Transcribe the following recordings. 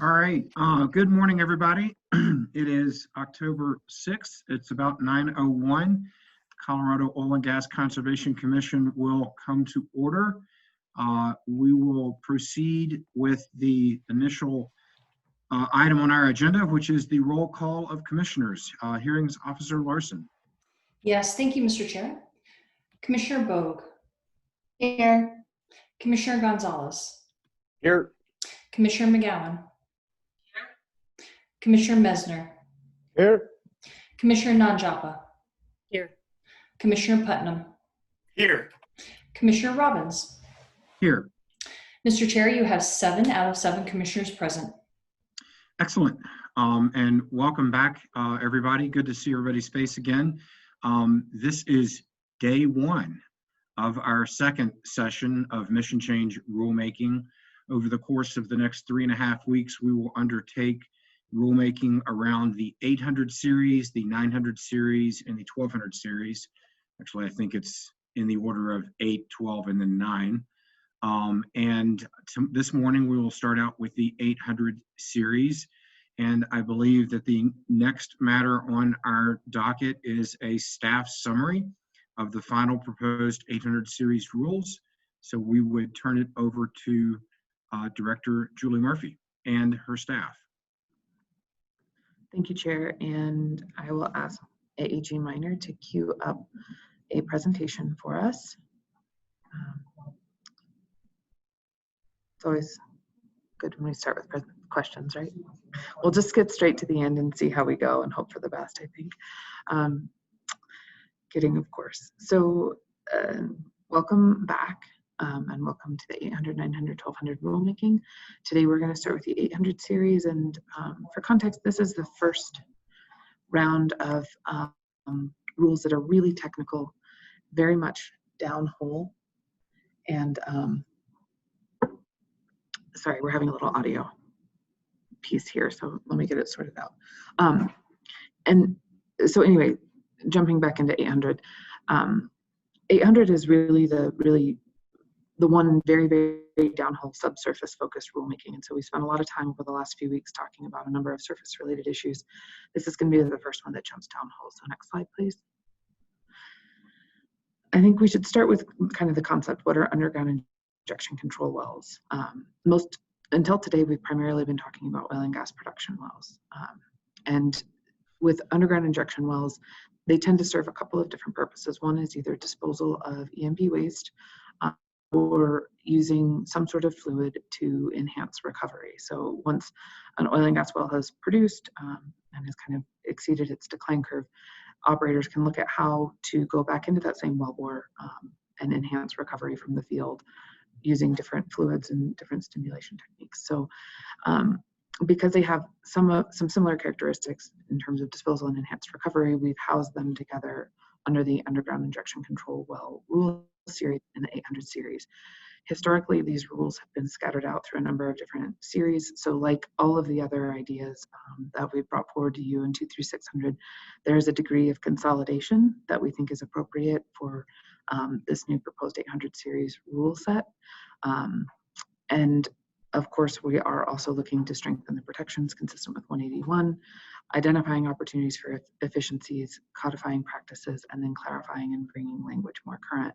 All right. Good morning, everybody. It is October 6th. It's about 9:01. Colorado Oil and Gas Conservation Commission will come to order. We will proceed with the initial item on our agenda, which is the roll call of commissioners. Hearings Officer Larson. Yes, thank you, Mr. Chair. Commissioner Bogue. Here. Commissioner Gonzalez. Here. Commissioner McGowan. Here. Commissioner Mesner. Here. Commissioner Nanjapa. Here. Commissioner Putnam. Here. Commissioner Robbins. Here. Mr. Chair, you have 7 out of 7 commissioners present. Excellent. And welcome back, everybody. Good to see everybody's face again. This is day 1 of our second session of mission change rulemaking. Over the course of the next 3.5 weeks, we will undertake rulemaking around the 800 series, the 900 series, and the 1200 series. Actually, I think it's in the order of 8, 12, and then 9. This morning, we will start out with the 800 series. And I believe that the next matter on our docket is a staff summary of the final proposed 800 series rules. So we would turn it over to Director Julie Murphy and her staff. Thank you, Chair. And I will ask AAG Minor to queue up a presentation for us. It's always good when we start with questions, right? We'll just get straight to the end and see how we go and hope for the best, I think. Kidding, of course. So welcome back and welcome to the 800, 900, 1200 rulemaking. Today we're going to start with the 800 series, and for context, this is the first round of rules that are really technical, very much downhole, and sorry, we're having a little audio piece here, so let me get it sorted out. And so anyway, jumping back into 800, 800 is really the one very, very downhole subsurface focused rulemaking. And so we spent a lot of time over the last few weeks talking about a number of surface related issues. This is going to be the first one that jumps downhole. So next slide, please. I think we should start with kind of the concept. What are underground injection control wells? Until today, we've primarily been talking about oil and gas production wells. And with underground injection wells, they tend to serve a couple of different purposes. One is either disposal of E&P waste or using some sort of fluid to enhance recovery. So once an oil and gas well has produced and has kind of exceeded its decline curve, operators can look at how to go back into that same wellbore and enhance recovery from the field using different fluids and different stimulation techniques. So because they have some similar characteristics in terms of disposal and enhanced recovery, we've housed them together under the underground injection control well rule series and the 800 series. Historically, these rules have been scattered out through a number of different series. So like all of the other ideas that we've brought forward to you in 2 through 600, there's a degree of consolidation that we think is appropriate for this new proposed 800 series rule set. And of course, we are also looking to strengthen the protections consistent with 181, identifying opportunities for efficiencies, codifying practices, and then clarifying and bringing language more current.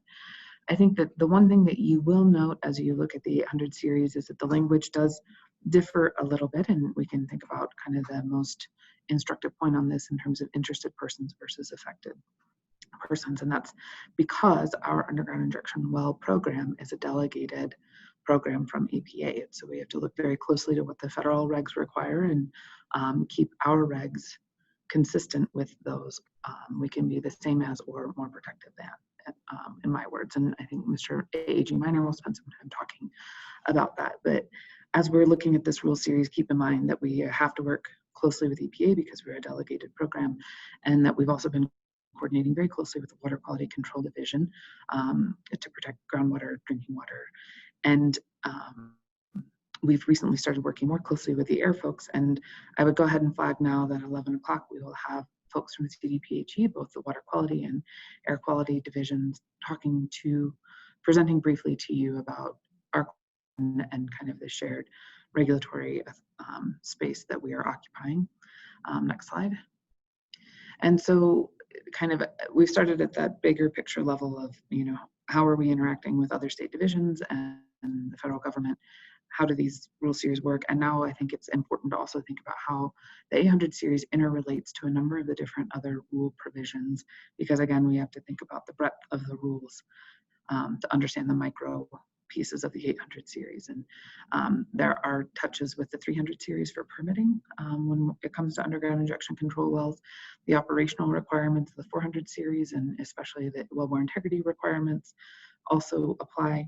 I think that the one thing that you will note as you look at the 800 series is that the language does differ a little bit, and we can think about kind of the most instructive point on this in terms of interested persons versus affected persons, and that's because our underground injection well program is a delegated program from EPA. So we have to look very closely to what the federal regs require and keep our regs consistent with those. We can be the same as or more protective than, in my words. And I think Mr. AAG Minor will spend some time talking about that. But as we're looking at this rule series, keep in mind that we have to work closely with EPA because we're a delegated program, and that we've also been coordinating very closely with the Water Quality Control Division to protect groundwater, drinking water. And we've recently started working more closely with the air folks, and I would go ahead and flag now that 11 o'clock we will have folks from CDPHE, both the water quality and air quality divisions, presenting briefly to you about our and kind of the shared regulatory space that we are occupying. Next slide. And so kind of we've started at that bigger picture level of, how are we interacting with other state divisions and the federal government? How do these rule series work? And now I think it's important to also think about how the 800 series interrelates to a number of the different other rule provisions, because again, we have to think about the breadth of the rules to understand the micro pieces of the 800 series. And there are touches with the 300 series for permitting when it comes to underground injection control wells. The operational requirements of the 400 series, and especially the wellbore integrity requirements, also apply.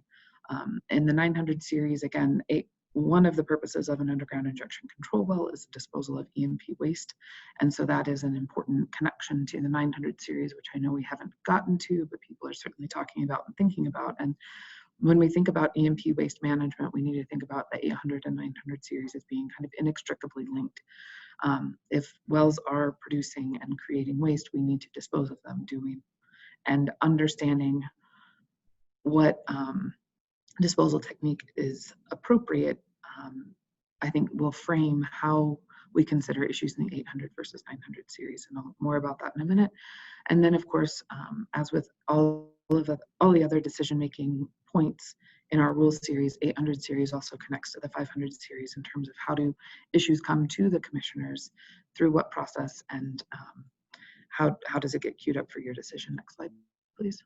In the 900 series, again, one of the purposes of an underground injection control well is disposal of E&P waste. And so that is an important connection to the 900 series, which I know we haven't gotten to, but people are certainly talking about and thinking about. And when we think about E&P waste management, we need to think about the 800 and 900 series as being kind of inextricably linked. If wells are producing and creating waste, we need to dispose of them, and understanding what disposal technique is appropriate, I think will frame how we consider issues in the 800 versus 900 series, and I'll more about that in a minute. And then, of course, as with all the other decision-making points in our rules series, 800 series also connects to the 500 series in terms of how do issues come to the commissioners, through what process, and how does it get queued up for your decision. Next slide, please.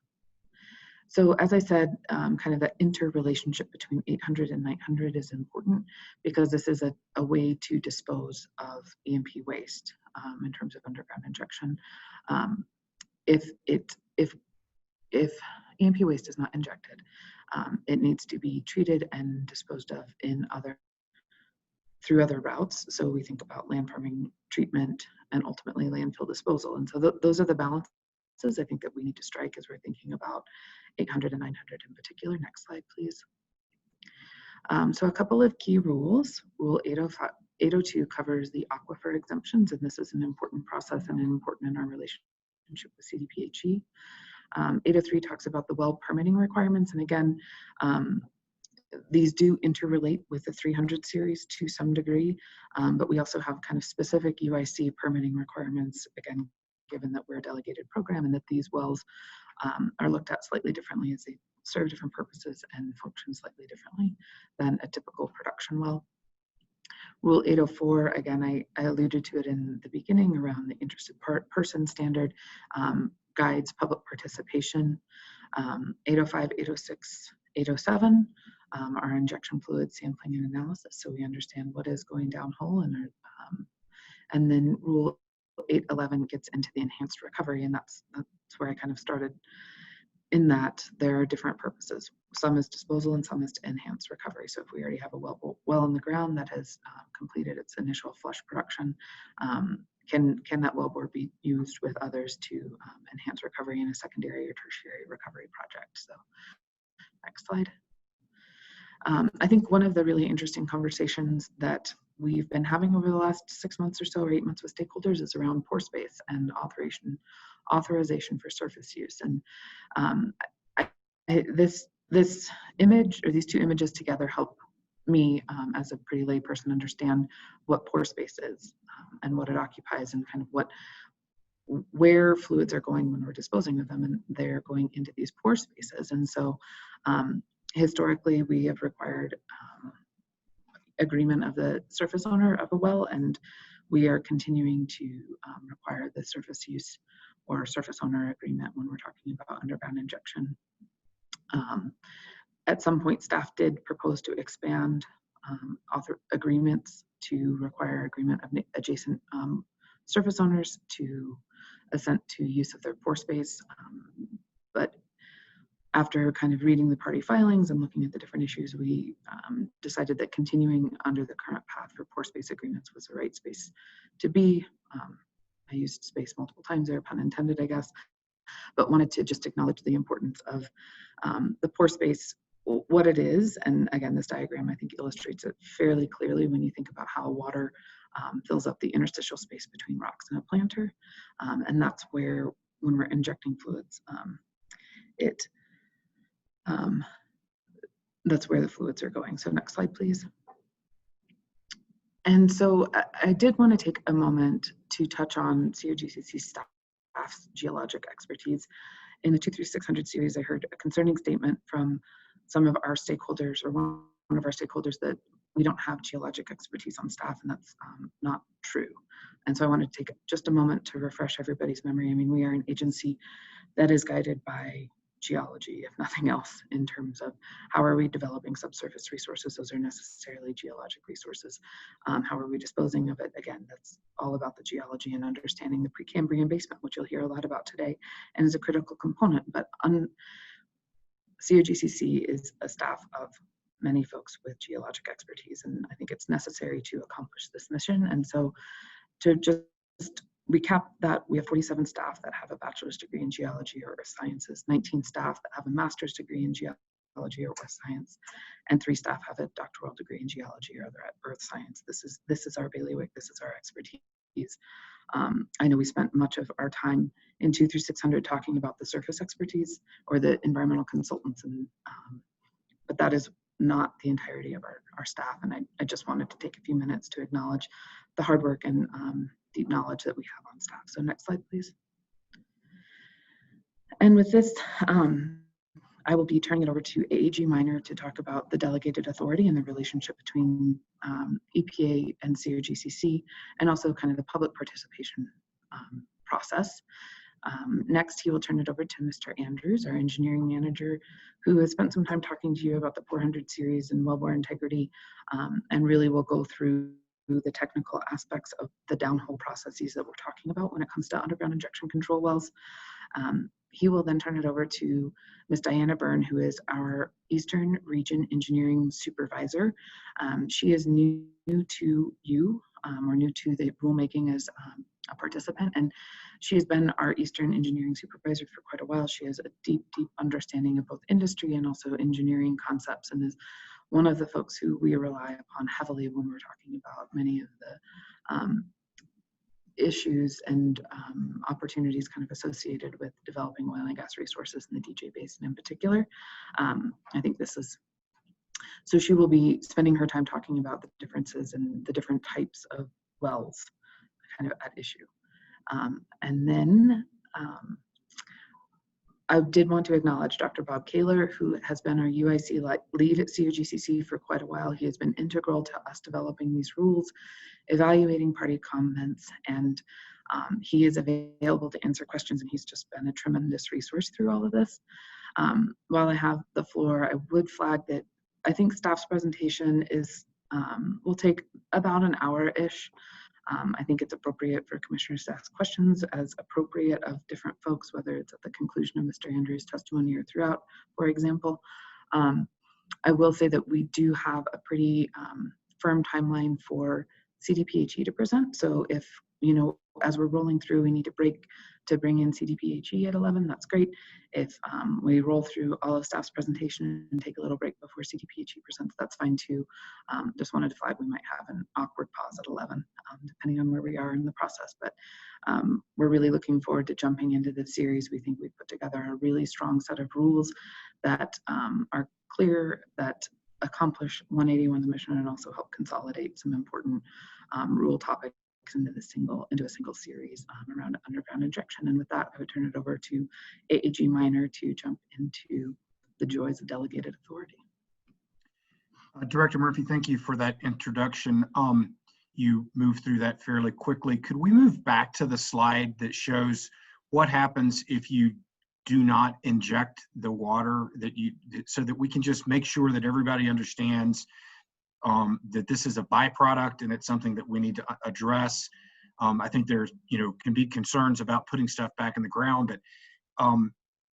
So as I said, kind of that interrelationship between 800 and 900 is important, because this is a way to dispose of E&P waste in terms of underground injection. If E&P waste is not injected, it needs to be treated and disposed of through other routes. So we think about land farming treatment and ultimately landfill disposal. And so those are the balances I think that we need to strike as we're thinking about 800 and 900 in particular. Next slide, please. So a couple of key rules. Rule 802 covers the aquifer exemptions, and this is an important process and important in our relationship with CDPHE. 803 talks about the well permitting requirements, and again, these do interrelate with the 300 series to some degree, but we also have kind of specific UIC permitting requirements, again, given that we're a delegated program and that these wells are looked at slightly differently as they serve different purposes and function slightly differently than a typical production well. Rule 804, again, I alluded to it in the beginning around the interested person standard, guides public participation. 805, 806, 807 are injection fluid sampling and analysis, so we understand what is going downhole, and then Rule 811 gets into the enhanced recovery, and that's where I kind of started. In that there are different purposes. Some is disposal and some is to enhance recovery. So if we already have a well in the ground that has completed its initial flush production, can that wellbore be used with others to enhance recovery in a secondary or tertiary recovery project? So next slide. I think one of the really interesting conversations that we've been having over the last 6 months or so, or 8 months with stakeholders, is around pore space and authorization for surface use. And this image, or these two images together, help me as a pretty lay person understand what pore space is and what it occupies, and kind of where fluids are going when we're disposing of them, and they're going into these pore spaces. And so historically we have required agreement of the surface owner of a well, and we are continuing to require the surface use or surface owner agreement when we're talking about underground injection. At some point, staff did propose to expand agreements to require agreement of adjacent surface owners to assent to use of their pore space, but after kind of reading the party filings and looking at the different issues, we decided that continuing under the current path for pore space agreements was the right space to be. I used space multiple times there, pun intended, I guess, but wanted to just acknowledge the importance of the pore space, what it is. And again, this diagram, I think, illustrates it fairly clearly when you think about how water fills up the interstitial space between rocks and a planter. And that's where, when we're injecting fluids, that's where the fluids are going. So next slide, please. And so I did want to take a moment to touch on COGCC staff's geologic expertise. In the 23600 series, I heard a concerning statement from some of our stakeholders, or one of our stakeholders, that we don't have geologic expertise on staff, and that's not true. And so I wanted to take just a moment to refresh everybody's memory. I mean, we are an agency that is guided by geology, if nothing else, in terms of how are we developing subsurface resources. Those are necessarily geologic resources. How are we disposing of it? Again, that's all about the geology and understanding the Precambrian basement, which you'll hear a lot about today, and is a critical component. But COGCC is a staff of many folks with geologic expertise, and I think it's necessary to accomplish this mission. And so to just recap that, we have 47 staff that have a bachelor's degree in geology or earth sciences, 19 staff that have a master's degree in geology or earth science, and 3 staff have a doctoral degree in geology or other earth science. This is our bailiwick, this is our expertise. I know we spent much of our time in 2 through 600 talking about the surface expertise or the environmental consultants, and but that is not the entirety of our staff. And I just wanted to take a few minutes to acknowledge the hard work and deep knowledge that we have on staff. So next slide, please. And with this, I will be turning it over to AAG Minor to talk about the delegated authority and the relationship between EPA and COGCC, and also kind of the public participation process. Next, he will turn it over to Mr. Andrews, our engineering manager, who has spent some time talking to you about the 400 series and wellbore integrity, and really will go through the technical aspects of the downhole processes that we're talking about when it comes to underground injection control wells. He will then turn it over to Ms. Diana Byrne, who is our Eastern Region Engineering Supervisor. She is new to you, or new to the rulemaking as a participant, and she has been our Eastern Engineering Supervisor for quite a while. She has a deep understanding of both industry and also engineering concepts, and is one of the folks who we rely upon heavily when we're talking about many of the issues and opportunities kind of associated with developing oil and gas resources in the DJ Basin in particular. I think this is, so she will be spending her time talking about the differences and the different types of wells kind of at issue. And then I did want to acknowledge Dr. Bob Kaler, who has been our UIC lead at COGCC for quite a while. He has been integral to us developing these rules, evaluating party comments, and he is available to answer questions, and he's just been a tremendous resource through all of this. While I have the floor, I would flag that I think staff's presentation is will take about an hour-ish. I think it's appropriate for commissioners to ask questions as appropriate of different folks, whether it's at the conclusion of Mr. Andrews' testimony or throughout, for example. I will say that we do have a pretty firm timeline for CDPHE to present. So if, you know, as we're rolling through, we need to break to bring in CDPHE at 11, that's great. If we roll through all of staff's presentation and take a little break before CDPHE presents, that's fine too. Just wanted to flag we might have an awkward pause at 11, depending on where we are in the process. But we're really looking forward to jumping into this series. We think we've put together a really strong set of rules that are clear, that accomplish 181's mission and also help consolidate some important rule topics into a single series around underground injection. And with that, I would turn it over to AAG Minor to jump into the joys of delegated authority. Director Murphy, thank you for that introduction. You moved through that fairly quickly. Could we move back to the slide that shows what happens if you do not inject the water, so that we can just make sure that everybody understands that this is a byproduct and it's something that we need to address. I think there's, can be concerns about putting stuff back in the ground, but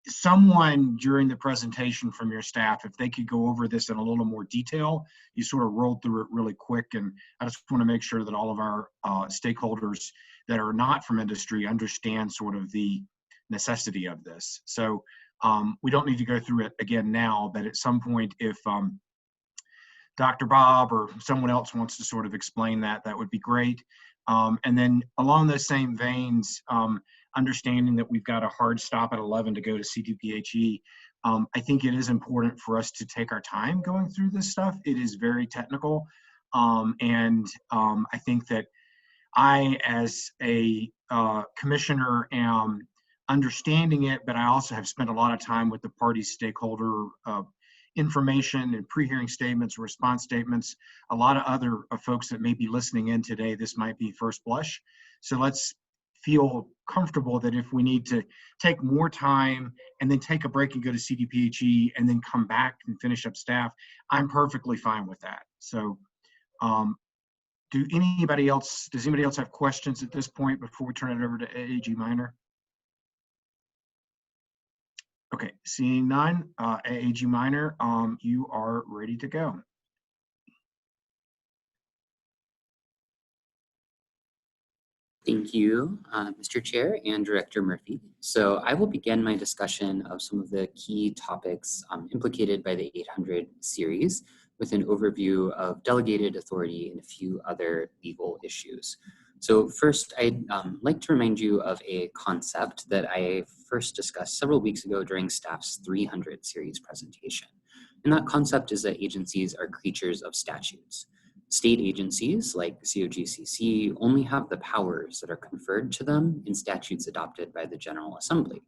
someone during the presentation from your staff, if they could go over this in a little more detail. You sort of rolled through it really quick, and I just want to make sure that all of our stakeholders that are not from industry understand sort of the necessity of this. So we don't need to go through it again now, but at some point, if Dr. Bob or someone else wants to sort of explain that, that would be great. And then along those same veins, understanding that we've got a hard stop at 11 to go to CDPHE, I think it is important for us to take our time going through this stuff. It is very technical. I think that I, as a commissioner, am understanding it, but I also have spent a lot of time with the party stakeholder information and pre-hearing statements, response statements, a lot of other folks that may be listening in today. This might be first blush. So let's feel comfortable that if we need to take more time and then take a break and go to CDPHE and then come back and finish up staff, I'm perfectly fine with that. So does anybody else have questions at this point before we turn it over to AAG Minor? Okay, seeing none, AAG Minor, you are ready to go. Thank you, Mr. Chair and Director Murphy. So I will begin my discussion of some of the key topics implicated by the 800 series with an overview of delegated authority and a few other legal issues. So first, I'd like to remind you of a concept that I first discussed several weeks ago during staff's 300 series presentation. And that concept is that agencies are creatures of statutes. State agencies like COGCC only have the powers that are conferred to them in statutes adopted by the General Assembly.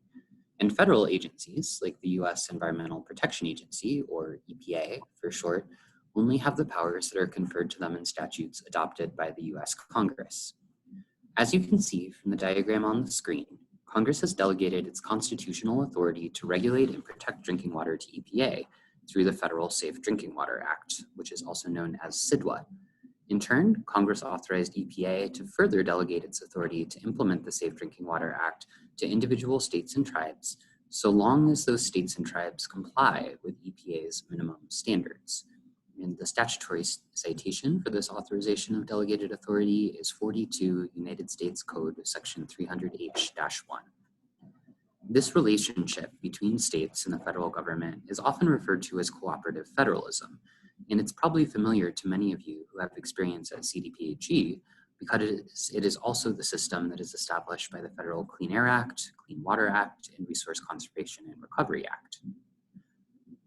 And federal agencies like the US Environmental Protection Agency, or EPA for short, only have the powers that are conferred to them in statutes adopted by the US Congress. As you can see from the diagram on the screen, Congress has delegated its constitutional authority to regulate and protect drinking water to EPA through the Federal Safe Drinking Water Act, which is also known as SDWA. In turn, Congress authorized EPA to further delegate its authority to implement the Safe Drinking Water Act to individual states and tribes, so long as those states and tribes comply with EPA's minimum standards. And the statutory citation for this authorization of delegated authority is 42 United States Code Section 300H-1. This relationship between states and the federal government is often referred to as cooperative federalism, and it's probably familiar to many of you who have experience at CDPHE because it is also the system that is established by the Federal Clean Air Act, Clean Water Act, and Resource Conservation and Recovery Act.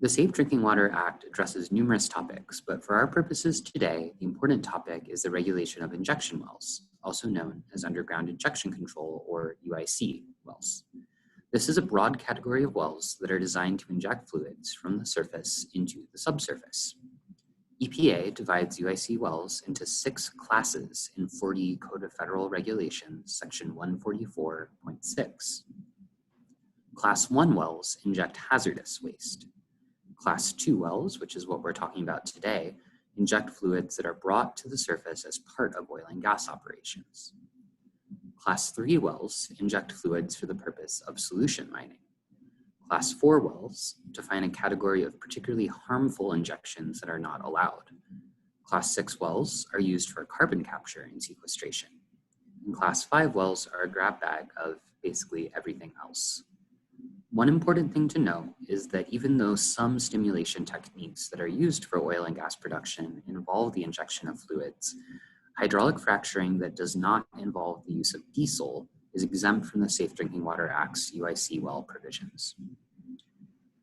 The Safe Drinking Water Act addresses numerous topics, but for our purposes today, the important topic is the regulation of injection wells, also known as underground injection control, or UIC wells. This is a broad category of wells that are designed to inject fluids from the surface into the subsurface. EPA divides UIC wells into 6 classes in 40 Code of Federal Regulations, section 144.6. Class 1 wells inject hazardous waste. Class 2 wells, which is what we're talking about today, inject fluids that are brought to the surface as part of oil and gas operations. Class 3 wells inject fluids for the purpose of solution mining. Class 4 wells define a category of particularly harmful injections that are not allowed. Class 6 wells are used for carbon capture and sequestration. And Class 5 wells are a grab bag of basically everything else. One important thing to know is that even though some stimulation techniques that are used for oil and gas production involve the injection of fluids, hydraulic fracturing that does not involve the use of diesel is exempt from the Safe Drinking Water Act's UIC well provisions.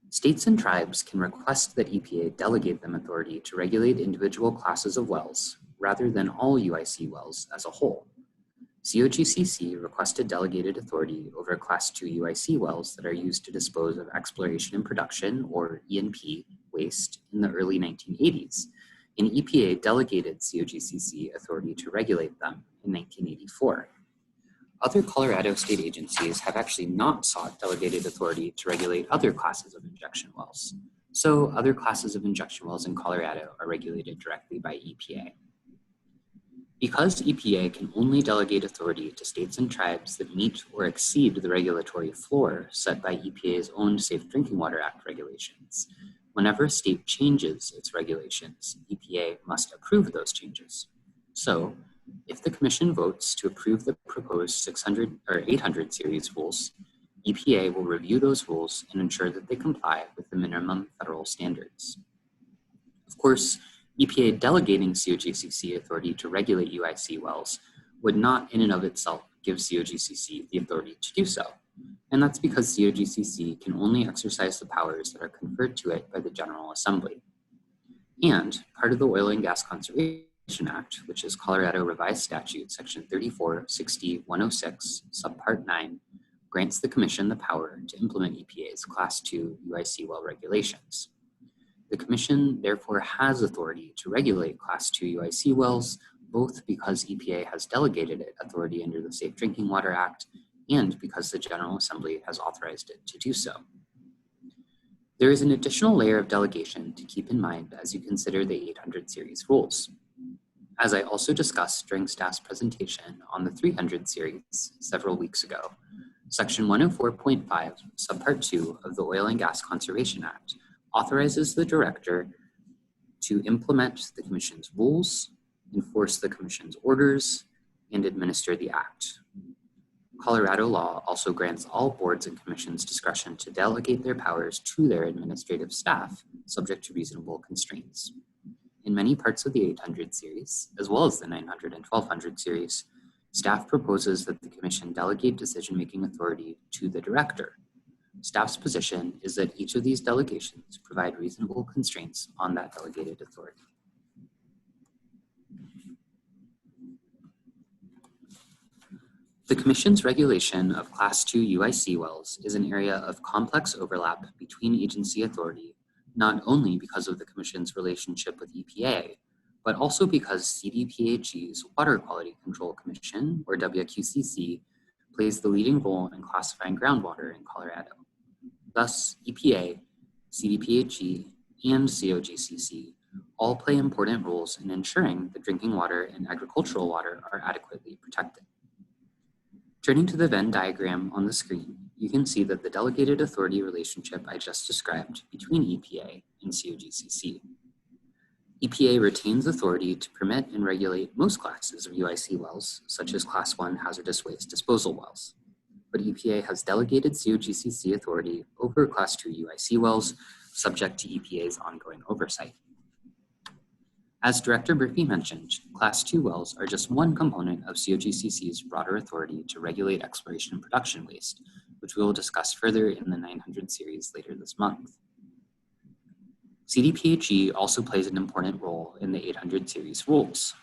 States and tribes can request that EPA delegate them authority to regulate individual classes of wells rather than all UIC wells as a whole. COGCC requested delegated authority over Class 2 UIC wells that are used to dispose of exploration and production, or E&P, waste in the early 1980s, and EPA delegated COGCC authority to regulate them in 1984. Other Colorado state agencies have actually not sought delegated authority to regulate other classes of injection wells. So other classes of injection wells in Colorado are regulated directly by EPA. Because EPA can only delegate authority to states and tribes that meet or exceed the regulatory floor set by EPA's own Safe Drinking Water Act regulations, whenever a state changes its regulations, EPA must approve those changes. So, if the Commission votes to approve the proposed 600 or 800 series rules, EPA will review those rules and ensure that they comply with the minimum federal standards. Of course, EPA delegating COGCC authority to regulate UIC wells would not in and of itself give COGCC the authority to do so. And that's because COGCC can only exercise the powers that are conferred to it by the General Assembly. And part of the oil and gas conservation Act, which is Colorado Revised Statute, Section 3460-106, Subpart 9, grants the Commission the power to implement EPA's Class 2 UIC well regulations. The Commission therefore has authority to regulate Class 2 UIC wells, both because EPA has delegated it authority under the Safe Drinking Water Act and because the General Assembly has authorized it to do so. There is an additional layer of delegation to keep in mind as you consider the 800 series rules. As I also discussed during staff's presentation on the 300 series several weeks ago, Section 104.5, Subpart 2 of the Oil and Gas Conservation Act authorizes the Director to implement the Commission's rules, enforce the Commission's orders, and administer the Act. Colorado law also grants all boards and commissions discretion to delegate their powers to their administrative staff, subject to reasonable constraints. In many parts of the 800 series, as well as the 900 and 1200 series, staff proposes that the Commission delegate decision-making authority to the Director. Staff's position is that each of these delegations provide reasonable constraints on that delegated authority. The Commission's regulation of Class 2 UIC wells is an area of complex overlap between agency authority, not only because of the Commission's relationship with EPA, but also because CDPHE's Water Quality Control Commission, or WQCC, plays the leading role in classifying groundwater in Colorado. Thus, EPA, CDPHE, and COGCC all play important roles in ensuring that drinking water and agricultural water are adequately protected. Turning to the Venn diagram on the screen, you can see that the delegated authority relationship I just described between EPA and COGCC. EPA retains authority to permit and regulate most classes of UIC wells, such as Class 1 hazardous waste disposal wells. But EPA has delegated COGCC authority over Class 2 UIC wells, subject to EPA's ongoing oversight. As Director Murphy mentioned, Class 2 wells are just one component of COGCC's broader authority to regulate exploration and production waste, which we will discuss further in the 900 series later this month. CDPHE also plays an important role in the 800 series rules.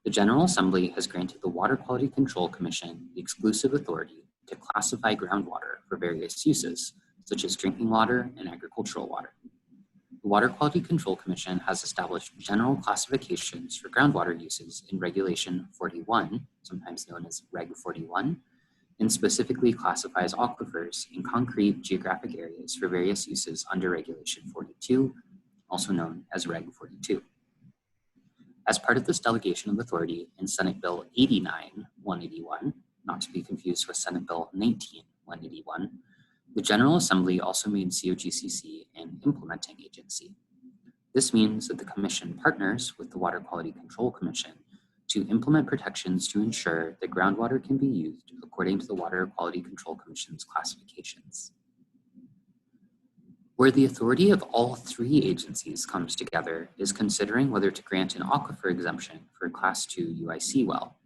The General Assembly has granted the Water Quality Control Commission the exclusive authority to classify groundwater for various uses, such as drinking water and agricultural water. The Water Quality Control Commission has established general classifications for groundwater uses in Regulation 41, sometimes known as Reg 41, and specifically classifies aquifers in concrete geographic areas for various uses under Regulation 42, also known as Reg 42. As part of this delegation of authority in Senate Bill 89-181, not to be confused with Senate Bill 19-181, the General Assembly also made COGCC an implementing agency. This means that the Commission partners with the Water Quality Control Commission to implement protections to ensure that groundwater can be used according to the Water Quality Control Commission's classifications. Where the authority of all three agencies comes together is considering whether to grant an aquifer exemption for a Class 2 UIC well.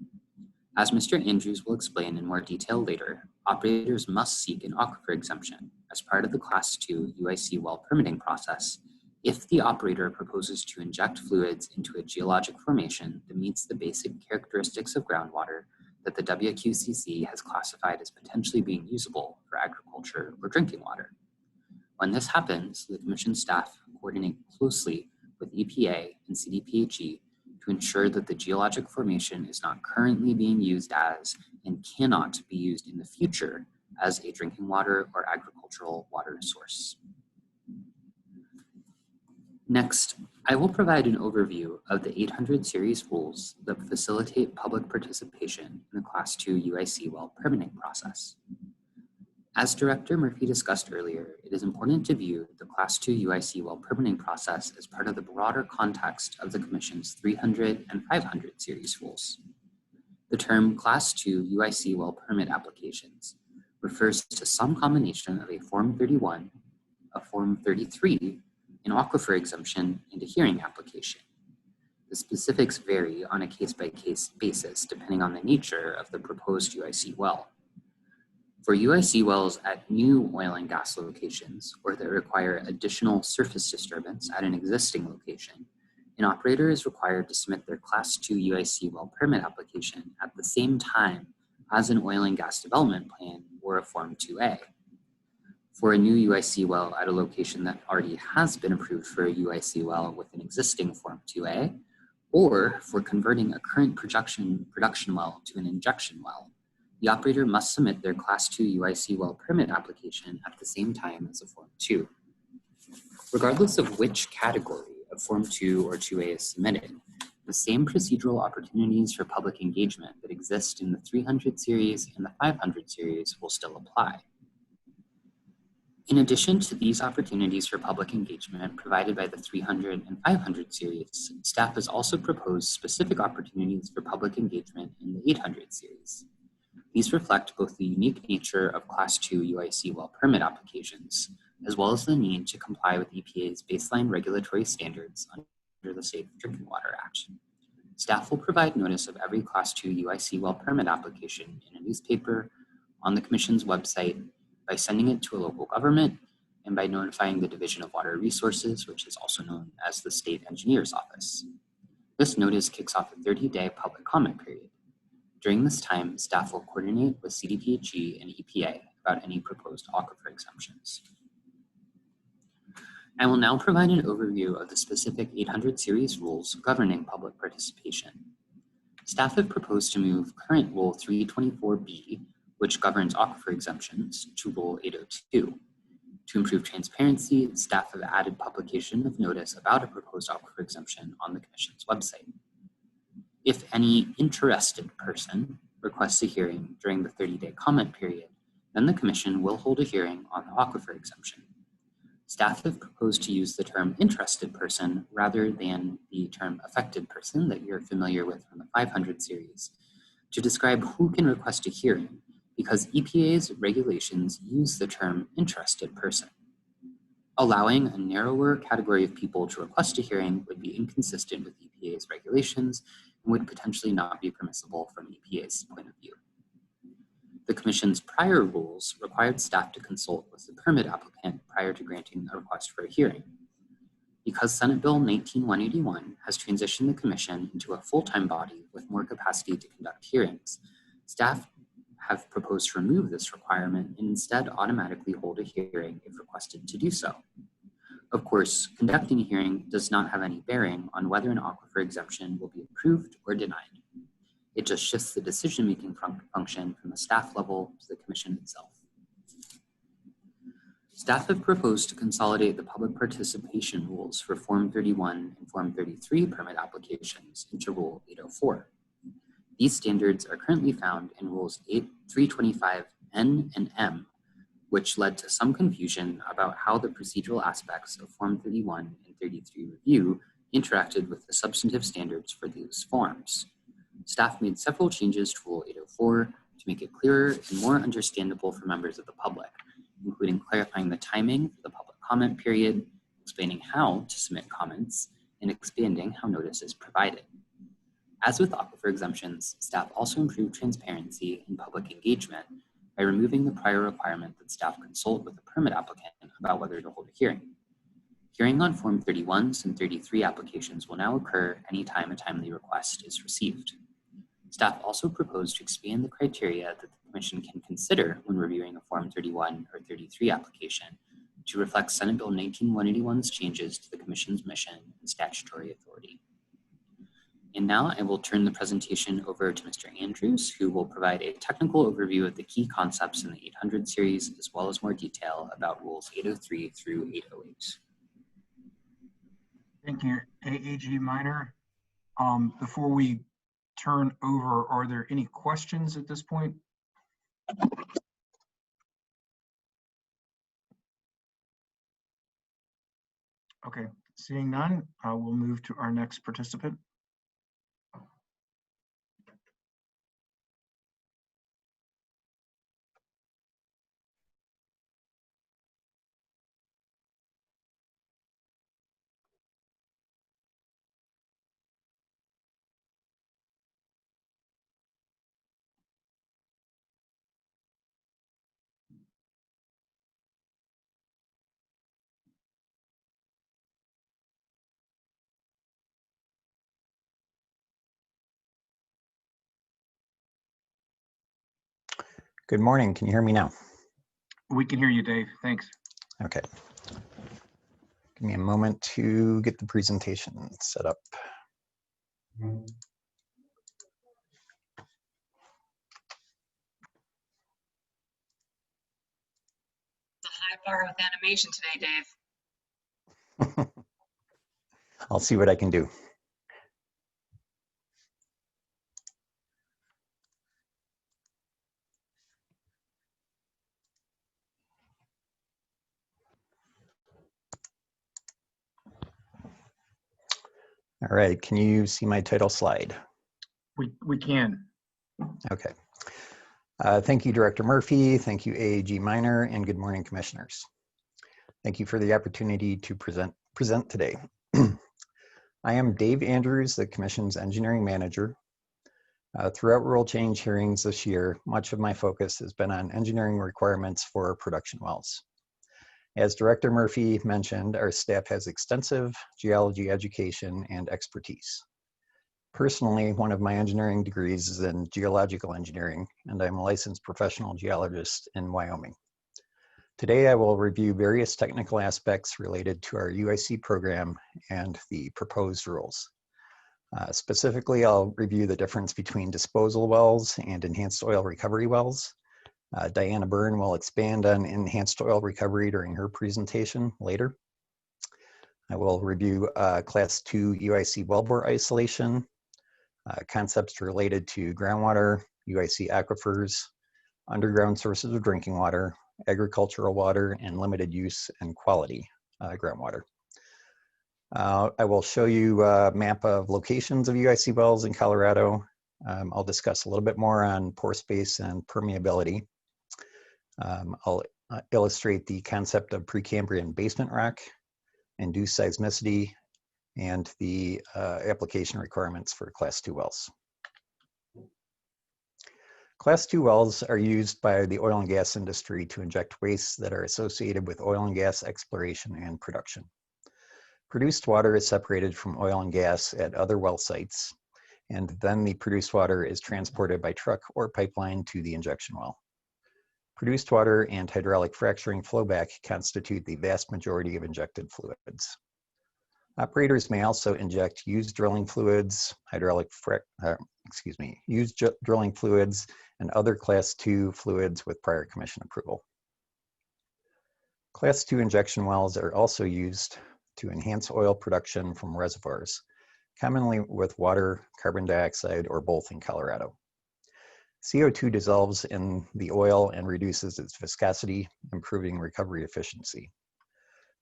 As Mr. Andrews will explain in more detail later, operators must seek an aquifer exemption as part of the Class 2 UIC well permitting process if the operator proposes to inject fluids into a geologic formation that meets the basic characteristics of groundwater that the WQCC has classified as potentially being usable for agriculture or drinking water. When this happens, the Commission staff coordinate closely with EPA and CDPHE to ensure that the geologic formation is not currently being used as and cannot be used in the future as a drinking water or agricultural water source. Next, I will provide an overview of the 800 series rules that facilitate public participation in the Class 2 UIC well permitting process. As Director Murphy discussed earlier, it is important to view the Class 2 UIC well permitting process as part of the broader context of the Commission's 300 and 500 series rules. The term Class 2 UIC well permit applications refers to some combination of a Form 31, a Form 33, an aquifer exemption, and a hearing application. The specifics vary on a case-by-case basis depending on the nature of the proposed UIC well. For UIC wells at new oil and gas locations or that require additional surface disturbance at an existing location, An operator is required to submit their Class 2 UIC well permit application at the same time as an oil and gas development plan or a Form 2A. For a new UIC well at a location that already has been approved for a UIC well with an existing Form 2A, or for converting a current production well to an injection well, the operator must submit their Class 2 UIC well permit application at the same time as a Form 2. Regardless of which category of Form 2 or 2A is submitted, the same procedural opportunities for public engagement that exist in the 300 series and the 500 series will still apply. In addition to these opportunities for public engagement provided by the 300 and 500 series, staff has also proposed specific opportunities for public engagement in the 800 series. These reflect both the unique nature of Class 2 UIC well permit applications, as well as the need to comply with EPA's baseline regulatory standards under the Safe Drinking Water Act. Staff will provide notice of every Class 2 UIC well permit application in a newspaper, on the Commission's website, by sending it to a local government, and by notifying the Division of Water Resources, which is also known as the State Engineer's Office. This notice kicks off a 30-day public comment period. During this time, staff will coordinate with CDPHE and EPA about any proposed aquifer exemptions. I will now provide an overview of the specific 800 series rules governing public participation. Staff have proposed to move current Rule 324B, which governs aquifer exemptions, to Rule 802. To improve transparency, staff have added publication of notice about a proposed aquifer exemption on the Commission's website. If any interested person requests a hearing during the 30-day comment period, then the Commission will hold a hearing on the aquifer exemption. Staff have proposed to use the term interested person rather than the term affected person that you're familiar with from the 500 series to describe who can request a hearing, because EPA's regulations use the term interested person. Allowing a narrower category of people to request a hearing would be inconsistent with EPA's regulations and would potentially not be permissible from EPA's point of view. The Commission's prior rules required staff to consult with the permit applicant prior to granting a request for a hearing. Because Senate Bill 19181 has transitioned the Commission into a full-time body with more capacity to conduct hearings, staff have proposed to remove this requirement and instead automatically hold a hearing if requested to do so. Of course, conducting a hearing does not have any bearing on whether an aquifer exemption will be approved or denied. It just shifts the decision-making function from the staff level to the Commission itself. Staff have proposed to consolidate the public participation rules for Form 31 and Form 33 permit applications into Rule 804. These standards are currently found in Rules 325N and M, which led to some confusion about how the procedural aspects of Form 31 and 33 review interacted with the substantive standards for these forms. Staff made several changes to Rule 804 to make it clearer and more understandable for members of the public, including clarifying the timing for the public comment period, explaining how to submit comments, and expanding how notice is provided. As with aquifer exemptions, staff also improved transparency and public engagement by removing the prior requirement that staff consult with the permit applicant about whether to hold a hearing. Hearing on Form 31s and 33 applications will now occur anytime a timely request is received. Staff also proposed to expand the criteria that the Commission can consider when reviewing a Form 31 or 33 application to reflect Senate Bill 19181's changes to the Commission's mission and statutory authority. And now I will turn the presentation over to Mr. Andrews, who will provide a technical overview of the key concepts in the 800 series, as well as more detail about Rules 803 through 808. Thank you, AAG Minor. Before we turn over, are there any questions at this point? Okay, seeing none, we'll move to our next participant. Good morning. Can you hear me now? We can hear you, Dave. Thanks. Okay. Give me a moment to get the presentation set up. The high bar with animation today, Dave. I'll see what I can do. All right, can you see my title slide? We can. Okay. Thank you, Director Murphy. Thank you, AAG Minor, and good morning, Commissioners. Thank you for the opportunity to present today. I am Dave Andrews, the Commission's Engineering Manager. Throughout rule change hearings this year, much of my focus has been on engineering requirements for production wells. As Director Murphy mentioned, our staff has extensive geology education and expertise. Personally, one of my engineering degrees is in geological engineering, and I'm a licensed professional geologist in Wyoming. Today, I will review various technical aspects related to our UIC program and the proposed rules. Specifically, I'll review the difference between disposal wells and enhanced oil recovery wells. Diana Byrne will expand on enhanced oil recovery during her presentation later. I will review Class 2 UIC wellbore isolation, concepts related to groundwater, UIC aquifers, underground sources of drinking water, agricultural water, and limited use and quality groundwater. I will show you a map of locations of UIC wells in Colorado. I'll discuss a little bit more on pore space and permeability. I'll illustrate the concept of Precambrian basement rock, induced seismicity, and the application requirements for Class 2 wells. Class 2 wells are used by the oil and gas industry to inject wastes that are associated with oil and gas exploration and production. Produced water is separated from oil and gas at other well sites, and then the produced water is transported by truck or pipeline to the injection well. Produced water and hydraulic fracturing flowback constitute the vast majority of injected fluids. Operators may also inject used drilling fluids, drilling fluids, and other Class 2 fluids with prior commission approval. Class 2 injection wells are also used to enhance oil production from reservoirs, commonly with water, carbon dioxide, or both in Colorado. CO2 dissolves in the oil and reduces its viscosity, improving recovery efficiency.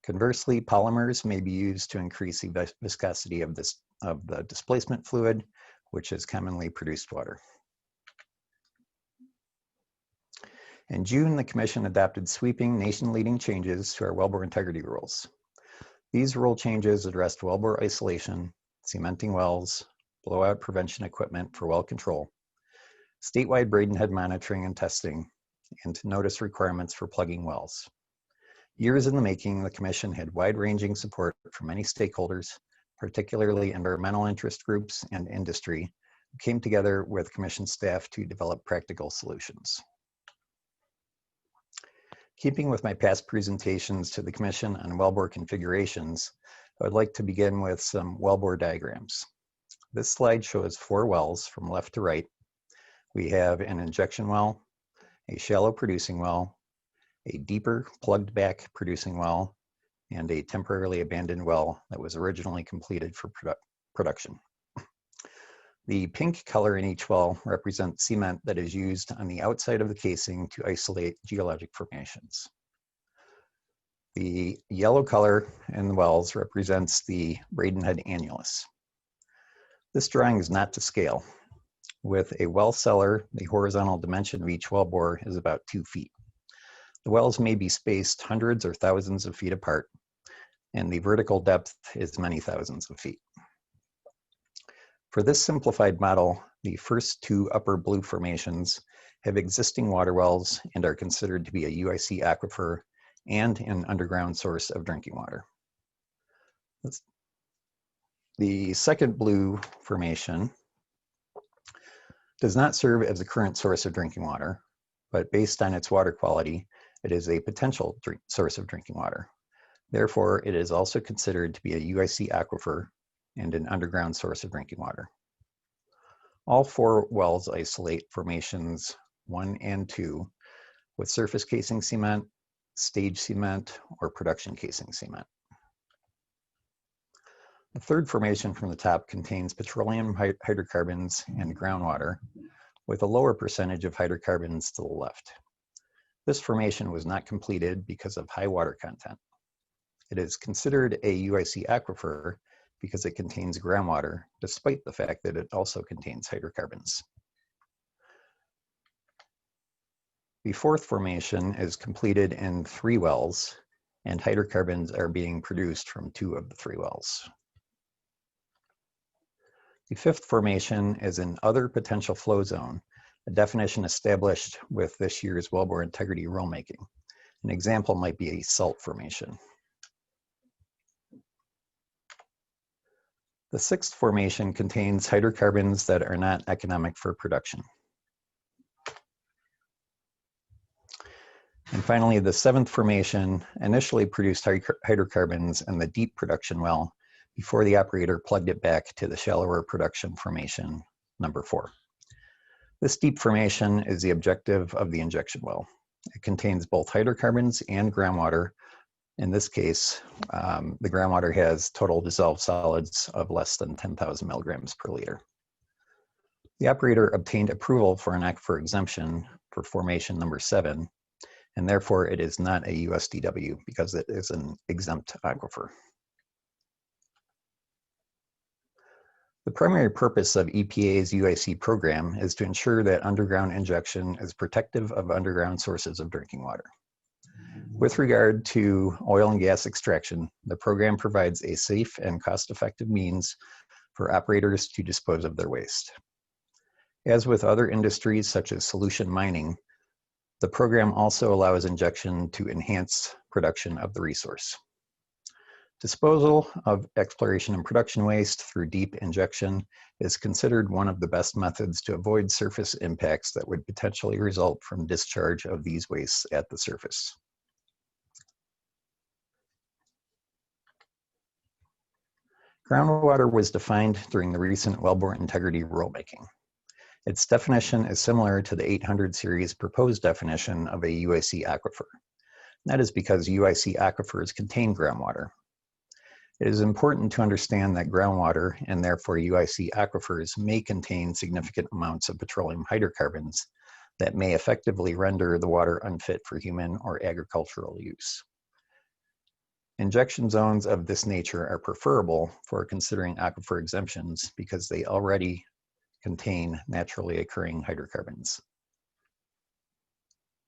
Conversely, polymers may be used to increase the viscosity of the displacement fluid, which is commonly produced water. In June, the Commission adopted sweeping nation-leading changes to our wellbore integrity rules. These rule changes addressed wellbore isolation, cementing wells, blowout prevention equipment for well control, statewide braid and head monitoring and testing, and notice requirements for plugging wells. Years in the making, the Commission had wide-ranging support from many stakeholders, particularly environmental interest groups and industry, who came together with Commission staff to develop practical solutions. Keeping with my past presentations to the Commission on wellbore configurations, I would like to begin with some wellbore diagrams. This slide shows 4 wells from left to right. We have an injection well, a shallow producing well, a deeper plugged back producing well, and a temporarily abandoned well that was originally completed for production. The pink color in each well represents cement that is used on the outside of the casing to isolate geologic formations. The yellow color in the wells represents the braid and head annulus. This drawing is not to scale. With a well cellar, the horizontal dimension of each wellbore is about 2 feet. The wells may be spaced hundreds or thousands of feet apart, and the vertical depth is many thousands of feet. For this simplified model, the first 2 upper blue formations have existing water wells and are considered to be a UIC aquifer and an underground source of drinking water. The second blue formation does not serve as a current source of drinking water, but based on its water quality, it is a potential source of drinking water. Therefore, it is also considered to be a UIC aquifer and an underground source of drinking water. All 4 wells isolate formations 1 and 2 with surface casing cement, stage cement, or production casing cement. The 3rd formation from the top contains petroleum hydrocarbons and groundwater, with a lower percentage of hydrocarbons to the left. This formation was not completed because of high water content. It is considered a UIC aquifer because it contains groundwater, despite the fact that it also contains hydrocarbons. The 4th formation is completed in 3 wells, and hydrocarbons are being produced from 2 of the 3 wells. The 5th formation is an other potential flow zone, a definition established with this year's Wellbore Integrity Rulemaking. An example might be a salt formation. The 6th formation contains hydrocarbons that are not economic for production. And finally, the 7th formation initially produced hydrocarbons in the deep production well before the operator plugged it back to the shallower production formation, number 4. This deep formation is the objective of the injection well. It contains both hydrocarbons and groundwater. In this case, the groundwater has total dissolved solids of less than 10,000 milligrams per liter. The operator obtained approval for an aquifer exemption for formation number 7, and therefore it is not a USDW because it is an exempt aquifer. The primary purpose of EPA's UIC program is to ensure that underground injection is protective of underground sources of drinking water. With regard to oil and gas extraction, the program provides a safe and cost-effective means for operators to dispose of their waste. As with other industries such as solution mining, the program also allows injection to enhance production of the resource. Disposal of exploration and production waste through deep injection is considered one of the best methods to avoid surface impacts that would potentially result from discharge of these wastes at the surface. Groundwater was defined during the recent Wellbore Integrity Rulemaking. Its definition is similar to the 800 series proposed definition of a UIC aquifer. That is because UIC aquifers contain groundwater. It is important to understand that groundwater, and therefore UIC aquifers, may contain significant amounts of petroleum hydrocarbons that may effectively render the water unfit for human or agricultural use. Injection zones of this nature are preferable for considering aquifer exemptions because they already contain naturally occurring hydrocarbons.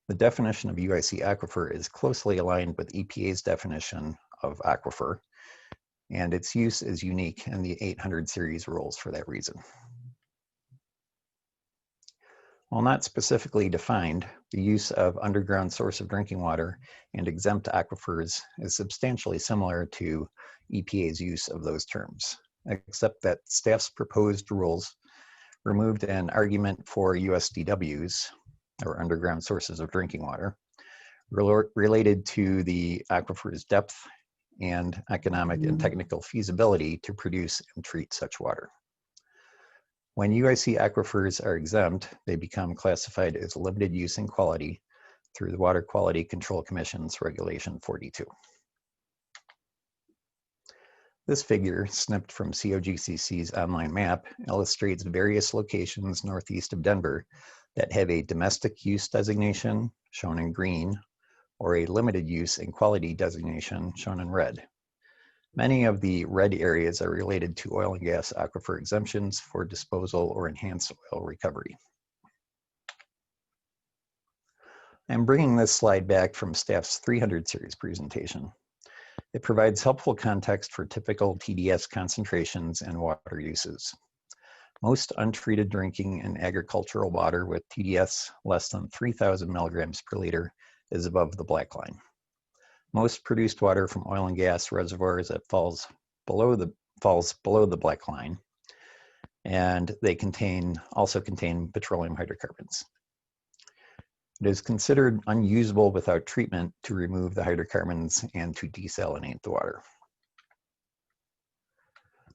The definition of UIC aquifer is closely aligned with EPA's definition of aquifer, and its use is unique in the 800 series rules for that reason. While not specifically defined, the use of underground source of drinking water and exempt aquifers is substantially similar to EPA's use of those terms, except that staff's proposed rules removed an argument for USDWs, or underground sources of drinking water, related to the aquifer's depth and economic and technical feasibility to produce and treat such water. When UIC aquifers are exempt, they become classified as limited use and quality through the Water Quality Control Commission's Regulation 42. This figure, snipped from COGCC's online map, illustrates various locations northeast of Denver that have a domestic use designation, shown in green, or a limited use and quality designation, shown in red. Many of the red areas are related to oil and gas aquifer exemptions for disposal or enhanced oil recovery. I'm bringing this slide back from staff's 300 series presentation. It provides helpful context for typical TDS concentrations and water uses. Most untreated drinking and agricultural water with TDS less than 3,000 milligrams per liter is above the black line. Most produced water from oil and gas reservoirs that falls below the black line, and they also contain petroleum hydrocarbons. It is considered unusable without treatment to remove the hydrocarbons and to desalinate the water.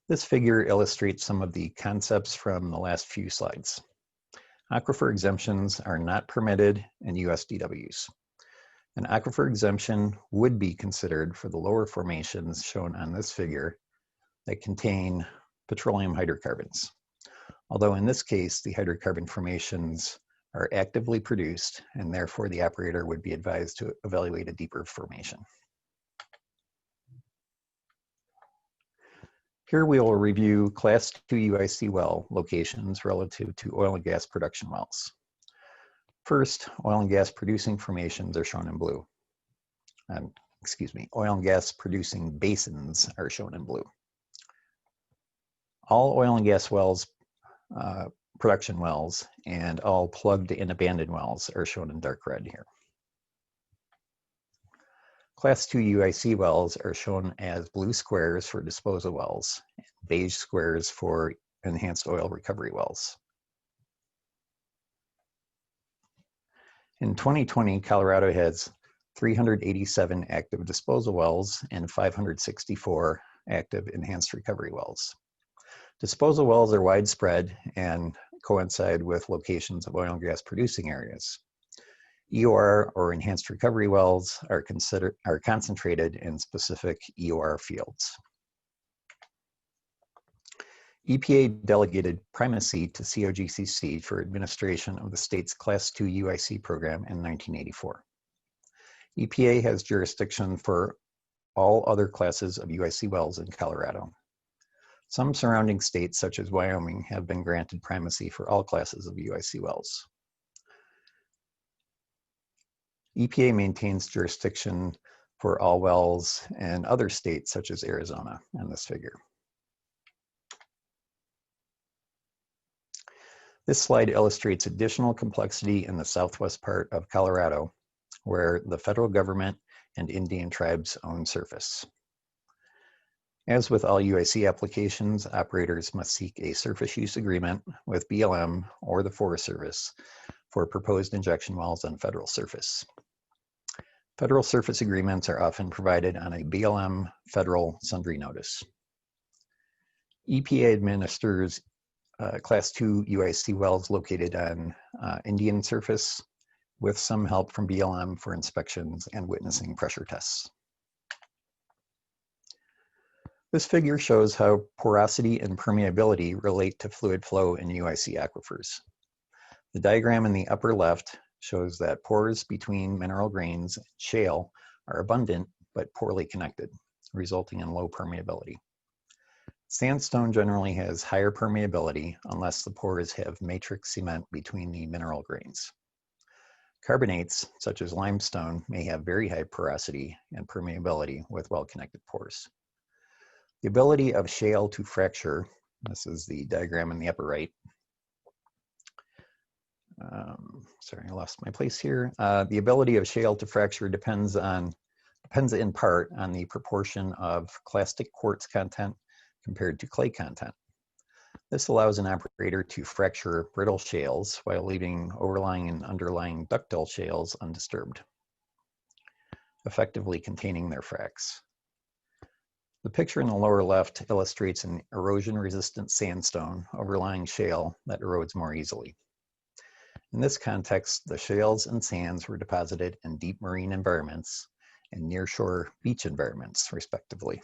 This figure illustrates some of the concepts from the last few slides. Aquifer exemptions are not permitted in USDWs. An aquifer exemption would be considered for the lower formations shown on this figure that contain petroleum hydrocarbons. Although in this case, the hydrocarbon formations are actively produced, and therefore the operator would be advised to evaluate a deeper formation. Here we will review Class 2 UIC well locations relative to oil and gas production wells. First, oil and gas producing formations are shown in blue. Oil and gas producing basins are shown in blue. All oil and gas wells, production wells, and all plugged and abandoned wells are shown in dark red here. Class 2 UIC wells are shown as blue squares for disposal wells, and beige squares for enhanced oil recovery wells. In 2020, Colorado has 387 active disposal wells and 564 active enhanced recovery wells. Disposal wells are widespread and coincide with locations of oil and gas producing areas. EOR or enhanced recovery wells are concentrated in specific EOR fields. EPA delegated primacy to COGCC for administration of the state's Class 2 UIC program in 1984. EPA has jurisdiction for all other classes of UIC wells in Colorado. Some surrounding states, such as Wyoming, have been granted primacy for all classes of UIC wells. EPA maintains jurisdiction for all wells in other states, such as Arizona, in this figure. This slide illustrates additional complexity in the southwest part of Colorado, where the federal government and Indian tribes own surface. As with all UIC applications, operators must seek a surface use agreement with BLM or the Forest Service for proposed injection wells on federal surface. Federal surface agreements are often provided on a BLM federal sundry notice. EPA administers Class 2 UIC wells located on Indian surface with some help from BLM for inspections and witnessing pressure tests. This figure shows how porosity and permeability relate to fluid flow in UIC aquifers. The diagram in the upper left shows that pores between mineral grains and shale are abundant but poorly connected, resulting in low permeability. Sandstone generally has higher permeability unless the pores have matrix cement between the mineral grains. Carbonates, such as limestone, may have very high porosity and permeability with well-connected pores. The ability of shale to fracture, this is the diagram in the upper right. Sorry, I lost my place here. The ability of shale to fracture depends in part on the proportion of clastic quartz content compared to clay content. This allows an operator to fracture brittle shales while leaving overlying and underlying ductile shales undisturbed, effectively containing their fracs. The picture in the lower left illustrates an erosion-resistant sandstone overlying shale that erodes more easily. In this context, the shales and sands were deposited in deep marine environments and nearshore beach environments, respectively.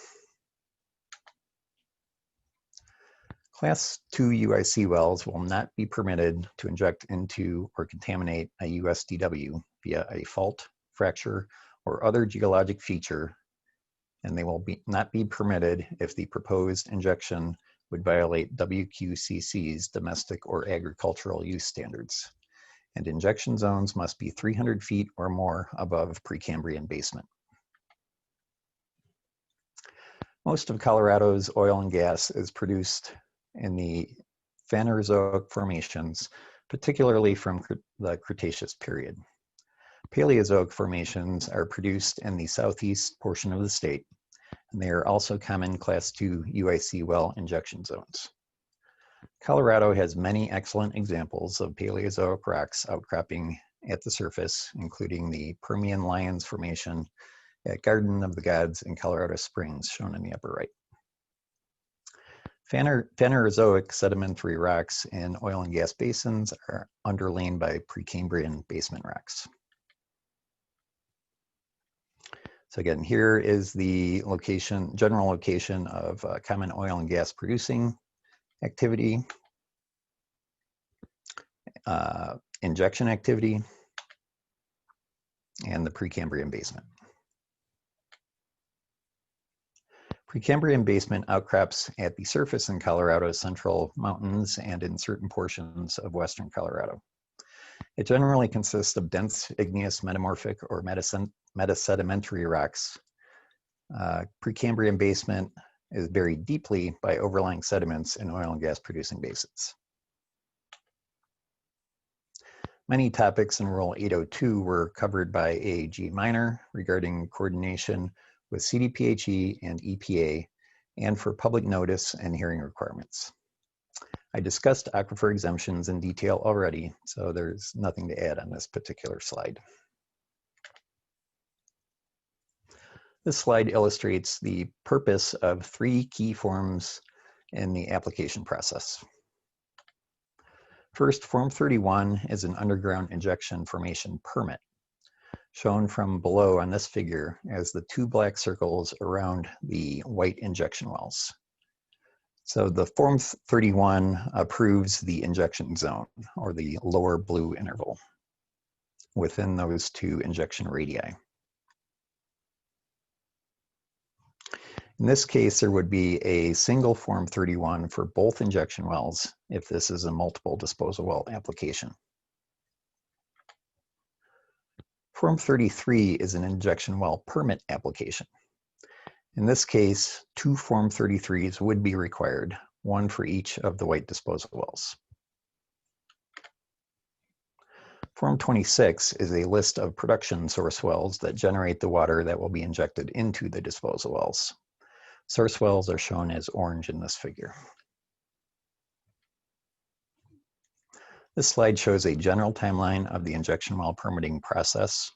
Class 2 UIC wells will not be permitted to inject into or contaminate a USDW via a fault, fracture, or other geologic feature, and they will not be permitted if the proposed injection would violate WQCC's domestic or agricultural use standards. And injection zones must be 300 feet or more above Precambrian basement. Most of Colorado's oil and gas is produced in the Phanerozoic formations, particularly from the Cretaceous period. Paleozoic formations are produced in the southeast portion of the state, and they are also common Class 2 UIC well injection zones. Colorado has many excellent examples of Paleozoic rocks outcropping at the surface, including the Permian Lions Formation at Garden of the Gods in Colorado Springs, shown in the upper right. Phanerozoic sedimentary rocks in oil and gas basins are underlain by Precambrian basement rocks. So again, here is the location, general location of common oil and gas producing activity, injection activity, and the Precambrian basement. Precambrian basement outcrops at the surface in Colorado's central mountains and in certain portions of western Colorado. It generally consists of dense igneous metamorphic or metasedimentary rocks. Precambrian basement is buried deeply by overlying sediments in oil and gas producing basins. Many topics in Rule 802 were covered by AAG Minor regarding coordination with CDPHE and EPA, and for public notice and hearing requirements. I discussed aquifer exemptions in detail already, so there's nothing to add on this particular slide. This slide illustrates the purpose of 3 key forms in the application process. First, Form 31 is an underground injection formation permit, shown from below on this figure as the 2 black circles around the white injection wells. So the Form 31 approves the injection zone, or the lower blue interval, within those 2 injection radii. In this case, there would be a single Form 31 for both injection wells if this is a multiple disposal well application. Form 33 is an injection well permit application. In this case, 2 Form 33s would be required, 1 for each of the white disposal wells. Form 26 is a list of production source wells that generate the water that will be injected into the disposal wells. Source wells are shown as orange in this figure. This slide shows a general timeline of the injection well permitting process,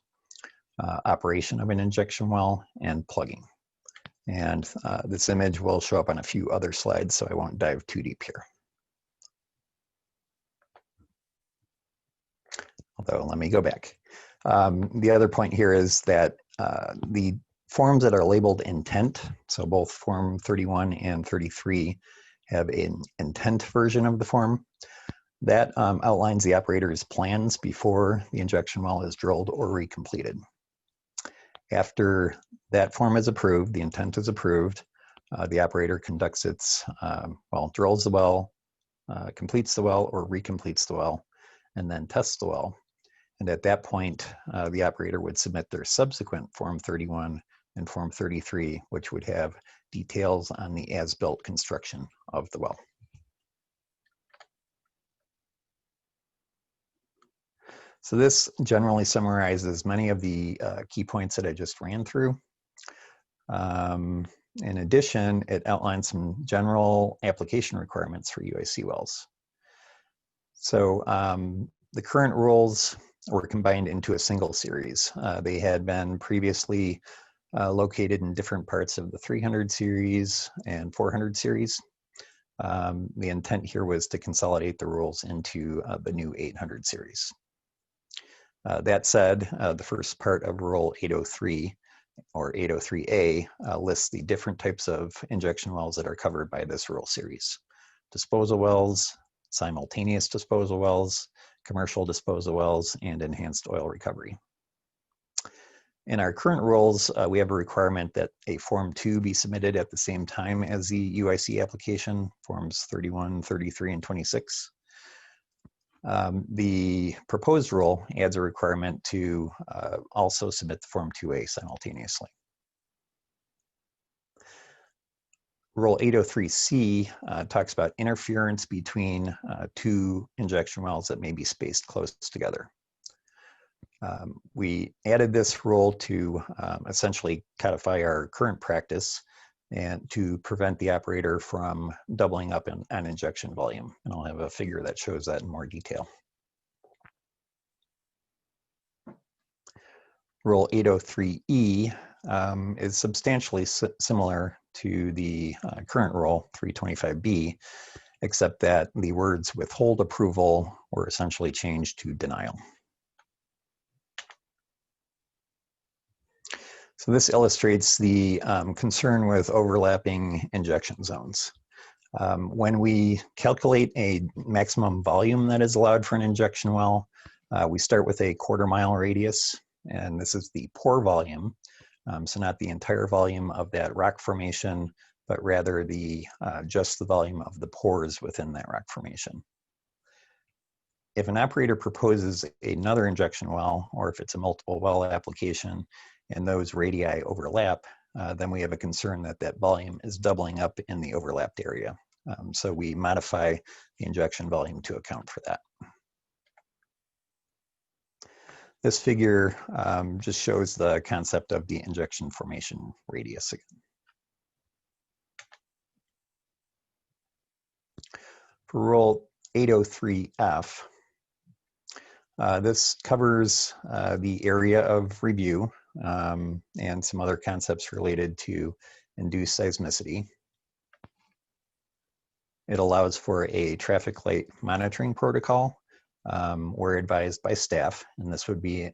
operation of an injection well, and plugging. And this image will show up on a few other slides, so I won't dive too deep here. Although, let me go back. The other point here is that the forms that are labeled intent, so both Form 31 and 33 have an intent version of the form. That outlines the operator's plans before the injection well is drilled or recompleted. After that form is approved, the intent is approved, the operator conducts its, drills the well, completes the well or recompletes the well, and then tests the well. And at that point, the operator would submit their subsequent Form 31 and Form 33, which would have details on the as-built construction of the well. So this generally summarizes many of the key points that I just ran through. In addition, it outlines some general application requirements for UIC wells. So the current rules were combined into a single series. They had been previously located in different parts of the 300 series and 400 series. The intent here was to consolidate the rules into the new 800 series. That said, the first part of Rule 803 or 803A lists the different types of injection wells that are covered by this rule series. Disposal wells, simultaneous disposal wells, commercial disposal wells, and enhanced oil recovery. In our current rules, we have a requirement that a Form 2 be submitted at the same time as the UIC application, Forms 31, 33, and 26. The proposed rule adds a requirement to also submit the Form 2A simultaneously. Rule 803C talks about interference between 2 injection wells that may be spaced close together. We added this rule to essentially codify our current practice and to prevent the operator from doubling up on injection volume. And I'll have a figure that shows that in more detail. Rule 803E is substantially similar to the current Rule 325B, except that the words withhold approval were essentially changed to denial. So this illustrates the concern with overlapping injection zones. When we calculate a maximum volume that is allowed for an injection well, we start with a 1/4 mile radius, and this is the pore volume. So not the entire volume of that rock formation, but rather just the volume of the pores within that rock formation. If an operator proposes another injection well, or if it's a multiple well application, and those radii overlap, then we have a concern that that volume is doubling up in the overlapped area. So we modify the injection volume to account for that. This figure just shows the concept of the injection formation radius again. For Rule 803F, this covers the area of review and some other concepts related to induced seismicity. It allows for a traffic light monitoring protocol where advised by staff, and this would be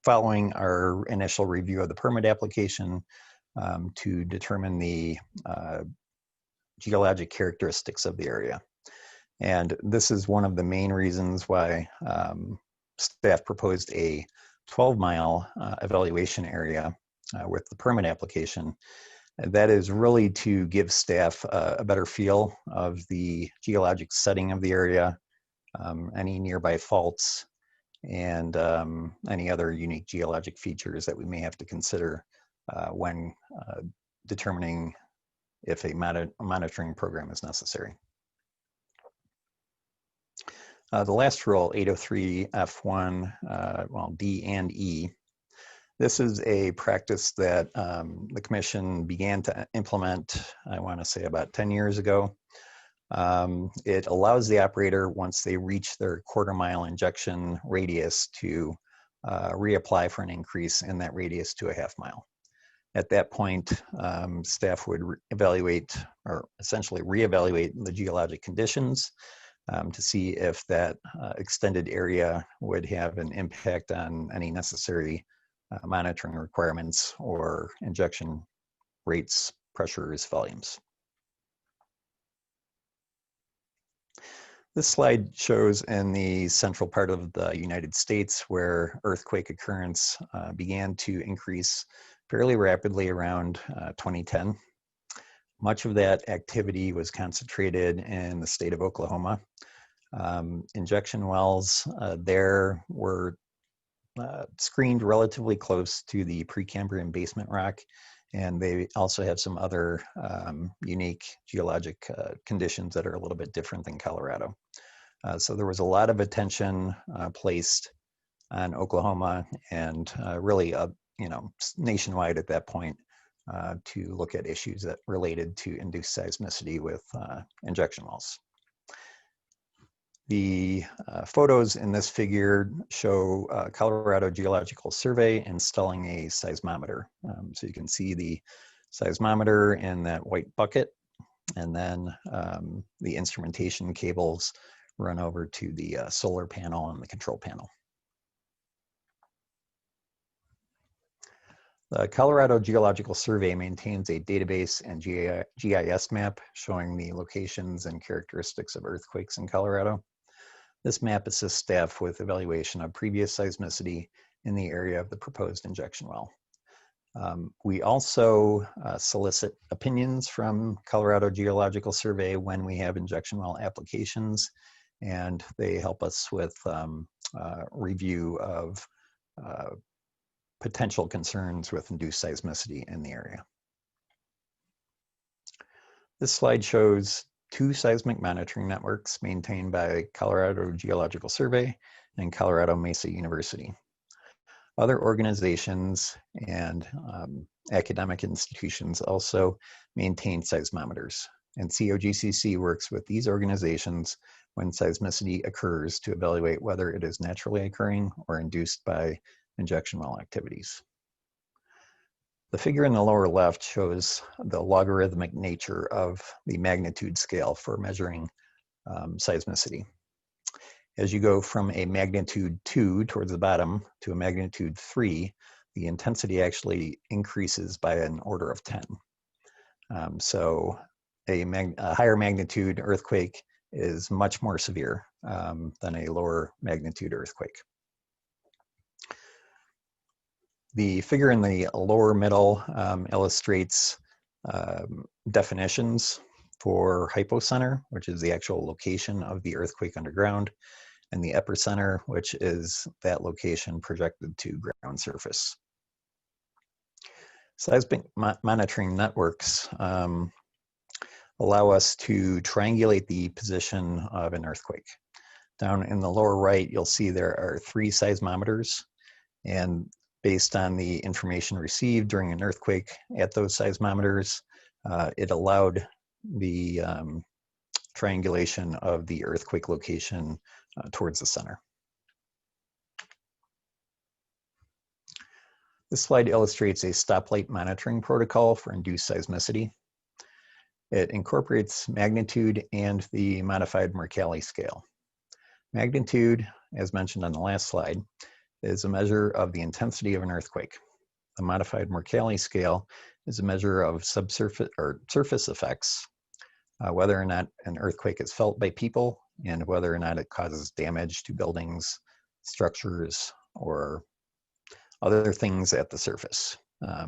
following our initial review of the permit application to determine the geologic characteristics of the area. And this is one of the main reasons why staff proposed a 12-mile evaluation area with the permit application. That is really to give staff a better feel of the geologic setting of the area, any nearby faults, and any other unique geologic features that we may have to consider when determining if a monitoring program is necessary. The last rule, 803F1, well, D and E, this is a practice that the Commission began to implement, I want to say about 10 years ago. It allows the operator, once they reach their 1/4 mile injection radius, to reapply for an increase in that radius to a 1/2 mile. At that point, staff would evaluate, or essentially reevaluate, the geologic conditions to see if that extended area would have an impact on any necessary monitoring requirements or injection rates, pressures, volumes. This slide shows in the central part of the United States where earthquake occurrence began to increase fairly rapidly around 2010. Much of that activity was concentrated in the state of Oklahoma. Injection wells there were screened relatively close to the Precambrian basement rock, and they also have some other unique geologic conditions that are a little bit different than Colorado. So there was a lot of attention placed on Oklahoma and really, nationwide at that point to look at issues that related to induced seismicity with injection wells. The photos in this figure show Colorado Geological Survey installing a seismometer. So you can see the seismometer in that white bucket, and then the instrumentation cables run over to the solar panel and the control panel. The Colorado Geological Survey maintains a database and GIS map showing the locations and characteristics of earthquakes in Colorado. This map assists staff with evaluation of previous seismicity in the area of the proposed injection well. We also solicit opinions from Colorado Geological Survey when we have injection well applications, and they help us with review of potential concerns with induced seismicity in the area. This slide shows 2 seismic monitoring networks maintained by Colorado Geological Survey and Colorado Mesa University. Other organizations and academic institutions also maintain seismometers, and COGCC works with these organizations when seismicity occurs to evaluate whether it is naturally occurring or induced by injection well activities. The figure in the lower left shows the logarithmic nature of the magnitude scale for measuring seismicity. As you go from a magnitude 2 towards the bottom to a magnitude 3, the intensity actually increases by an order of 10. So a higher magnitude earthquake is much more severe than a lower magnitude earthquake. The figure in the lower middle illustrates definitions for hypocenter, which is the actual location of the earthquake underground, and the epicenter, which is that location projected to ground surface. Seismic monitoring networks allow us to triangulate the position of an earthquake. Down in the lower right, you'll see there are 3 seismometers, and based on the information received during an earthquake at those seismometers, it allowed the triangulation of the earthquake location towards the center. This slide illustrates a stoplight monitoring protocol for induced seismicity. It incorporates magnitude and the modified Mercalli scale. Magnitude, as mentioned on the last slide, is a measure of the intensity of an earthquake. The modified Mercalli scale is a measure of subsurface or surface effects, whether or not an earthquake is felt by people and whether or not it causes damage to buildings, structures, or other things at the surface.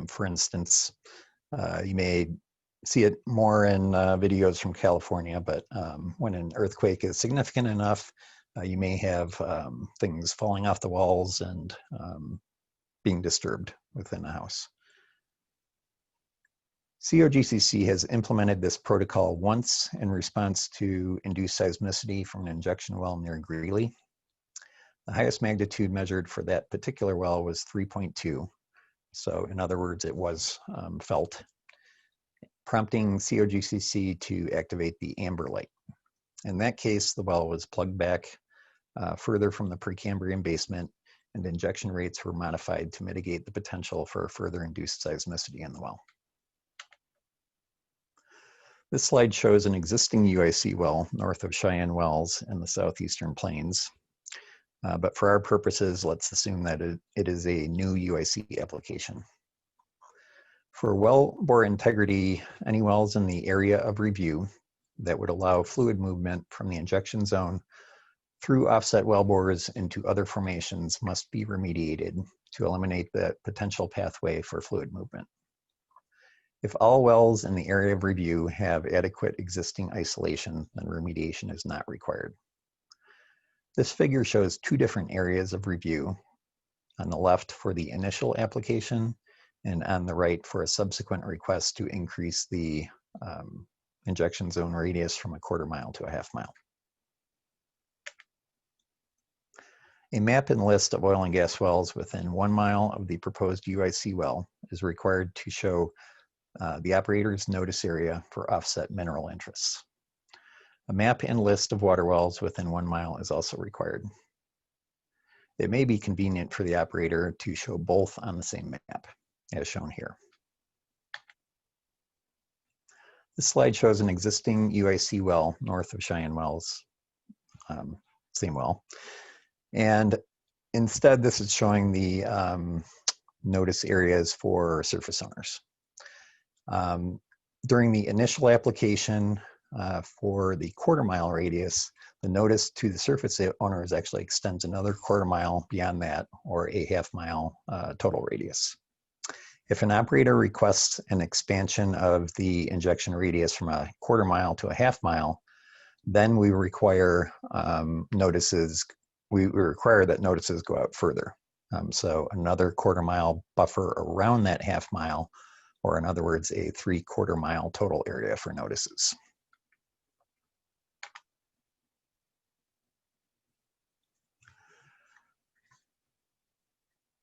For instance, you may see it more in videos from California, but when an earthquake is significant enough, you may have things falling off the walls and being disturbed within a house. COGCC has implemented this protocol once in response to induced seismicity from an injection well near Greeley. The highest magnitude measured for that particular well was 3.2. So in other words, it was felt, prompting COGCC to activate the amber light. In that case, the well was plugged back further from the Precambrian basement, and injection rates were modified to mitigate the potential for further induced seismicity in the well. This slide shows an existing UIC well north of Cheyenne Wells in the southeastern plains. But for our purposes, let's assume that it is a new UIC application. For wellbore integrity, any wells in the area of review that would allow fluid movement from the injection zone through offset wellbores into other formations must be remediated to eliminate the potential pathway for fluid movement. If all wells in the area of review have adequate existing isolation, then remediation is not required. This figure shows 2 different areas of review, on the left for the initial application and on the right for a subsequent request to increase the injection zone radius from 1/4 mile to 1/2 mile. A map and list of oil and gas wells within 1 mile of the proposed UIC well is required to show the operator's notice area for offset mineral interests. A map and list of water wells within 1 mile is also required. It may be convenient for the operator to show both on the same map, as shown here. This slide shows an existing UIC well north of Cheyenne Wells, same well. And instead, this is showing the notice areas for surface owners. During the initial application for the 1/4 mile radius, the notice to the surface owners actually extends another 1/4 mile beyond that, or a 1/2 mile total radius. If an operator requests an expansion of the injection radius from 1/4 mile to 1/2 mile, then we require notices. We require that notices go out further. So another 1/4 mile buffer around that 1/2 mile, or in other words, a 3/4 mile total area for notices.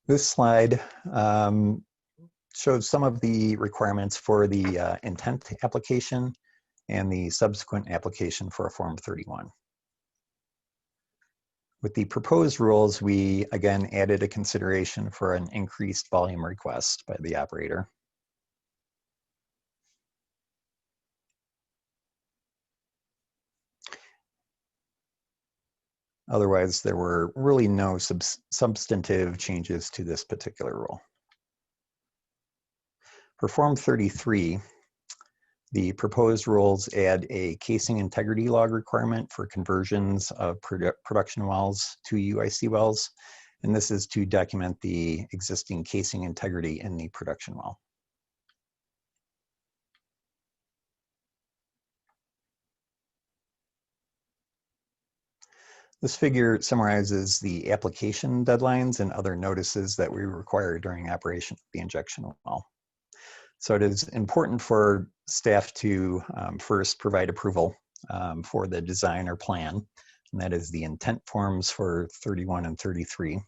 This slide shows some of the requirements for the intent application and the subsequent application for a Form 31. With the proposed rules, we again added a consideration for an increased volume request by the operator. Otherwise, there were really no substantive changes to this particular rule. For Form 33, the proposed rules add a casing integrity log requirement for conversions of production wells to UIC wells, and this is to document the existing casing integrity in the production well. This figure summarizes the application deadlines and other notices that we require during operation of the injection well. So it is important for staff to first provide approval for the design or plan, and that is the intent forms for 31 and 33.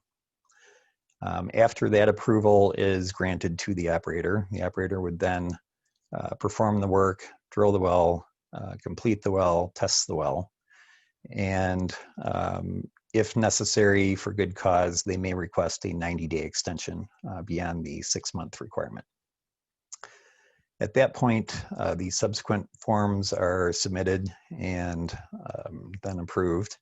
After that approval is granted to the operator would then perform the work, drill the well, complete the well, test the well, and if necessary for good cause, they may request a 90-day extension beyond the 6-month requirement. At that point, the subsequent forms are submitted and then approved.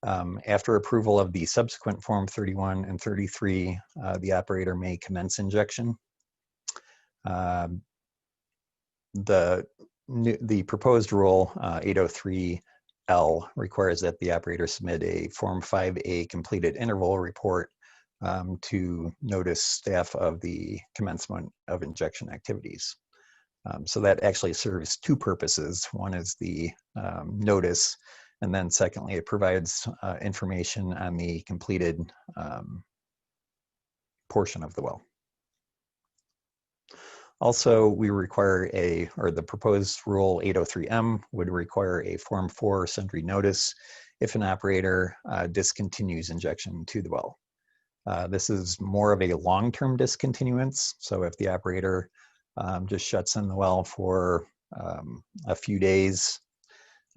After approval of the subsequent Form 31 and 33, the operator may commence injection. The proposed rule 803L requires that the operator submit a Form 5A completed interval report to notice staff of the commencement of injection activities. So that actually serves two purposes. One is the notice, and then secondly, it provides information on the completed portion of the well. Also, we require the proposed rule 803M would require a Form 4 sundry notice if an operator discontinues injection to the well. This is more of a long-term discontinuance. So if the operator just shuts in the well for a few days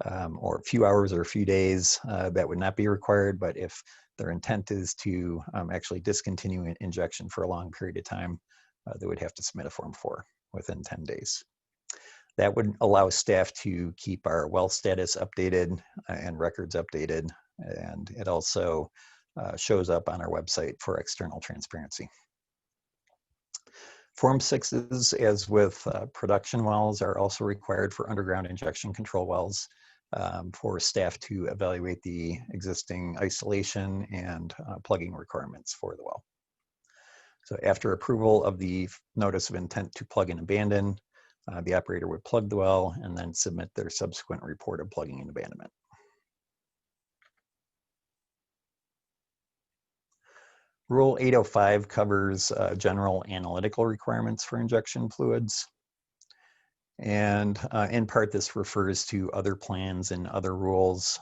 or a few hours or a few days, that would not be required. But if their intent is to actually discontinue injection for a long period of time, they would have to submit a Form 4 within 10 days. That would allow staff to keep our well status updated and records updated, and it also shows up on our website for external transparency. Form 6s, as with production wells, are also required for underground injection control wells for staff to evaluate the existing isolation and plugging requirements for the well. So after approval of the notice of intent to plug and abandon, the operator would plug the well and then submit their subsequent report of plugging and abandonment. Rule 805 covers general analytical requirements for injection fluids. And in part, this refers to other plans and other rules,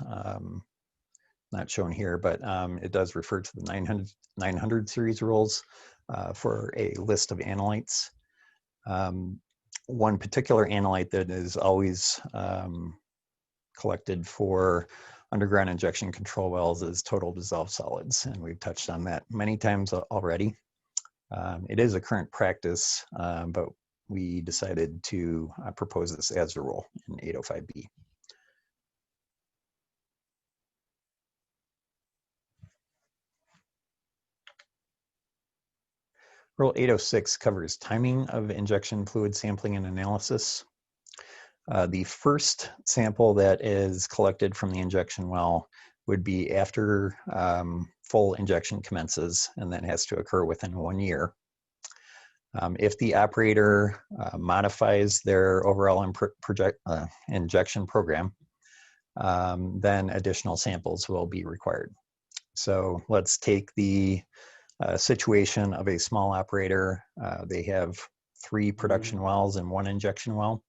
not shown here, but it does refer to the 900 series rules for a list of analytes. One particular analyte that is always collected for underground injection control wells is total dissolved solids, and we've touched on that many times already. It is a current practice, but we decided to propose this as a rule in 805B. Rule 806 covers timing of injection fluid sampling and analysis. The first sample that is collected from the injection well would be after full injection commences, and that has to occur within 1 year. If the operator modifies their overall injection program, then additional samples will be required. So let's take the situation of a small operator. They have 3 production wells and 1 injection well.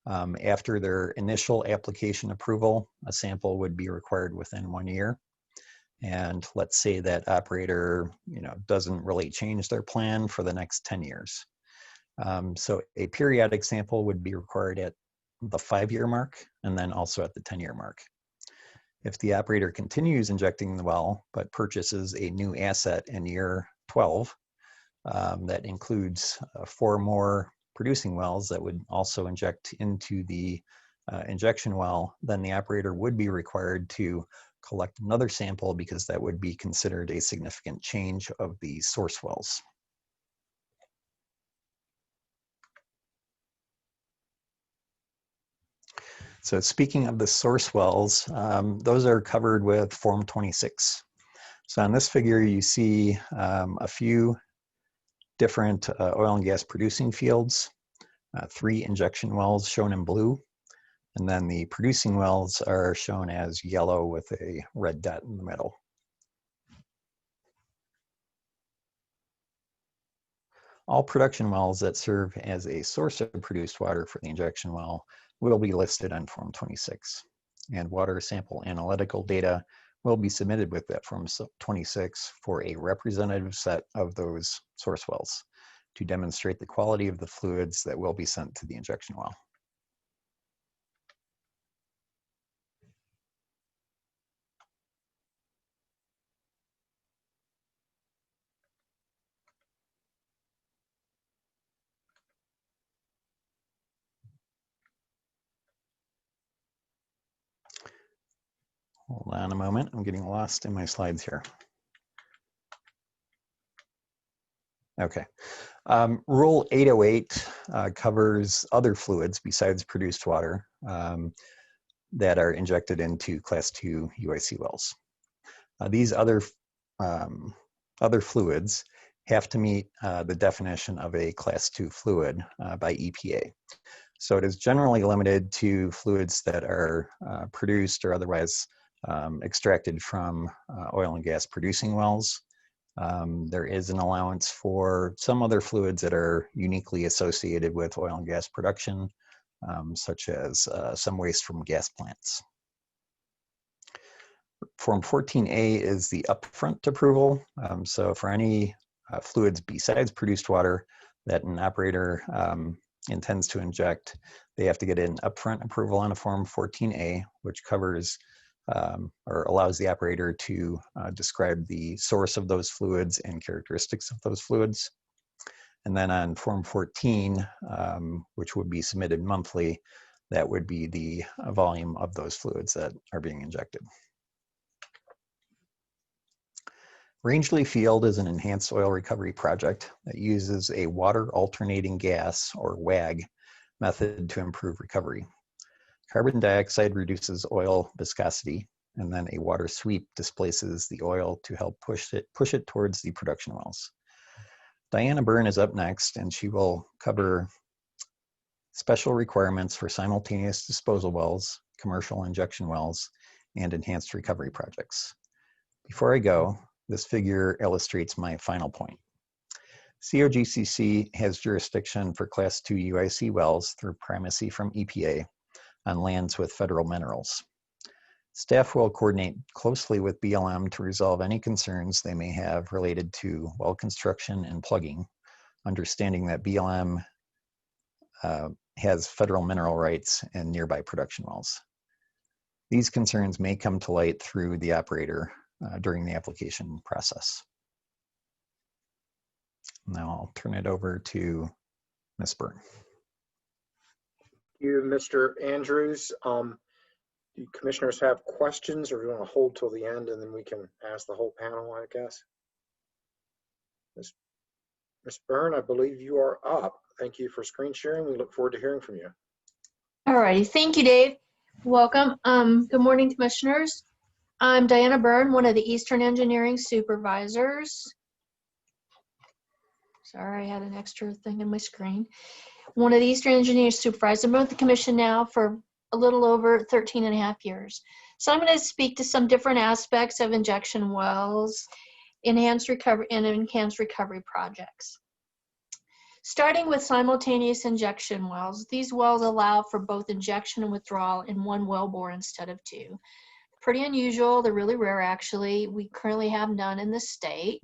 After their initial application approval, a sample would be required within 1 year. And let's say that operator, doesn't really change their plan for the next 10 years. So a periodic sample would be required at the 5-year mark and then also at the 10-year mark. If the operator continues injecting the well, but purchases a new asset in year 12, that includes 4 more producing wells that would also inject into the injection well, then the operator would be required to collect another sample because that would be considered a significant change of the source wells. So speaking of the source wells, those are covered with Form 26. So on this figure, you see a few different oil and gas producing fields, 3 injection wells shown in blue, and then the producing wells are shown as yellow with a red dot in the middle. All production wells that serve as a source of produced water for the injection well will be listed on Form 26. And water sample analytical data will be submitted with that Form 26 for a representative set of those source wells to demonstrate the quality of the fluids that will be sent to the injection well. Hold on a moment, I'm getting lost in my slides here. Okay. Rule 808 covers other fluids besides produced water that are injected into Class 2 UIC wells. These other fluids have to meet the definition of a Class 2 fluid by EPA. So it is generally limited to fluids that are produced or otherwise extracted from oil and gas producing wells. There is an allowance for some other fluids that are uniquely associated with oil and gas production, such as some waste from gas plants. Form 14A is the upfront approval. So for any fluids besides produced water that an operator intends to inject, they have to get an upfront approval on a Form 14A, which covers or allows the operator to describe the source of those fluids and characteristics of those fluids. And then on Form 14, which would be submitted monthly, that would be the volume of those fluids that are being injected. Rangeley Field is an enhanced oil recovery project that uses a water alternating gas, or WAG, method to improve recovery. Carbon dioxide reduces oil viscosity, and then a water sweep displaces the oil to help push it towards the production wells. Diana Byrne is up next, and she will cover special requirements for simultaneous disposal wells, commercial injection wells, and enhanced recovery projects. Before I go, this figure illustrates my final point. COGCC has jurisdiction for Class 2 UIC wells through primacy from EPA on lands with federal minerals. Staff will coordinate closely with BLM to resolve any concerns they may have related to well construction and plugging, understanding that BLM has federal mineral rights in nearby production wells. These concerns may come to light through the operator during the application process. Now I'll turn it over to Ms. Byrne. Thank you, Mr. Andrews. Do commissioners have questions, or do you want to hold till the end and then we can ask the whole panel, I guess? Ms. Byrne, I believe you are up. Thank you for screen sharing. We look forward to hearing from you. All righty, thank you, Dave. Welcome. Good morning, commissioners. I'm Diana Byrne, one of the Eastern Engineering Supervisors. Sorry, I had an extra thing in my screen. One of the Eastern Engineering Supervisors. I've been with the commission now for a little over 13 and a half years. So I'm going to speak to some different aspects of injection wells, enhanced recovery projects. Starting with simultaneous injection wells, these wells allow for both injection and withdrawal in one wellbore instead of 2. Pretty unusual. They're really rare, actually. We currently have none in the state.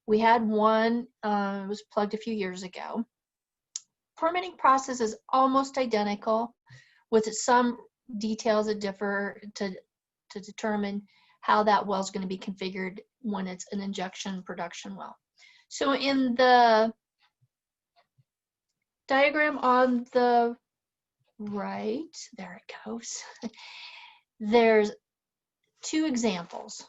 We had one, it was plugged a few years ago. Permitting process is almost identical, with some details that differ to to determine how that well is going to be configured when it's an injection production well. So in the diagram on the right, there it goes, there's two examples.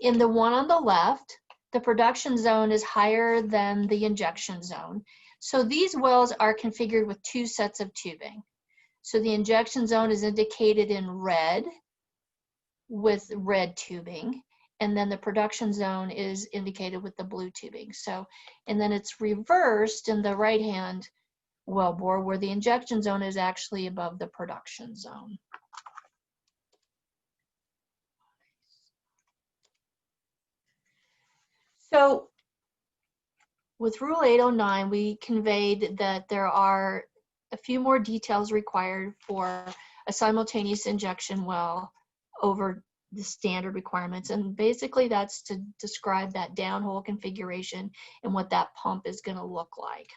In the one on the left, the production zone is higher than the injection zone. So these wells are configured with two sets of tubing. So the injection zone is indicated in red with red tubing, and then the production zone is indicated with the blue tubing. So, and then it's reversed in the right-hand wellbore where the injection zone is actually above the production zone. So with Rule 809, we conveyed that there are a few more details required for a simultaneous injection well over the standard requirements. And basically that's to describe that downhole configuration and what that pump is going to look like.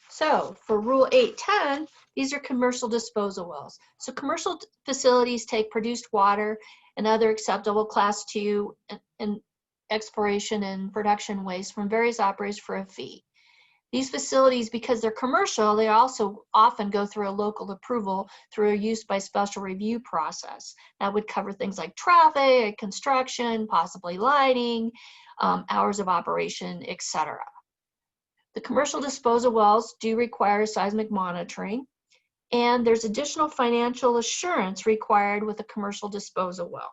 So for Rule 810, these are commercial disposal wells. So commercial facilities take produced water and other acceptable Class 2 and exploration and production waste from various operators for a fee. These facilities, because they're commercial, they also often go through a local approval through a use by special review process. That would cover things like traffic, construction, possibly lighting, hours of operation, etc. The commercial disposal wells do require seismic monitoring, and there's additional financial assurance required with a commercial disposal well.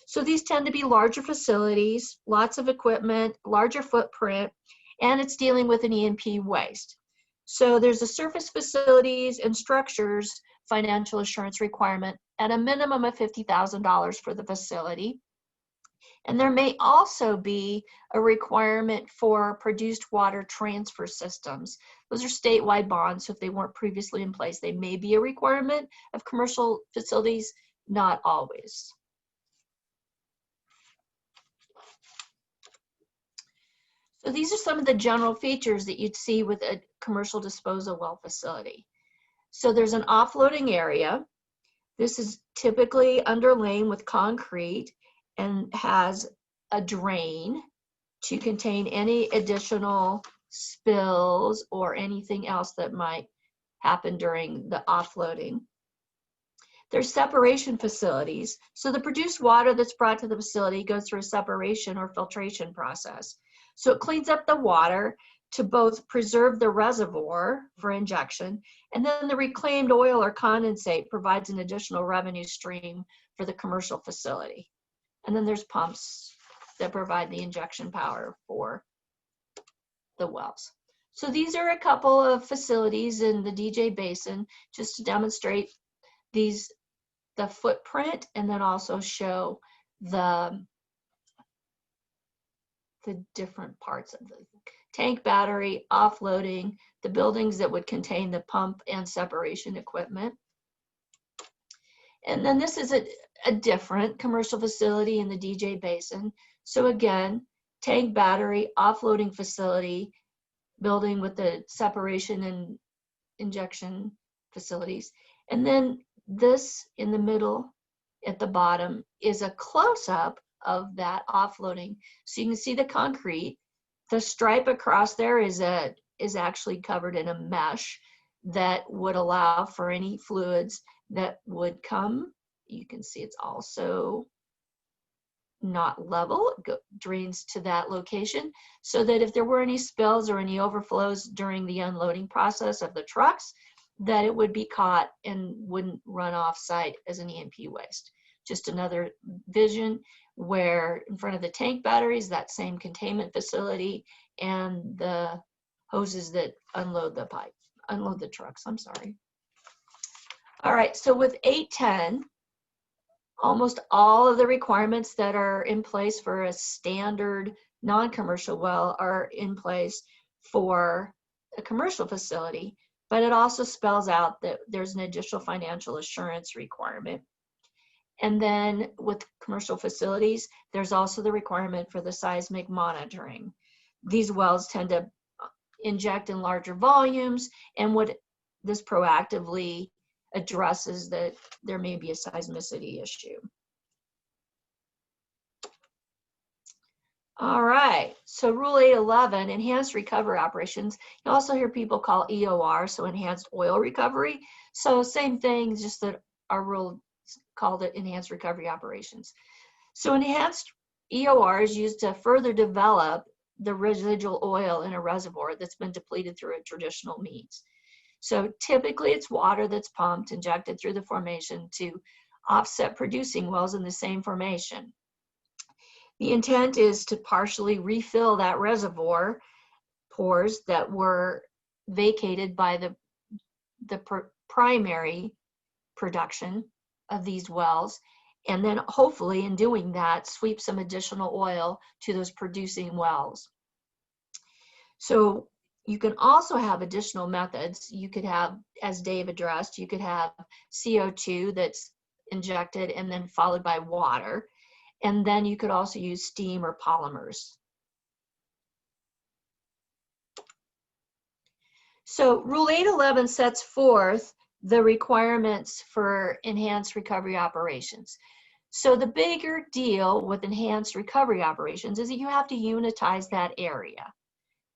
So these tend to be larger facilities, lots of equipment, larger footprint, and it's dealing with an E&P waste. So there's a surface facilities and structures financial assurance requirement at a minimum of $50,000 for the facility. And there may also be a requirement for produced water transfer systems. Those are statewide bonds, so if they weren't previously in place, they may be a requirement of commercial facilities, not always. So these are some of the general features that you'd see with a commercial disposal well facility. So there's an offloading area. This is typically underlain with concrete and has a drain to contain any additional spills or anything else that might happen during the offloading. There's separation facilities. So the produced water that's brought to the facility goes through a separation or filtration process. So it cleans up the water to both preserve the reservoir for injection, and then the reclaimed oil or condensate provides an additional revenue stream for the commercial facility. And then there's pumps that provide the injection power for the wells. So these are a couple of facilities in the DJ Basin just to demonstrate the footprint, and then also show the different parts of the tank battery, offloading, the buildings that would contain the pump and separation equipment. And then this is a different commercial facility in the DJ Basin. So again, tank battery, offloading facility, building with the separation and injection facilities. And then this in the middle at the bottom is a close-up of that offloading. So you can see the concrete. The stripe across there is actually covered in a mesh that would allow for any fluids that would come. You can see it's also not level. It drains to that location so that if there were any spills or any overflows during the unloading process of the trucks, that it would be caught and wouldn't run off site as an E&P waste. Just another vision where in front of the tank batteries, that same containment facility, and the hoses that unload the trucks, I'm sorry. All right, so with 810, almost all of the requirements that are in place for a standard non-commercial well are in place for a commercial facility, but it also spells out that there's an additional financial assurance requirement. And then with commercial facilities, there's also the requirement for the seismic monitoring. These wells tend to inject in larger volumes, and what this proactively addresses that there may be a seismicity issue. All right, so Rule 811, enhanced recovery operations. You also hear people call EOR, so enhanced oil recovery. So same thing, just that our rule called it enhanced recovery operations. So enhanced EOR is used to further develop the residual oil in a reservoir that's been depleted through a traditional means. So typically it's water that's pumped, injected through the formation to offset producing wells in the same formation. The intent is to partially refill that reservoir pores that were vacated by the primary production of these wells, and then hopefully in doing that, sweep some additional oil to those producing wells. So you can also have additional methods. You could have, as Dave addressed, you could have CO2 that's injected and then followed by water. And then you could also use steam or polymers. So Rule 811 sets forth the requirements for enhanced recovery operations. So the bigger deal with enhanced recovery operations is that you have to unitize that area,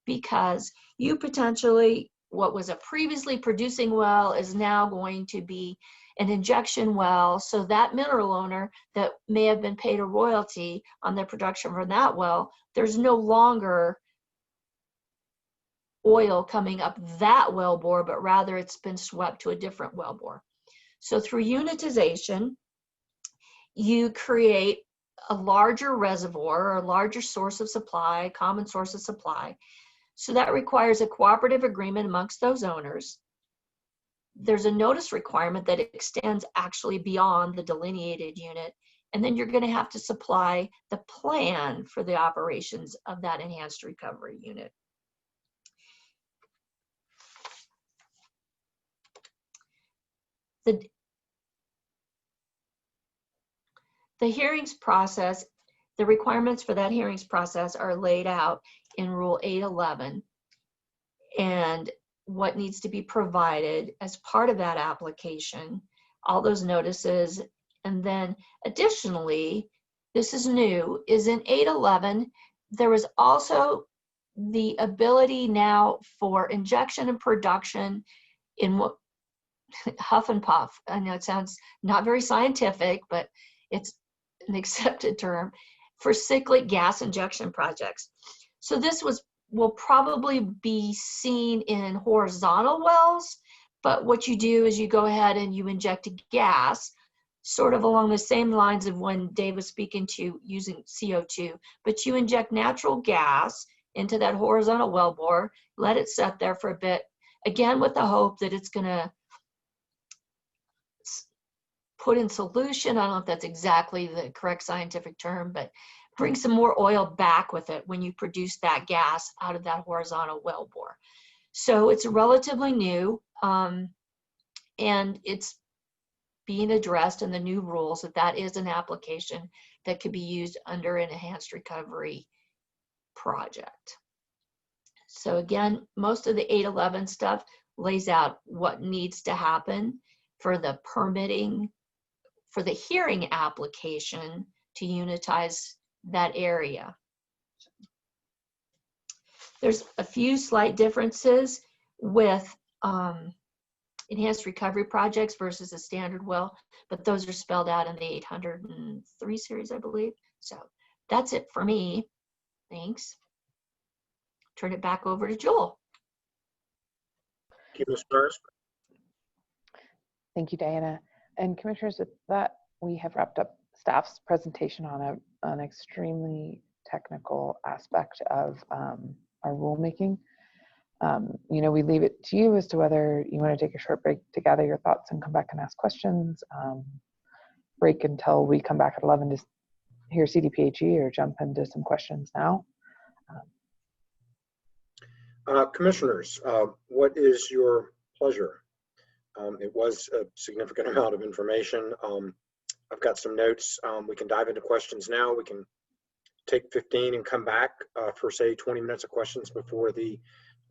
because you potentially, what was a previously producing well is now going to be an injection well. So that mineral owner that may have been paid a royalty on their production from that well, there's no longer oil coming up that wellbore, but rather it's been swept to a different wellbore. So through unitization, you create a larger reservoir or a larger source of supply, common source of supply. So that requires a cooperative agreement amongst those owners. There's a notice requirement that extends actually beyond the delineated unit. And then you're going to have to supply the plan for the operations of that enhanced recovery unit. The hearings process, the requirements for that hearings process are laid out in Rule 811. And what needs to be provided as part of that application, all those notices. And then additionally, this is new, is in 811, there is also the ability now for injection and production in what huff and puff. I know it sounds not very scientific, but it's an accepted term for cyclic gas injection projects. So this will probably be seen in horizontal wells, but what you do is you go ahead and you inject a gas, sort of along the same lines of when Dave was speaking to using CO2, but you inject natural gas into that horizontal wellbore, let it set there for a bit, again with the hope that it's going to put in solution. I don't know if that's exactly the correct scientific term, but bring some more oil back with it when you produce that gas out of that horizontal wellbore. So it's relatively new, and it's being addressed in the new rules that is an application that could be used under an enhanced recovery project. So again, most of the 811 stuff lays out what needs to happen for the permitting, for the hearing application to unitize that area. There's a few slight differences with enhanced recovery projects versus a standard well, but those are spelled out in the 803 series, I believe. So that's it for me. Thanks. Turn it back over to Joel. Thank you, Ms. Burns. Thank you, Diana. And commissioners, with that, we have wrapped up staff's presentation on an extremely technical aspect of our rulemaking. We leave it to you as to whether you want to take a short break to gather your thoughts and come back and ask questions, break until we come back at 11 to hear CDPHE, or jump into some questions now. Commissioners, what is your pleasure? It was a significant amount of information. I've got some notes. We can dive into questions now. We can take 15 and come back for, say, 20 minutes of questions before the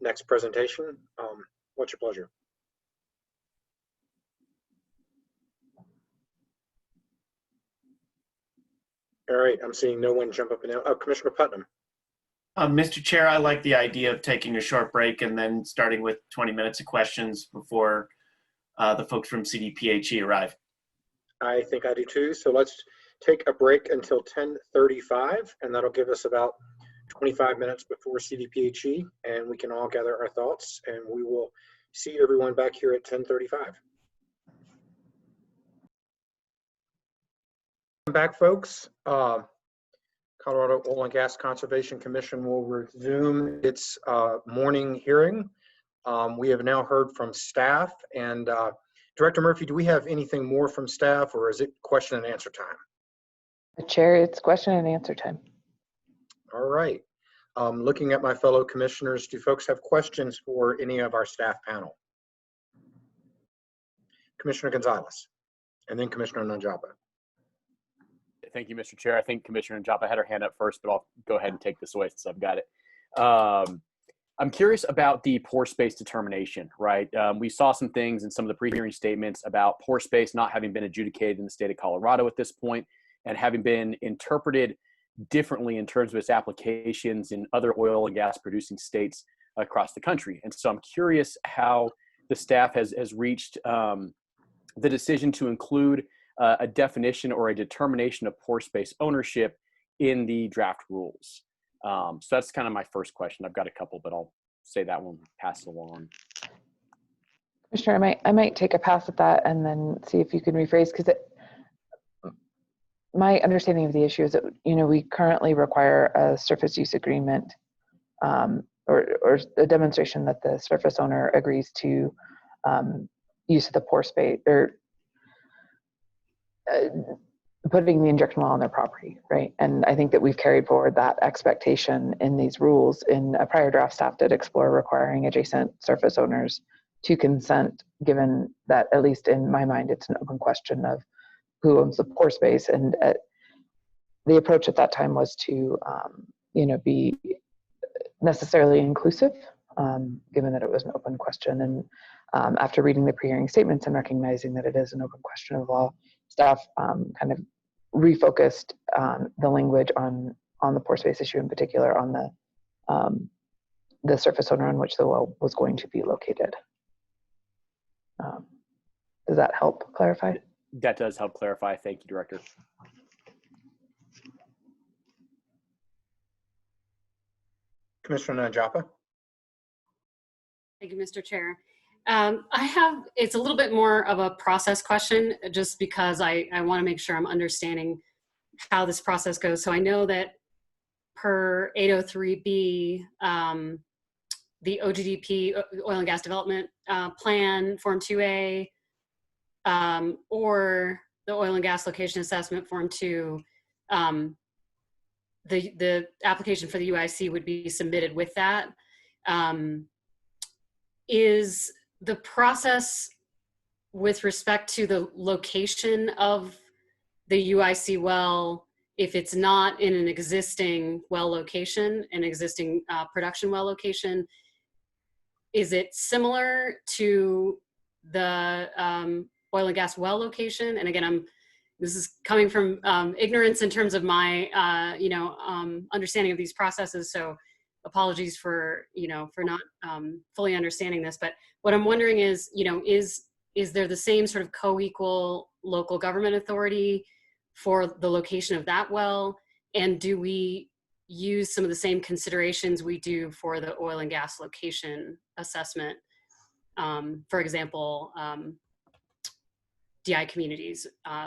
next presentation. What's your pleasure? All right, I'm seeing no one jump up and down. Oh, Commissioner Putnam. Mr. Chair, I like the idea of taking a short break and then starting with 20 minutes of questions before the folks from CDPHE arrive. I think I do too. So let's take a break until 10:35, and that'll give us about 25 minutes before CDPHE, and we can all gather our thoughts, and we will see everyone back here at 10:35. Welcome back, folks. Colorado Oil and Gas Conservation Commission will resume its morning hearing. We have now heard from staff, and Director Murphy, do we have anything more from staff, or is it question and answer time? Chair, it's question and answer time. All right. Looking at my fellow commissioners, do folks have questions for any of our staff panel? Commissioner Gonzalez, and then Commissioner Nanjapa. Thank you, Mr. Chair. I think Commissioner Njapa had her hand up first, but I'll go ahead and take this away since I've got it. I'm curious about the pore space determination, right? We saw some things in some of the pre-hearing statements about pore space not having been adjudicated in the state of Colorado at this point and having been interpreted differently in terms of its applications in other oil and gas producing states across the country. And so I'm curious how the staff has reached the decision to include a definition or a determination of pore space ownership in the draft rules. So that's kind of my first question. I've got a couple, but I'll say that one, pass it along. Commissioner, I might take a pass at that and then see if you can rephrase, because my understanding of the issue is that, you know, we currently require a surface use agreement or a demonstration that the surface owner agrees to use of the pore space or putting the injection well on their property, right? And I think that we've carried forward that expectation in these rules. In a prior draft, staff did explore requiring adjacent surface owners to consent, given that, at least in my mind, it's an open question of who owns the pore space. And the approach at that time was to, you know, be necessarily inclusive, given that it was an open question. And after reading the pre-hearing statements and recognizing that it is an open question of law, staff kind of refocused the language on the pore space issue, in particular on the surface owner on which the well was going to be located. Does that help clarify? That does help clarify. Thank you, Director. Commissioner Nanjapa. Thank you, Mr. Chair. It's a little bit more of a process question, just because I want to make sure I'm understanding how this process goes. So I know that per 803B, the OGDP, Oil and Gas Development Plan, Form 2A, or the Oil and Gas Location Assessment Form 2, the application for the UIC would be submitted with that. Is the process with respect to the location of the UIC well, if it's not in an existing well location, an existing production well location, is it similar to the oil and gas well location? And again, this is coming from ignorance in terms of my understanding of these processes. So apologies for not fully understanding this. But what I'm wondering is, is there the same sort of co-equal local government authority for the location of that well? And do we use some of the same considerations we do for the oil and gas location assessment? For example, DI communities,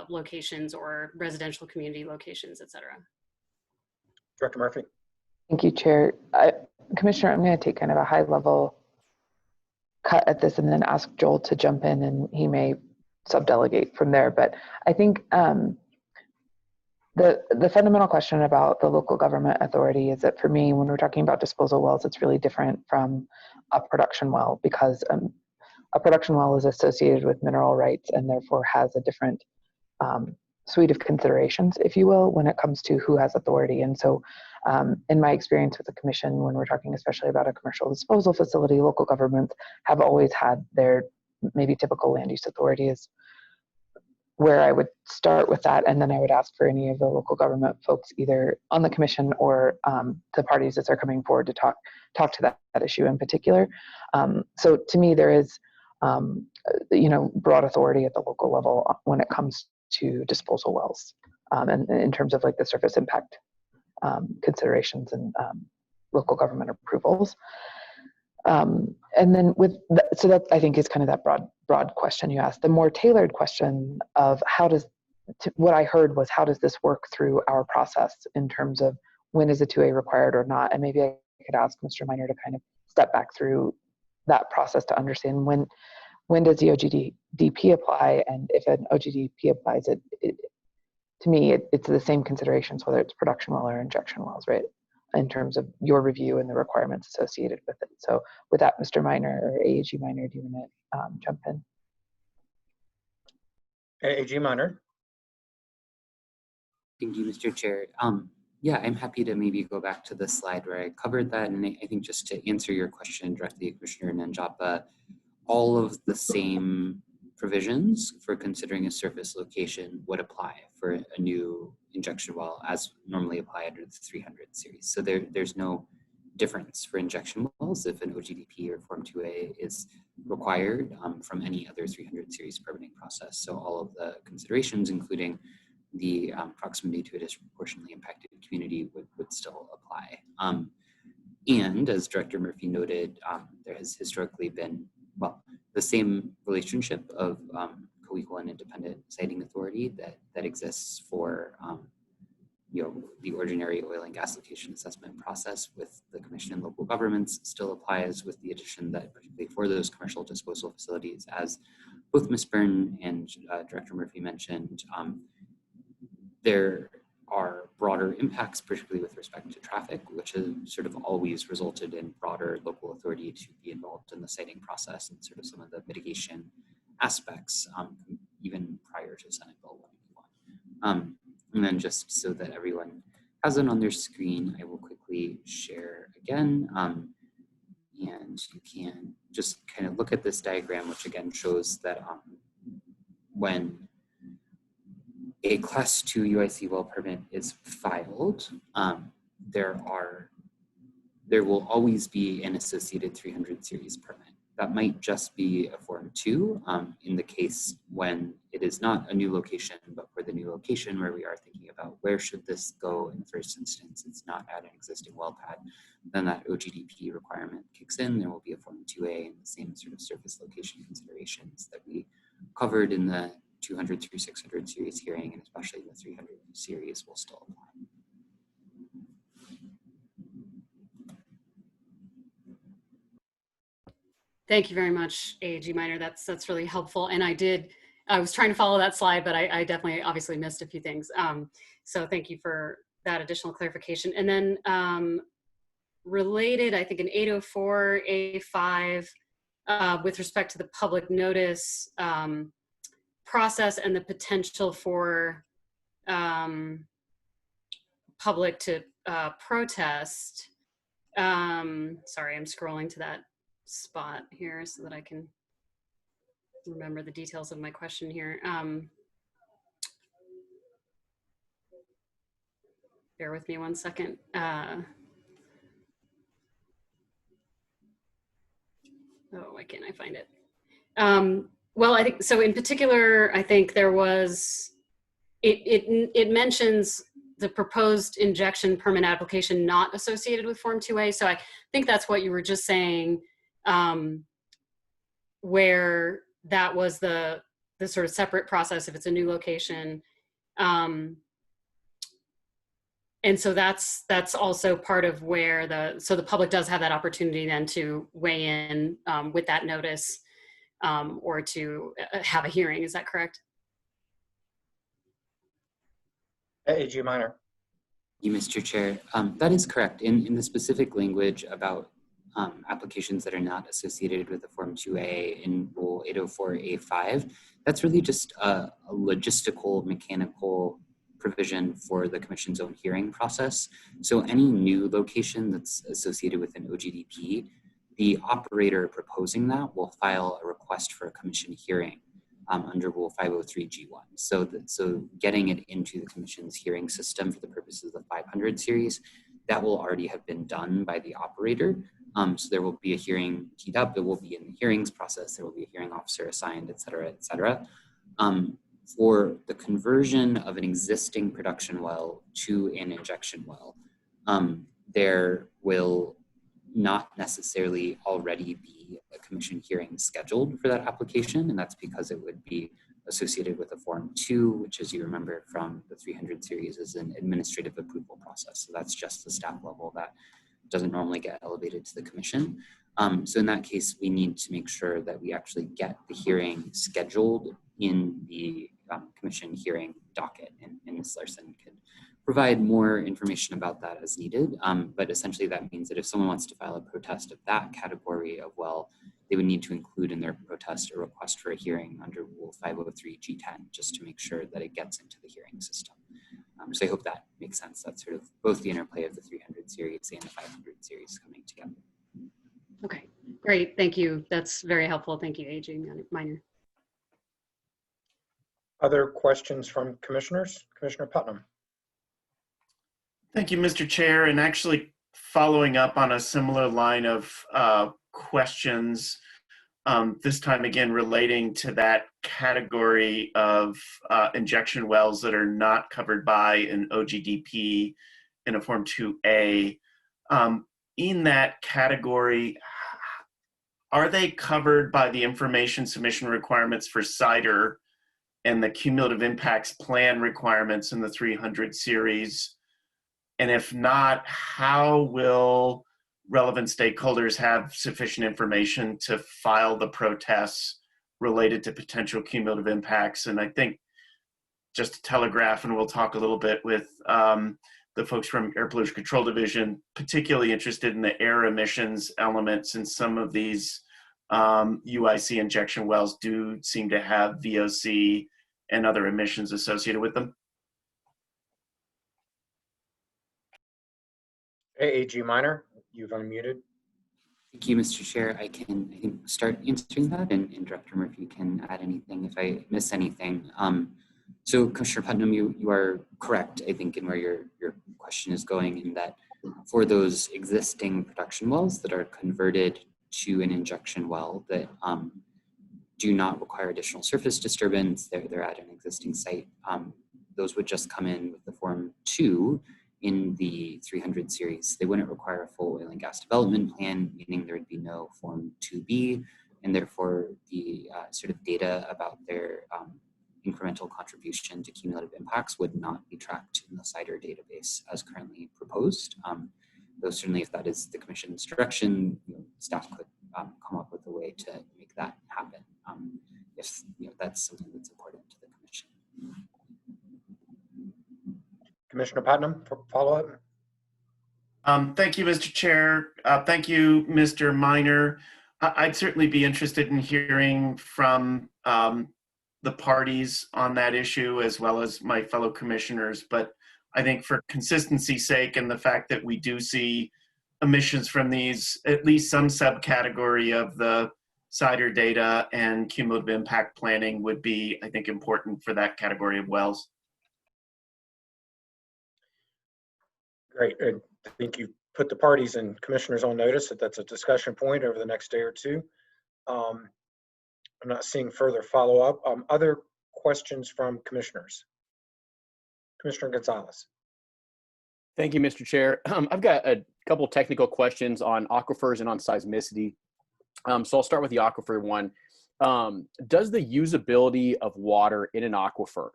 locations, or residential community locations, et cetera. Director Murphy. Thank you, Chair. Commissioner, I'm going to take kind of a high-level cut at this and then ask Joel to jump in, and he may sub-delegate from there. But I think the fundamental question about the local government authority is that, for me, when we're talking about disposal wells, it's really different from a production well, because a production well is associated with mineral rights and therefore has a different suite of considerations, if you will, when it comes to who has authority. And so in my experience with the commission, when we're talking especially about a commercial disposal facility, local governments have always had their maybe typical land use authority is where I would start with that, and then I would ask for any of the local government folks, either on the commission or the parties that are coming forward to talk to that issue in particular. So to me, there is, broad authority at the local level when it comes to disposal wells, and in terms of like the surface impact considerations and local government approvals. And then so that I think is kind of that broad question you asked. The more tailored question of what I heard was, how does this work through our process in terms of when is a 2A required or not? And maybe I could ask Mr. Miner to kind of step back through that process to understand when does the OGDP apply, and if an OGDP applies, to me, it's the same considerations, whether it's production well or injection wells, right? In terms of your review and the requirements associated with it. So with that, Mr. Miner or AAG Miner, do you want to jump in? AAG Miner. Thank you, Mr. Chair. Yeah, I'm happy to maybe go back to the slide where I covered that. And I think just to answer your question directly, Commissioner Nanjapa, all of the same provisions for considering a surface location would apply for a new injection well as normally apply under the 300 series. So there's no difference for injection wells if an OGDP or Form 2A is required from any other 300 series permitting process. So all of the considerations, including the proximity to a disproportionately impacted community, would still apply. And as Director Murphy noted, there has historically been, the same relationship of co-equal and independent siting authority that exists for the ordinary oil and gas location assessment process with the commission and local governments still applies, with the addition that particularly for those commercial disposal facilities, as both Ms. Byrne and Director Murphy mentioned, there are broader impacts, particularly with respect to traffic, which has sort of always resulted in broader local authority to be involved in the siting process and sort of some of the mitigation aspects, even prior to Senate Bill 181. And then just so that everyone has it on their screen, I will quickly share again. And you can just kind of look at this diagram, which again shows that when a Class 2 UIC well permit is filed, there will always be an associated 300 series permit. That might just be a Form 2 in the case when it is not a new location, but for the new location where we are thinking about where should this go in the first instance, it's not at an existing well pad, then that OGDP requirement kicks in. There will be a Form 2A and the same sort of surface location considerations that we covered in the 200 through 600 series hearing, and especially the 300 series will still apply. Thank you very much, AAG Miner. That's really helpful. And I was trying to follow that slide, but I definitely obviously missed a few things. So thank you for that additional clarification. And then related, I think in 804A5, with respect to the public notice process and the potential for public to protest. Sorry, I'm scrolling to that spot here so that I can remember the details of my question here. Bear with me one second. Oh, why can't I find it? Well, I think so. In particular, I think there was it mentions the proposed injection permit application not associated with Form 2A. So I think that's what you were just saying, where that was the sort of separate process if it's a new location. And so that's also part of where the public does have that opportunity then to weigh in with that notice or to have a hearing. Is that correct? AAG Miner. Thank you, Mr. Chair. That is correct. In the specific language about applications that are not associated with the Form 2A in Rule 804A5, that's really just a logistical, mechanical provision for the Commission's own hearing process. So any new location that's associated with an OGDP, the operator proposing that will file a request for a Commission hearing under Rule 503G1. So getting it into the Commission's hearing system for the purposes of the 500 series, that will already have been done by the operator. So there will be a hearing teed up, it will be in the hearings process, there will be a hearing officer assigned, et cetera, et cetera. For the conversion of an existing production well to an injection well, there will not necessarily already be a Commission hearing scheduled for that application, and that's because it would be associated with a Form 2, which, as you remember from the 300 series, is an administrative approval process. So that's just the staff level that doesn't normally get elevated to the Commission. So in that case, we need to make sure that we actually get the hearing scheduled in the Commission hearing docket, and Ms. Larson could provide more information about that as needed. But essentially that means that if someone wants to file a protest of that category of well, they would need to include in their protest a request for a hearing under Rule 503G10, just to make sure that it gets into the hearing system. So I hope that makes sense. That's sort of both the interplay of the 300 series and the 500 series coming together. Okay, great. Thank you. That's very helpful. Thank you, AG Minor. Other questions from commissioners? Commissioner Putnam. Thank you, Mr. Chair. And actually following up on a similar line of questions, this time again relating to that category of injection wells that are not covered by an OGDP in a Form 2A. In that category, are they covered by the information submission requirements for CIDR and the cumulative impacts plan requirements in the 300 series? And if not, how will relevant stakeholders have sufficient information to file the protests related to potential cumulative impacts? And I think just to telegraph, and we'll talk a little bit with the folks from Air Pollution Control Division, particularly interested in the air emissions elements, and some of these UIC injection wells do seem to have VOC and other emissions associated with them. AG Minor, you've unmuted. Thank you, Mr. Chair. I can start answering that, and Director Murphy can add anything if I miss anything. So Commissioner Putnam, you are correct, I think, in where your question is going, in that for those existing production wells that are converted to an injection well that do not require additional surface disturbance, they're at an existing site, those would just come in with the Form 2 in the 300 series. They wouldn't require a full oil and gas development plan, meaning there would be no Form 2B, and therefore the sort of data about their incremental contribution to cumulative impacts would not be tracked in the CIDR database as currently proposed. Though certainly if that is the Commission's direction, staff could come up with a way to make that happen if that's something that's important to the Commission. Commissioner Putnam for follow-up. Thank you, Mr. Chair. Thank you, Mr. Minor. I'd certainly be interested in hearing from the parties on that issue, as well as my fellow commissioners. But I think for consistency's sake, and the fact that we do see emissions from these, at least some subcategory of the CIDR data and cumulative impact planning would be, I think, important for that category of wells. Great. I think you've put the parties and commissioners on notice that that's a discussion point over the next day or two. I'm not seeing further follow-up. Other questions from commissioners? Commissioner Gonzalez. Thank you, Mr. Chair. I've got a couple technical questions on aquifers and on seismicity. So I'll start with the aquifer one. Does the usability of water in an aquifer,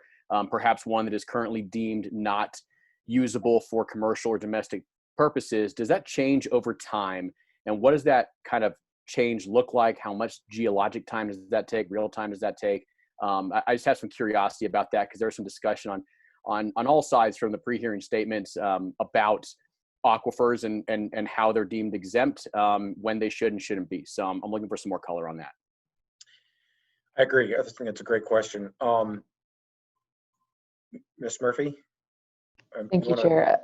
perhaps one that is currently deemed not usable for commercial or domestic purposes, does that change over time? And what does that kind of change look like? How much geologic time does that take? Real time does that take? I just have some curiosity about that, because there's some discussion on all sides from the pre-hearing statements about aquifers and how they're deemed exempt, when they should and shouldn't be. So I'm looking for some more color on that. I agree. I think it's a great question. Ms. Murphy? Thank you, Chair.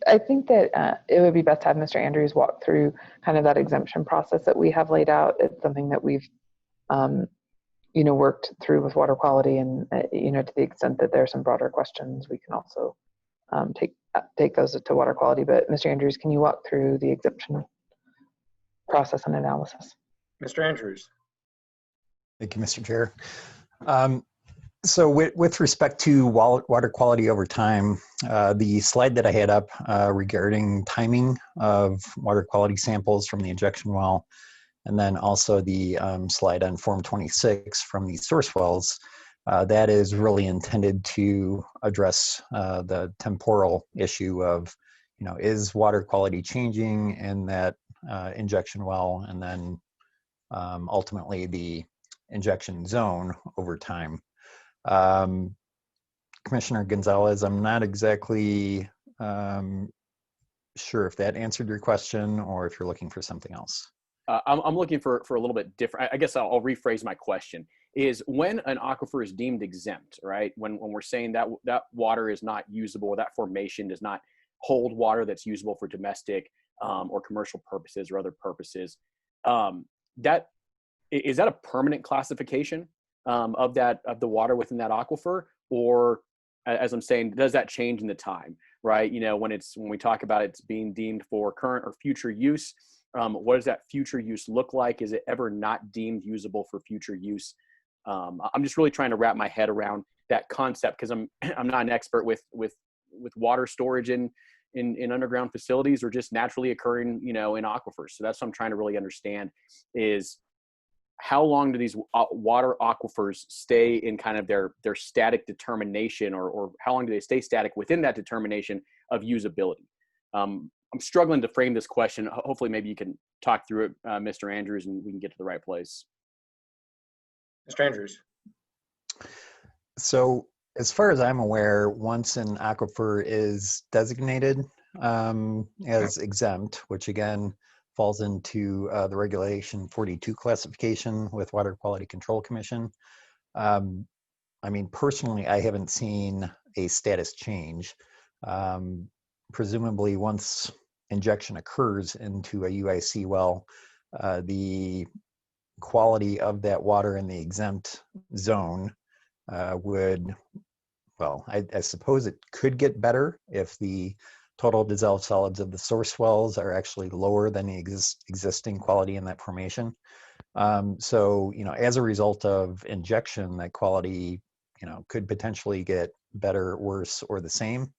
I think that it would be best to have Mr. Andrews walk through kind of that exemption process that we have laid out. It's something that we've worked through with water quality, and to the extent that there are some broader questions, we can also take those to water quality. But Mr. Andrews, can you walk through the exemption process and analysis? Mr. Andrews. Thank you, Mr. Chair. So with respect to water quality over time, the slide that I had up regarding timing of water quality samples from the injection well, and then also the slide on Form 26 from the source wells, that is really intended to address the temporal issue of, is water quality changing in that injection well, and then ultimately the injection zone over time. Commissioner Gonzalez, I'm not exactly sure if that answered your question or if you're looking for something else. I'm looking for a little bit different. I guess I'll rephrase my question. Is when an aquifer is deemed exempt, right? When we're saying that water is not usable, that formation does not hold water that's usable for domestic or commercial purposes or other purposes, that is that a permanent classification of the water within that aquifer, or as I'm saying, does that change in the time, right? When we talk about it's being deemed for current or future use, what does that future use look like? Is it ever not deemed usable for future use? I'm just really trying to wrap my head around that concept, because I'm not an expert with water storage in underground facilities or just naturally occurring, in aquifers. So that's what I'm trying to really understand is how long do these water aquifers stay in kind of their static determination, or how long do they stay static within that determination of usability? I'm struggling to frame this question. Hopefully maybe you can talk through it, Mr. Andrews, and we can get to the right place. Mr. Andrews. So as far as I'm aware, once an aquifer is designated as exempt, which again falls into the Regulation 42 classification with Water Quality Control Commission, personally, I haven't seen a status change. Presumably, once injection occurs into a UIC well, the quality of that water in the exempt zone I suppose it could get better if the total dissolved solids of the source wells are actually lower than the existing quality in that formation. So, as a result of injection, that quality, could potentially get better, worse, or the same,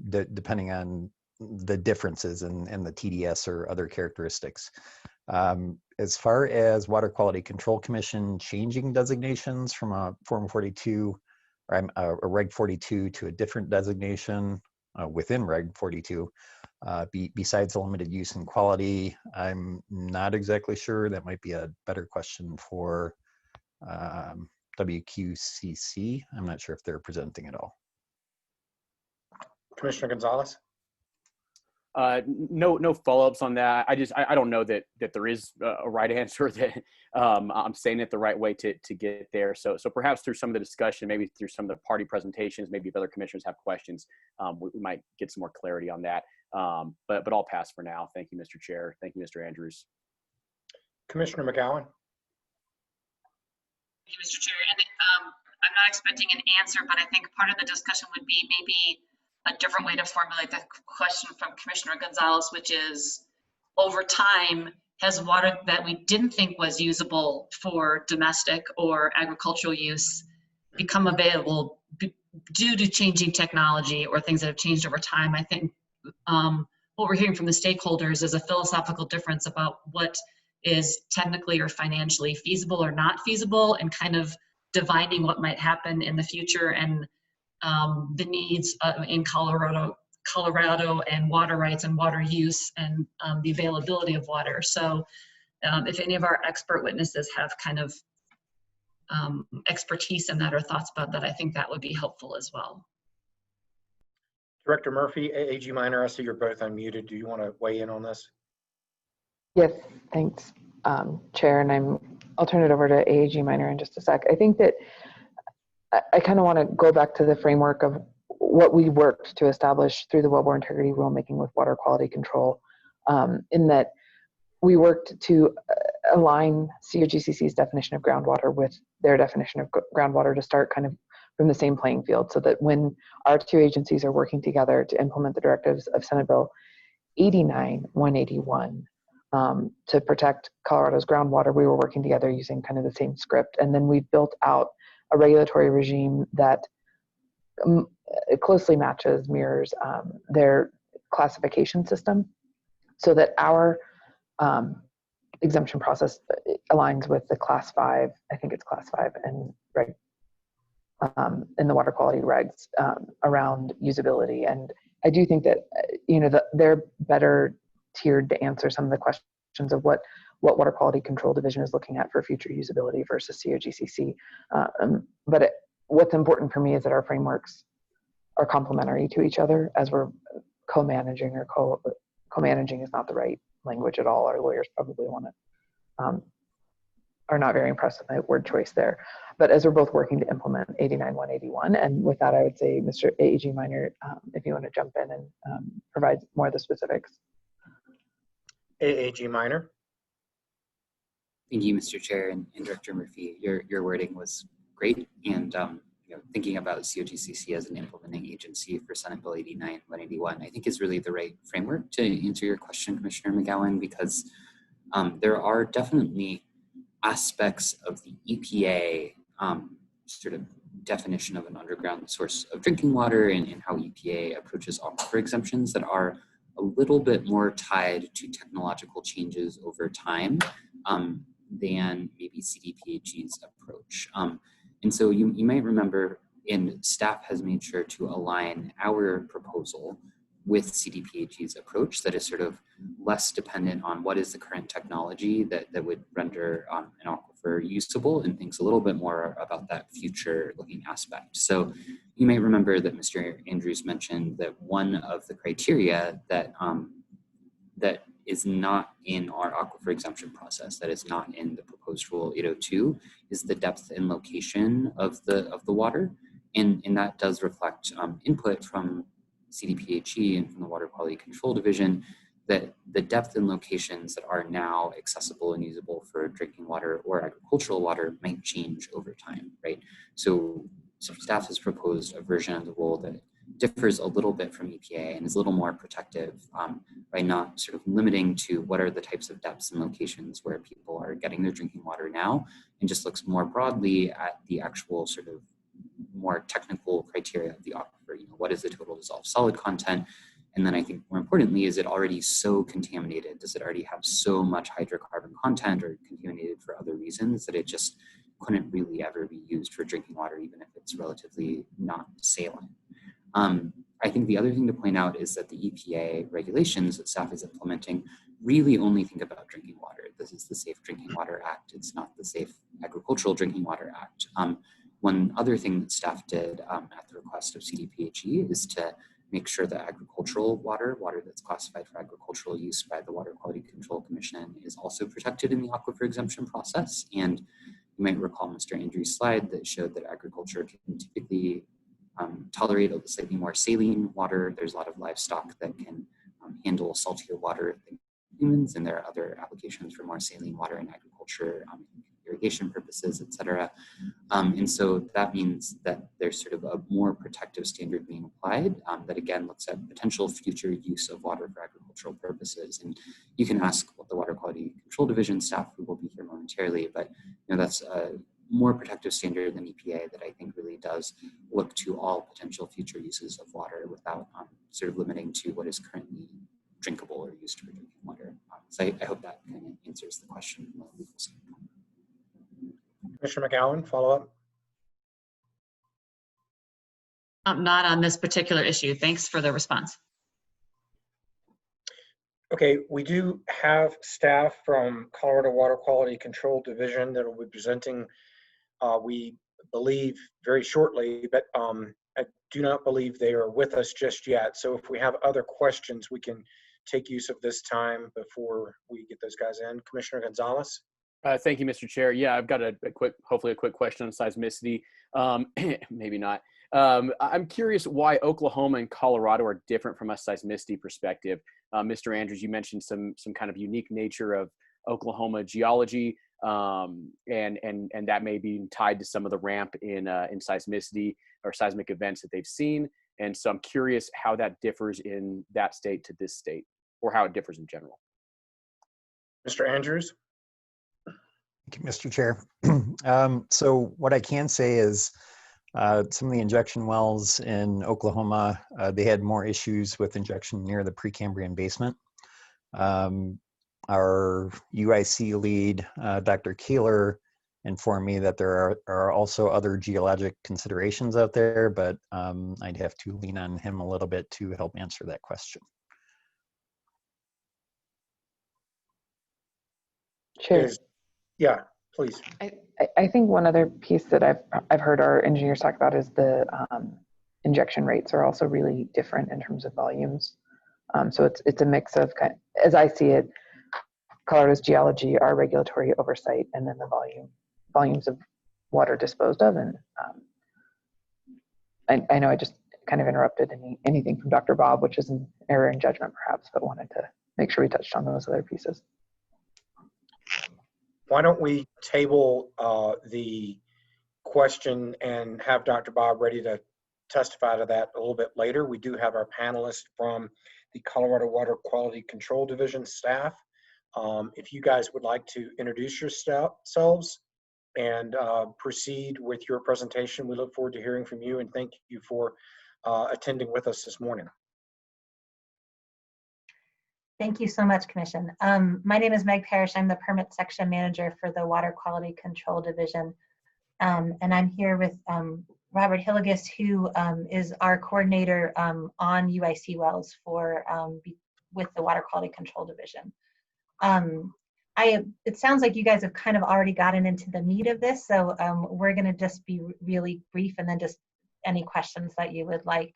depending on the differences in the TDS or other characteristics. As far as Water Quality Control Commission changing designations from a Form 42 or a Reg 42 to a different designation within Reg 42, besides the limited use and quality, I'm not exactly sure. That might be a better question for WQCC. I'm not sure if they're presenting at all. Commissioner Gonzalez. No follow-ups on that. I don't know that there is a right answer, that I'm saying it the right way to get there. So perhaps through some of the discussion, maybe through some of the party presentations, maybe if other commissioners have questions, we might get some more clarity on that. But I'll pass for now. Thank you, Mr. Chair. Thank you, Mr. Andrews. Commissioner McGowan. Thank you, Mr. Chair. And I'm not expecting an answer, but I think part of the discussion would be maybe a different way to formulate the question from Commissioner Gonzalez, which is, over time, has water that we didn't think was usable for domestic or agricultural use become available due to changing technology or things that have changed over time? I think what we're hearing from the stakeholders is a philosophical difference about what is technically or financially feasible or not feasible, and kind of divining what might happen in the future, and the needs in Colorado and water rights and water use, and the availability of water. So if any of our expert witnesses have kind of expertise in that or thoughts about that, I think that would be helpful as well. Director Murphy, AG Minor, I see you're both unmuted. Do you want to weigh in on this? Yes, thanks, Chair, and I'll turn it over to AAG Minor in just a sec. I think that I kind of want to go back to the framework of what we worked to establish through the Wellbore Integrity Rulemaking with water quality control, in that we worked to align COGCC's definition of groundwater with their definition of groundwater to start kind of from the same playing field, so that when our two agencies are working together to implement the directives of Senate Bill 89-181 to protect Colorado's groundwater, we were working together using kind of the same script. And then we've built out a regulatory regime that closely mirrors their classification system, so that our exemption process aligns with the class 5, I think it's class 5, and in the water quality regs around usability. And I do think that they're better tiered to answer some of the questions of what Water Quality Control Division is looking at for future usability versus COGCC. But what's important for me is that our frameworks are complementary to each other as we're co-managing, or co-managing is not the right language at all. Our lawyers probably want to, are not very impressed with my word choice there. But as we're both working to implement 89-181, and with that, I would say, Mr. AEG Minor, if you want to jump in and provide more of the specifics. AAG Minor. Thank you, Mr. Chair and Director Murphy. Your wording was great, and thinking about COGCC as an implementing agency for Senate Bill 89-181, I think is really the right framework to answer your question, Commissioner McGowan, because there are definitely aspects of the EPA sort of definition of an underground source of drinking water and how EPA approaches aquifer exemptions that are a little bit more tied to technological changes over time than maybe CDPHE's approach. And so you might remember, and staff has made sure to align our proposal with CDPHE's approach that is sort of less dependent on what is the current technology that would render an aquifer usable, and thinks a little bit more about that future looking aspect. So you may remember that Mr. Andrews mentioned that one of the criteria that that is not in our aquifer exemption process, that is not in the proposed Rule 802, is the depth and location of the water. And that does reflect input from CDPHE and from the Water Quality Control Division, that the depth and locations that are now accessible and usable for drinking water or agricultural water might change over time, right? So staff has proposed a version of the rule that differs a little bit from EPA and is a little more protective by not sort of limiting to what are the types of depths and locations where people are getting their drinking water now, and just looks more broadly at the actual sort of more technical criteria of the aquifer. What is the total dissolved solid content? And then I think more importantly, is it already so contaminated? Does it already have so much hydrocarbon content or contaminated for other reasons that it just couldn't really ever be used for drinking water, even if it's relatively not saline? I think the other thing to point out is that the EPA regulations that staff is implementing really only think about drinking water. This is the Safe Drinking Water Act. It's not the Safe Agricultural Drinking Water Act. One other thing that staff did at the request of CDPHE is to make sure that agricultural water that's classified for agricultural use by the Water Quality Control Commission, is also protected in the aquifer exemption process. And you might recall Mr. Andrews' slide that showed that agriculture can typically tolerate a slightly more saline water. There's a lot of livestock that can handle saltier water than humans, and there are other applications for more saline water in agriculture, irrigation purposes, et cetera. And so that means that there's sort of a more protective standard being applied that again looks at potential future use of water for agricultural purposes. And you can ask what the Water Quality Control Division staff, who will be here momentarily, but that's a more protective standard than EPA that I think really does look to all potential future uses of water without sort of limiting to what is currently drinkable or used for drinking water. So I hope that kind of answers the question from a legal standpoint. Commissioner McGowan, follow up. Not on this particular issue. Thanks for the response. Okay, we do have staff from Colorado Water Quality Control Division that will be presenting, we believe, very shortly, but I do not believe they are with us just yet. So if we have other questions, we can take use of this time before we get those guys in. Commissioner Gonzalez? Thank you, Mr. Chair. Yeah, I've got hopefully a quick question on seismicity. Maybe not. I'm curious why Oklahoma and Colorado are different from a seismicity perspective. Mr. Andrews, you mentioned some kind of unique nature of Oklahoma geology, and that may be tied to some of the ramp in seismicity or seismic events that they've seen. And so I'm curious how that differs in that state to this state, or how it differs in general. Mr. Andrews? Thank you, Mr. Chair. So what I can say is some of the injection wells in Oklahoma, they had more issues with injection near the Precambrian basement. Our UIC lead, Dr. Kaler, informed me that there are also other geologic considerations out there, but I'd have to lean on him a little bit to help answer that question. Chair, Yeah, please. I think one other piece that I've heard our engineers talk about is the injection rates are also really different in terms of volumes. So it's a mix of, as I see it, Colorado's geology, our regulatory oversight, and then the volumes of water disposed of. And I know I just kind of interrupted anything from Dr. Bob, which is an error in judgment perhaps, but wanted to make sure we touched on those other pieces. Why don't we table the question and have Dr. Bob ready to testify to that a little bit later. We do have our panelists from the Colorado Water Quality Control Division staff. If you guys would like to introduce yourselves and proceed with your presentation, we look forward to hearing from you, and thank you for attending with us this morning. Thank you so much, Commission. My name is Meg Parrish. I'm the Permit Section Manager for the Water Quality Control Division. And I'm here with Robert Hilligus, who is our coordinator on UIC wells for with the Water Quality Control Division. It sounds like you guys have kind of already gotten into the meat of this, so we're going to just be really brief and then just any questions that you would like.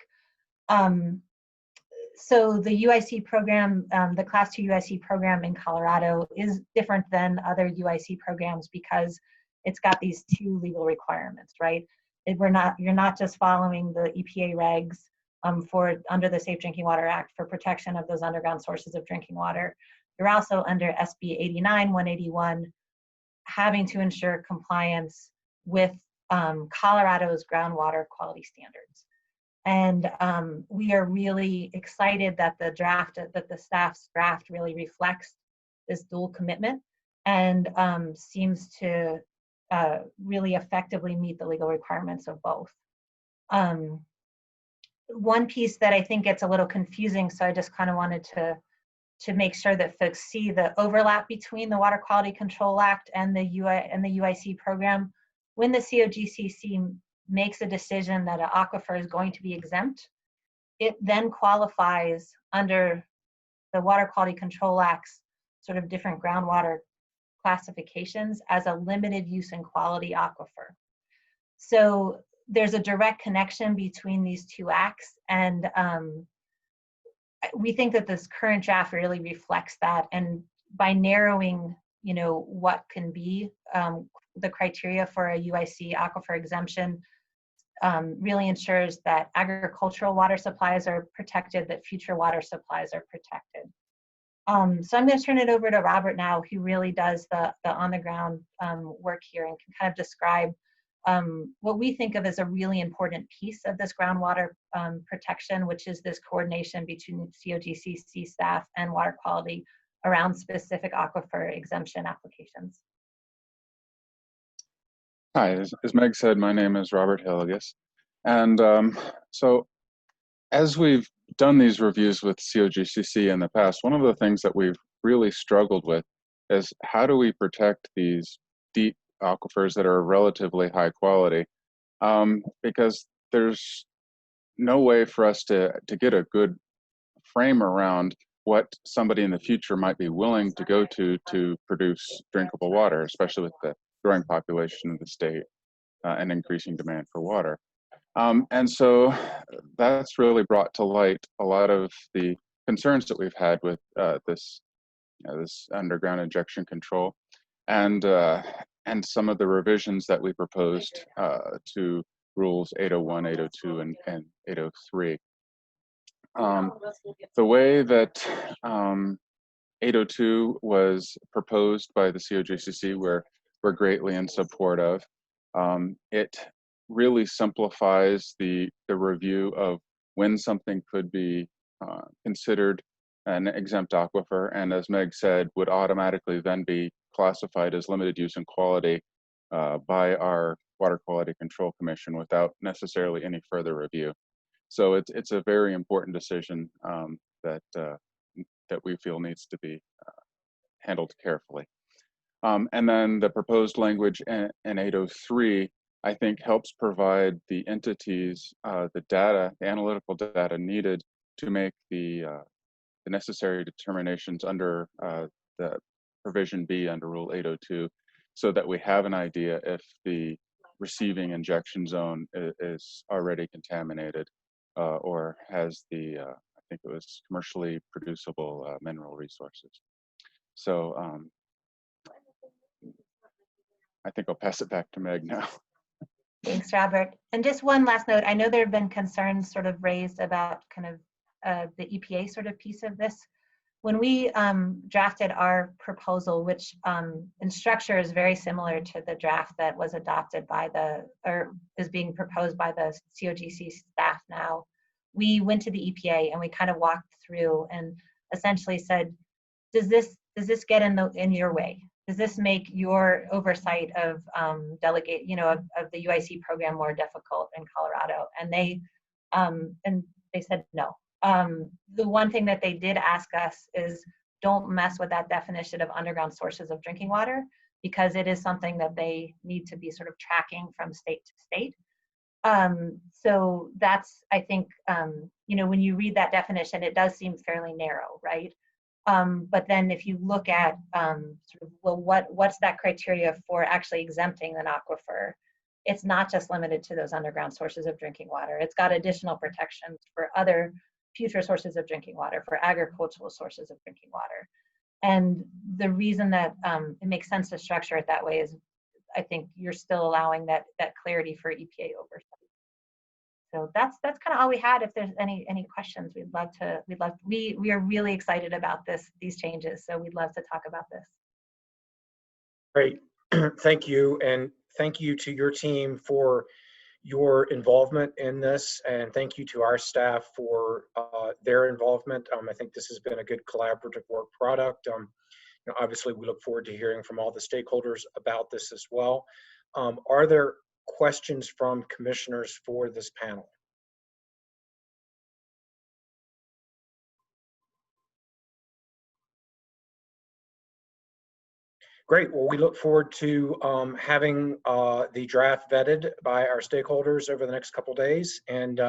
So the UIC program, the Class 2 UIC program in Colorado is different than other UIC programs because it's got these two legal requirements, right? You're not just following the EPA regs under the Safe Drinking Water Act for protection of those underground sources of drinking water. You're also under SB 89-181, having to ensure compliance with Colorado's groundwater quality standards. And we are really excited that the staff's draft really reflects this dual commitment and seems to really effectively meet the legal requirements of both. One piece that I think gets a little confusing, so I just kind of wanted to make sure that folks see the overlap between the Water Quality Control Act and the UIC program. When the COGCC makes a decision that an aquifer is going to be exempt, it then qualifies under the Water Quality Control Act's sort of different groundwater classifications as a limited use and quality aquifer. So there's a direct connection between these two acts, and we think that this current draft really reflects that, and by narrowing, what can be the criteria for a UIC aquifer exemption, really ensures that agricultural water supplies are protected, that future water supplies are protected. So I'm going to turn it over to Robert now, who really does the on-the-ground work here and can kind of describe what we think of as a really important piece of this groundwater protection, which is this coordination between COGCC staff and water quality around specific aquifer exemption applications. Hi, as Meg said, my name is Robert Hilligus. And so as we've done these reviews with COGCC in the past, one of the things that we've really struggled with is how do we protect these deep aquifers that are relatively high quality? Because there's no way for us to get a good frame around what somebody in the future might be willing to go to produce drinkable water, especially with the growing population of the state and increasing demand for water. And so that's really brought to light a lot of the concerns that we've had with this underground injection control, and some of the revisions that we proposed to rules 801, 802, and 803. The way that 802 was proposed by the COJCC, we're greatly in support of. It really simplifies the review of when something could be considered an exempt aquifer, and as Meg said, would automatically then be classified as limited use and quality by our Water Quality Control Commission without necessarily any further review. So it's a very important decision that we feel needs to be handled carefully. And then the proposed language in 803, I think, helps provide the entities the data, the analytical data needed to make the necessary determinations under the provision B under Rule 802, so that we have an idea if the receiving injection zone is already contaminated or has the, I think it was commercially producible mineral resources. So I think I'll pass it back to Meg now. Thanks, Robert. And just one last note. I know there have been concerns sort of raised about kind of the EPA sort of piece of this. When we drafted our proposal, which in structure is very similar to the draft that was adopted by or is being proposed by the COGC staff now, we went to the EPA and we kind of walked through and essentially said, does this get in your way? Does this make your oversight of of the UIC program more difficult in Colorado? And they said no. The one thing that they did ask us is don't mess with that definition of underground sources of drinking water, because it is something that they need to be sort of tracking from state to state. So that's, I think, when you read that definition, it does seem fairly narrow, right? But then if you look at sort of, well, what's that criteria for actually exempting an aquifer? It's not just limited to those underground sources of drinking water. It's got additional protections for other future sources of drinking water, for agricultural sources of drinking water. And the reason that it makes sense to structure it that way is, I think you're still allowing that clarity for EPA oversight. So that's kind of all we had. If there's any questions, we are really excited about these changes. So we'd love to talk about this. Great, thank you. And thank you to your team for your involvement in this, and thank you to our staff for their involvement. I think this has been a good collaborative work product. Obviously, we look forward to hearing from all the stakeholders about this as well. Are there questions from commissioners for this panel? Great. Well, we look forward to having the draft vetted by our stakeholders over the next couple of days. And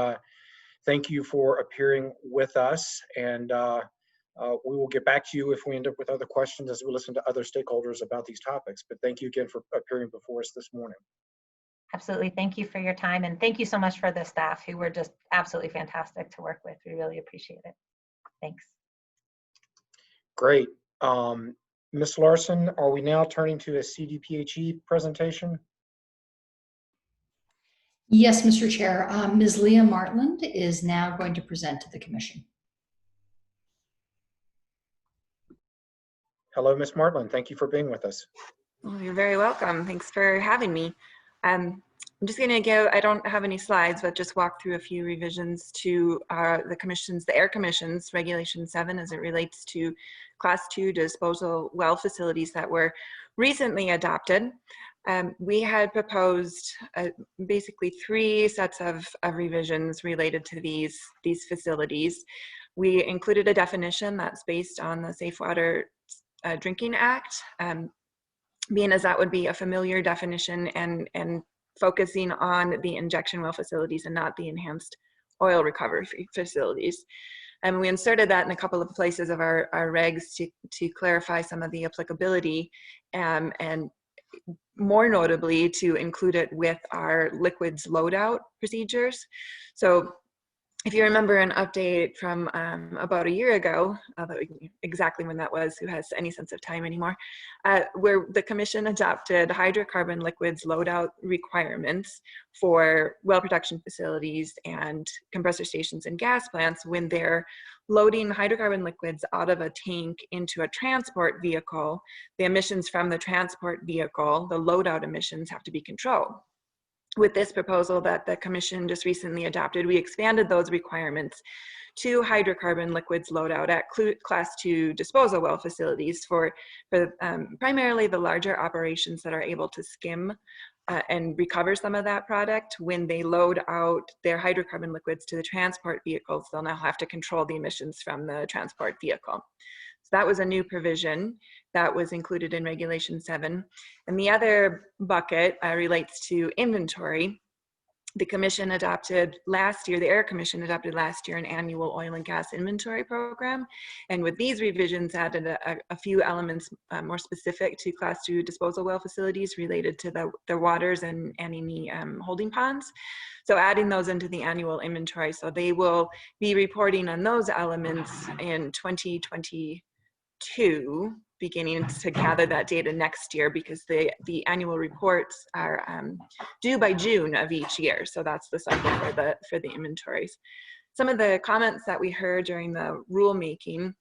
thank you for appearing with us. And we will get back to you if we end up with other questions as we listen to other stakeholders about these topics. But thank you again for appearing before us this morning. Absolutely. Thank you for your time. And thank you so much for the staff who were just absolutely fantastic to work with. We really appreciate it. Thanks. Great. Ms. Larson, are we now turning to a CDPHE presentation? Yes, Mr. Chair. Ms. Leah Martland is now going to present to the Commission. Hello, Ms. Martland. Thank you for being with us. Well, you're very welcome. Thanks for having me. I'm just going to I don't have any slides, but just walk through a few revisions to the Air Commission's Regulation 7 as it relates to Class 2 disposal well facilities that were recently adopted. We had proposed basically 3 sets of revisions related to these facilities. We included a definition that's based on the Safe Water Drinking Act, being as that would be a familiar definition and focusing on the injection well facilities and not the enhanced oil recovery facilities. And we inserted that in a couple of places of our regs to clarify some of the applicability, and more notably to include it with our liquids loadout procedures. So if you remember an update from about a year ago, exactly when that was, who has any sense of time anymore, where the Commission adopted hydrocarbon liquids load-out requirements for well production facilities and compressor stations and gas plants when they're loading hydrocarbon liquids out of a tank into a transport vehicle. The emissions from the transport vehicle, the load-out emissions, have to be controlled. With this proposal that the Commission just recently adopted, we expanded those requirements to hydrocarbon liquids load-out at Class 2 disposal well facilities for primarily the larger operations that are able to skim and recover some of that product. When they load out their hydrocarbon liquids to the transport vehicles, they'll now have to control the emissions from the transport vehicle. So that was a new provision that was included in Regulation 7. And the other bucket relates to inventory. The Commission adopted last year, the Air Commission adopted last year, an annual oil and gas inventory program. And with these revisions added a few elements more specific to Class 2 disposal well facilities related to the waters and any holding ponds. So adding those into the annual inventory. So they will be reporting on those elements in 2022, beginning to gather that data next year, because the annual reports are due by June of each year. So that's the cycle for the inventories. Some of the comments that we heard during the rulemaking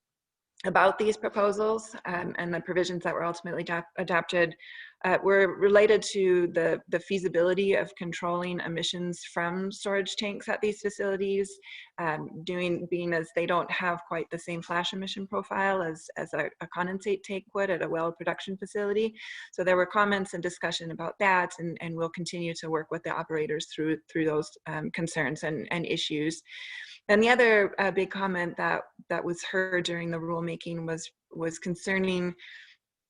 about these proposals and the provisions that were ultimately adopted were related to the feasibility of controlling emissions from storage tanks at these facilities, being as they don't have quite the same flash emission profile as a condensate tank would at a well production facility. So there were comments and discussion about that, and we'll continue to work with the operators through those concerns and issues. And the other big comment that was heard during the rulemaking was concerning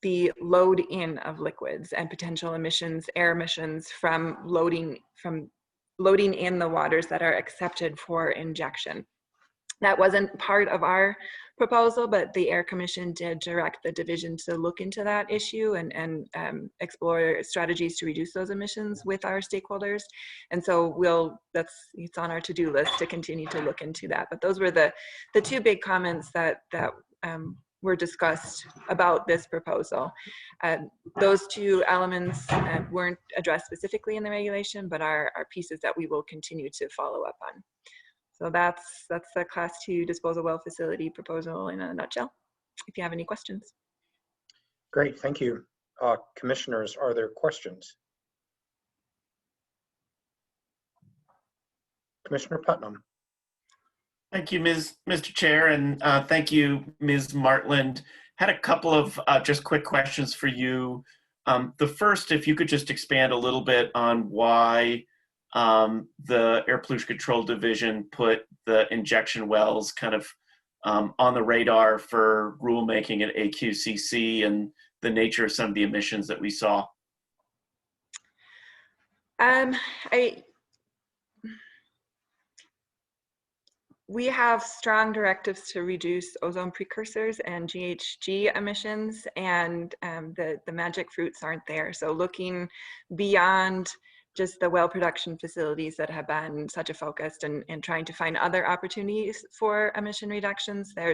the load in of liquids and potential emissions, air emissions from loading in the waters that are accepted for injection. That wasn't part of our proposal, but the Air Commission did direct the division to look into that issue and explore strategies to reduce those emissions with our stakeholders. And so it's on our to-do list to continue to look into that. But those were the two big comments that were discussed about this proposal. Those two elements weren't addressed specifically in the regulation, but are pieces that we will continue to follow up on. So that's the Class 2 disposal well facility proposal in a nutshell, if you have any questions. Great, thank you. Commissioners, are there questions? Commissioner Putnam. Thank you, Mr. Chair, and thank you, Ms. Martland. Had a couple of just quick questions for you. The first, if you could just expand a little bit on why the Air Pollution Control Division put the injection wells kind of on the radar for rulemaking at AQCC and the nature of some of the emissions that we saw. We have strong directives to reduce ozone precursors and GHG emissions, and the magic fruits aren't there. So looking beyond just the well production facilities that have been such a focus and trying to find other opportunities for emission reductions, there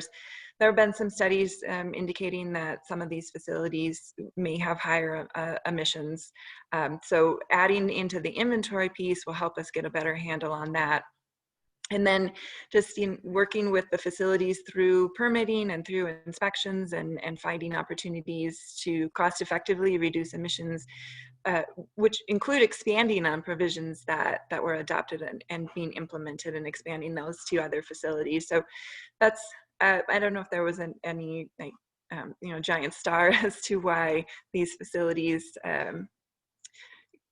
have been some studies indicating that some of these facilities may have higher emissions. So adding into the inventory piece will help us get a better handle on that. And then just working with the facilities through permitting and through inspections and finding opportunities to cost effectively reduce emissions, which include expanding on provisions that were adopted and being implemented, and expanding those to other facilities. So that's, I don't know if there was any giant star as to why these facilities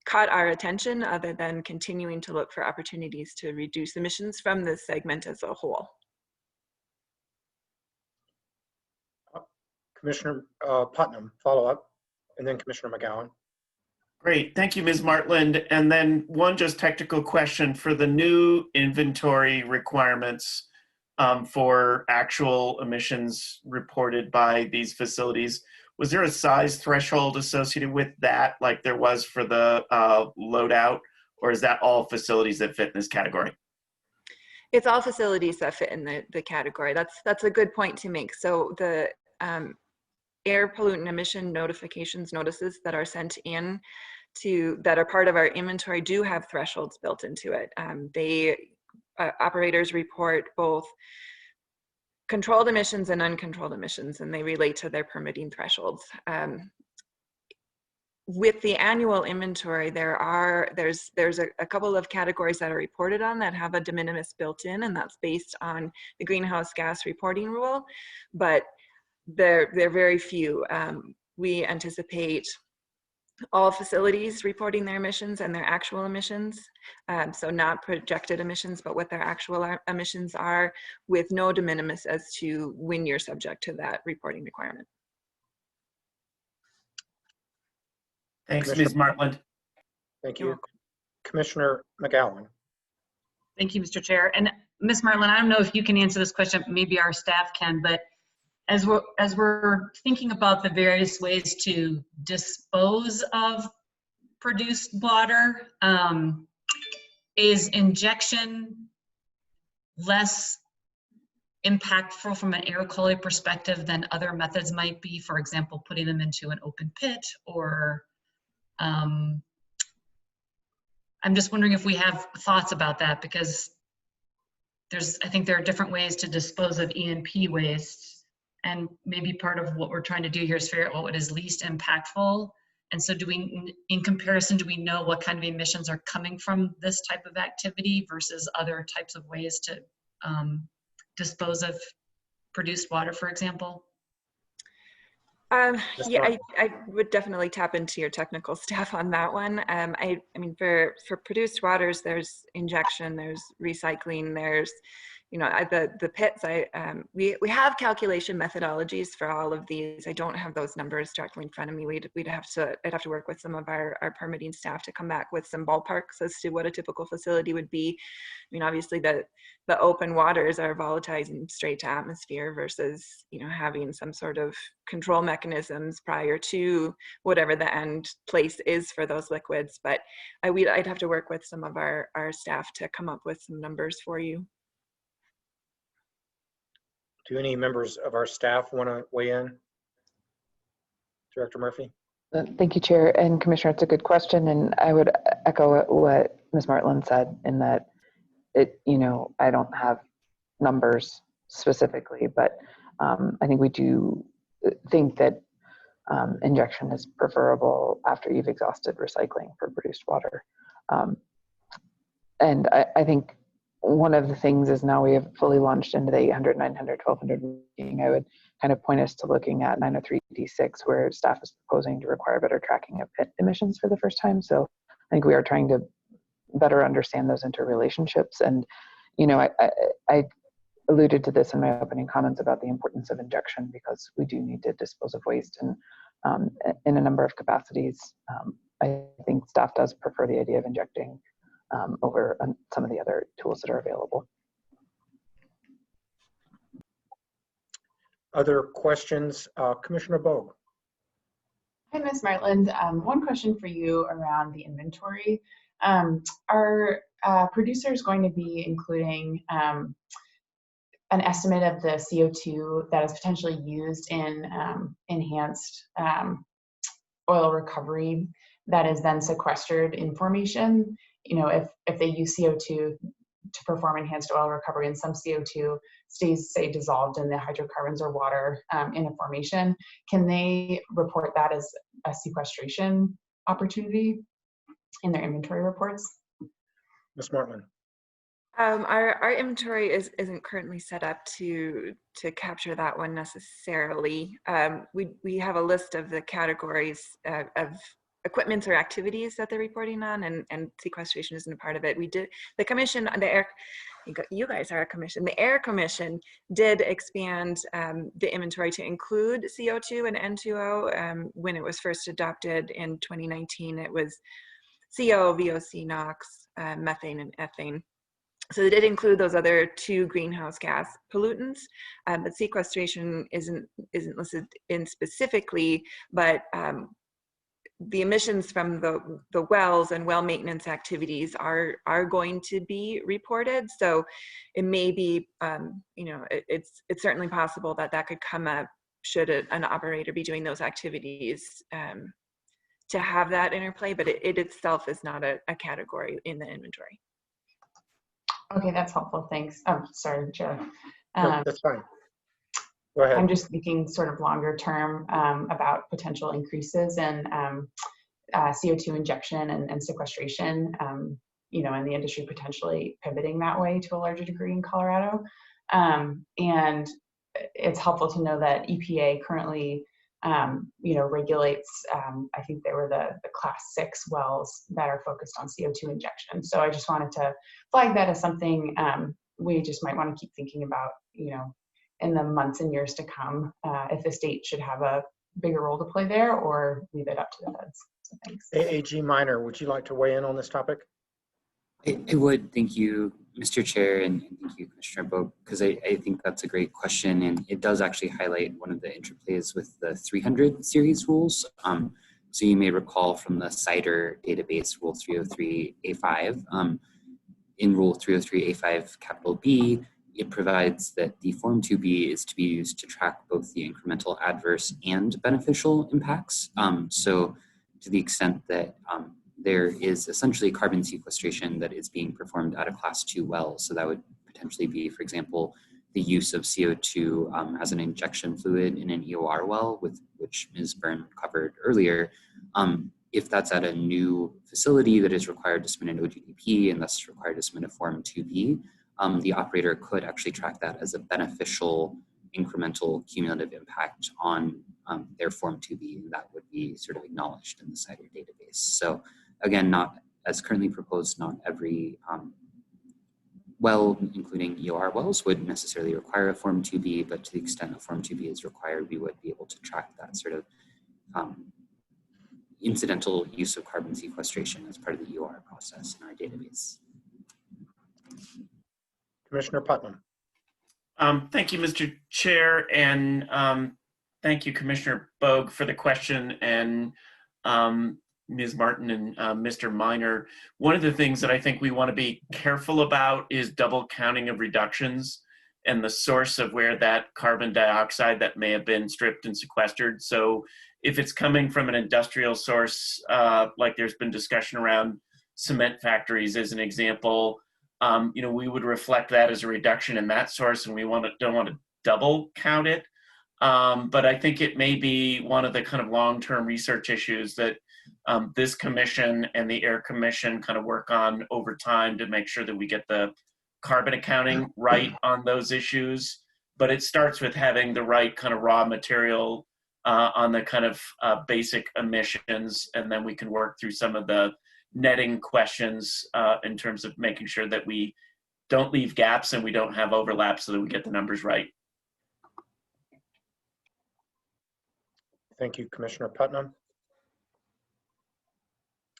caught our attention, other than continuing to look for opportunities to reduce emissions from this segment as a whole. Commissioner Putnam, follow up, and then Commissioner McGowan. Great, thank you, Ms. Martland. And then one just technical question for the new inventory requirements for actual emissions reported by these facilities. Was there a size threshold associated with that, like there was for the loadout, or is that all facilities that fit in this category? It's all facilities that fit in the category. That's a good point to make. So the air pollutant emission notices that are sent in that are part of our inventory do have thresholds built into it. Operators report both controlled emissions and uncontrolled emissions, and they relate to their permitting thresholds. With the annual inventory, there's a couple of categories that are reported on that have a de minimis built in, and that's based on the greenhouse gas reporting rule, but they're very few. We anticipate all facilities reporting their emissions and their actual emissions, so not projected emissions, but what their actual emissions are, with no de minimis as to when you're subject to that reporting requirement. Thanks, Ms. Martland. Thank you. Commissioner McGowan. Thank you, Mr. Chair. And Ms. Martland, I don't know if you can answer this question, maybe our staff can, but as we're thinking about the various ways to dispose of produced water, is injection less impactful from an air quality perspective than other methods might be? For example, putting them into an open pit, or I'm just wondering if we have thoughts about that, because I think there are different ways to dispose of E&P waste, and maybe part of what we're trying to do here is figure out what is least impactful. And so in comparison, do we know what kind of emissions are coming from this type of activity versus other types of ways to dispose of produced water, for example? Yeah, I would definitely tap into your technical staff on that one. I mean, for produced waters, there's injection, there's recycling, there's, you know, the pits. We have calculation methodologies for all of these. I don't have those numbers directly in front of me. I'd have to work with some of our permitting staff to come back with some ballparks as to what a typical facility would be. I mean, obviously the open waters are volatilizing straight to atmosphere versus, you know, having some sort of control mechanisms prior to whatever the end place is for those liquids. But I'd have to work with some of our staff to come up with some numbers for you. Do any members of our staff want to weigh in? Director Murphy? Thank you, Chair and Commissioner. It's a good question, and I would echo what Ms. Martland said in that you know, I don't have numbers specifically, but I think we do think that injection is preferable after you've exhausted recycling for produced water. And I think one of the things is now we have fully launched into the 800, 900, 1200 meeting. I would kind of point us to looking at 903D6, where staff is proposing to require better tracking of pit emissions for the first time. So I think we are trying to better understand those interrelationships. And, you know, I alluded to this in my opening comments about the importance of injection, because we do need to dispose of waste and in a number of capacities. I think staff does prefer the idea of injecting over some of the other tools that are available. Other questions? Commissioner Bogue. Hi, Ms. Martland. One question for you around the inventory. Are producers going to be including an estimate of the CO2 that is potentially used in enhanced oil recovery that is then sequestered in formation? You know, if they use CO2 to perform enhanced oil recovery and some CO2 stays, say, dissolved in the hydrocarbons or water in a formation, can they report that as a sequestration opportunity in their inventory reports? Ms. Martland. Our inventory isn't currently set up to capture that one necessarily. We have a list of the categories of equipment or activities that they're reporting on, and sequestration isn't a part of it. We did, the commission, you guys are a commission, the Air Commission did expand the inventory to include CO2 and N2O. When it was first adopted in 2019, it was CO, VOC, NOx, methane, and ethane. So they did include those other two greenhouse gas pollutants, but sequestration isn't listed in specifically, but the emissions from the wells and well maintenance activities are going to be reported. So it may be, you know, it's certainly possible that that could come up should an operator be doing those activities to have that interplay, but it itself is not a category in the inventory. Okay, that's helpful. Thanks. Oh, sorry, Chair. No, that's fine. Go ahead. I'm just thinking sort of longer term about potential increases in CO2 injection and sequestration, you know, and the industry potentially pivoting that way to a larger degree in Colorado. And it's helpful to know that EPA currently, you know, regulates, I think they were the class 6 wells that are focused on CO2 injection. So I just wanted to flag that as something we just might want to keep thinking about, you know, in the months and years to come, if the state should have a bigger role to play there or leave it up to the feds. So thanks. AAG Minor, would you like to weigh in on this topic? I would. Thank you, Mr. Chair, and thank you, Commissioner Bogue, because I think that's a great question, and it does actually highlight one of the interplays with the 300 series rules. So you may recall from the CIDR database, Rule 303A5. In Rule 303A5 capital B, it provides that the Form 2B is to be used to track both the incremental adverse and beneficial impacts. So to the extent that there is essentially carbon sequestration that is being performed at a class 2 well. So that would potentially be, for example, the use of CO2 as an injection fluid in an EOR well, with which Ms. Byrne covered earlier. If that's at a new facility that is required to submit an OGDP and thus required to submit a Form 2B, the operator could actually track that as a beneficial incremental cumulative impact on their Form 2B, and that would be sort of acknowledged in the CIDR database. So again, not as currently proposed, not every well, including EOR wells, would necessarily require a Form 2B, but to the extent a Form 2B is required, we would be able to track that sort of incidental use of carbon sequestration as part of the EOR process in our database. Commissioner Putnam. Thank you, Mr. Chair, and thank you, Commissioner Bogue, for the question, and Ms. Martin and Mr. Minor. One of the things that I think we want to be careful about is double counting of reductions and the source of where that carbon dioxide that may have been stripped and sequestered. So if it's coming from an industrial source, like there's been discussion around cement factories as an example, you know, we would reflect that as a reduction in that source, and we don't want to double count it. But I think it may be one of the kind of long-term research issues that this commission and the Air Commission kind of work on over time to make sure that we get the carbon accounting right on those issues. But it starts with having the right kind of raw material on the kind of basic emissions, and then we can work through some of the netting questions in terms of making sure that we don't leave gaps and we don't have overlap so that we get the numbers right. Thank you, Commissioner Putnam.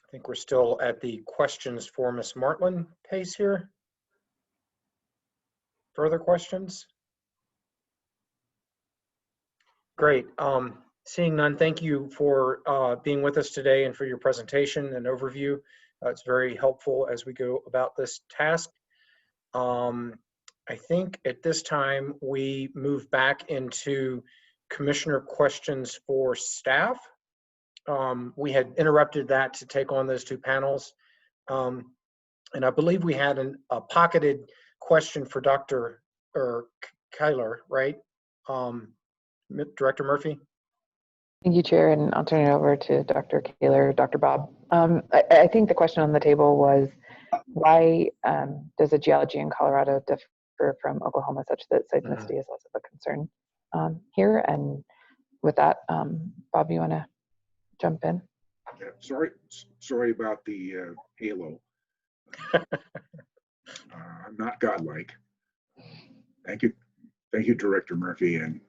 I think we're still at the questions for Ms. Martland pace here. Further questions? Great. Seeing none, thank you for being with us today and for your presentation and overview. It's very helpful as we go about this task. I think at this time we move back into commissioner questions for staff. We had interrupted that to take on those two panels. And I believe we had a pocketed question for Dr. Kyler, right? Director Murphy? Thank you, Chair, and I'll turn it over to Dr. Kaler, Dr. Bob. I think the question on the table was, why does the geology in Colorado differ from Oklahoma such that seismicity is less of a concern here? And with that, Bob, you want to jump in? Yeah, sorry about the halo. I'm not godlike. Thank you, Director Murphy and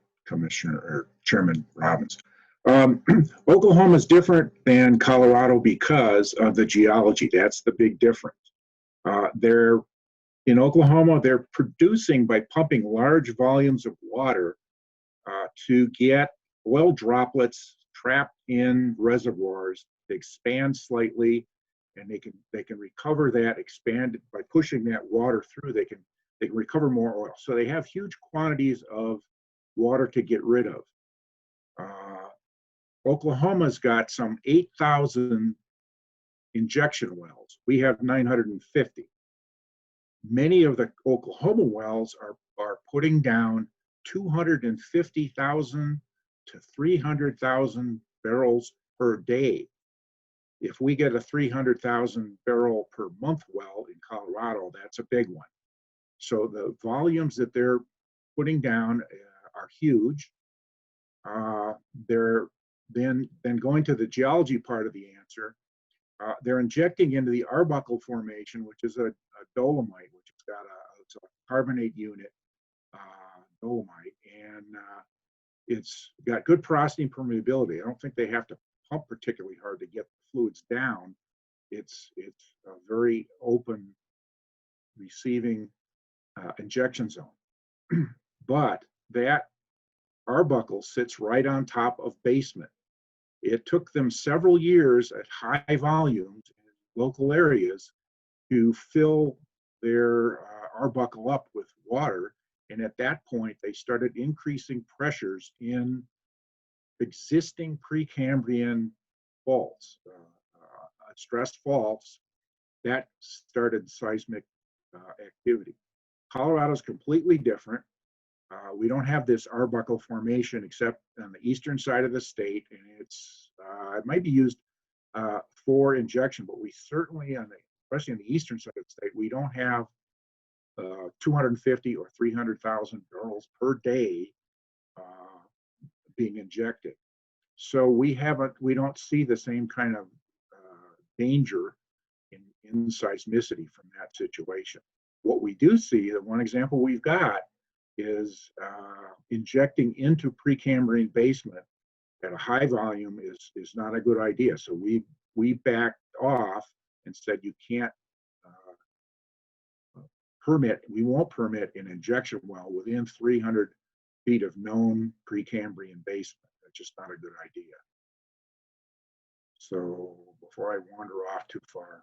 Chairman Robbins. Oklahoma is different than Colorado because of the geology. That's the big difference. In Oklahoma, they're producing by pumping large volumes of water to get oil droplets trapped in reservoirs. They expand slightly, and they can recover that, expand by pushing that water through. They can recover more oil. So they have huge quantities of water to get rid of. Oklahoma's got some 8,000 injection wells. We have 950. Many of the Oklahoma wells are putting down 250,000 to 300,000 barrels per day. If we get a 300,000 barrel per month well in Colorado, that's a big one. So the volumes that they're putting down are huge. They're then going to the geology part of the answer. They're injecting into the Arbuckle Formation, which is a dolomite, which has got it's a carbonate unit dolomite, and it's got good porosity and permeability. I don't think they have to pump particularly hard to get the fluids down. It's a very open receiving injection zone. But that Arbuckle sits right on top of basement. It took them several years at high volumes in local areas to fill their Arbuckle up with water. And at that point, they started increasing pressures in existing Precambrian faults, stressed faults. That started seismic activity. Colorado's completely different. We don't have this Arbuckle Formation except on the eastern side of the state, and it might be used for injection, but we certainly, especially on the eastern side of the state, we don't have 250 or 300,000 barrels per day being injected. So we don't see the same kind of danger in seismicity from that situation. What we do see, the one example we've got, is injecting into Precambrian basement at a high volume is not a good idea. So we backed off and said you can't we won't permit an injection well within 300 feet of known Precambrian basement. That's just not a good idea. So before I wander off too far,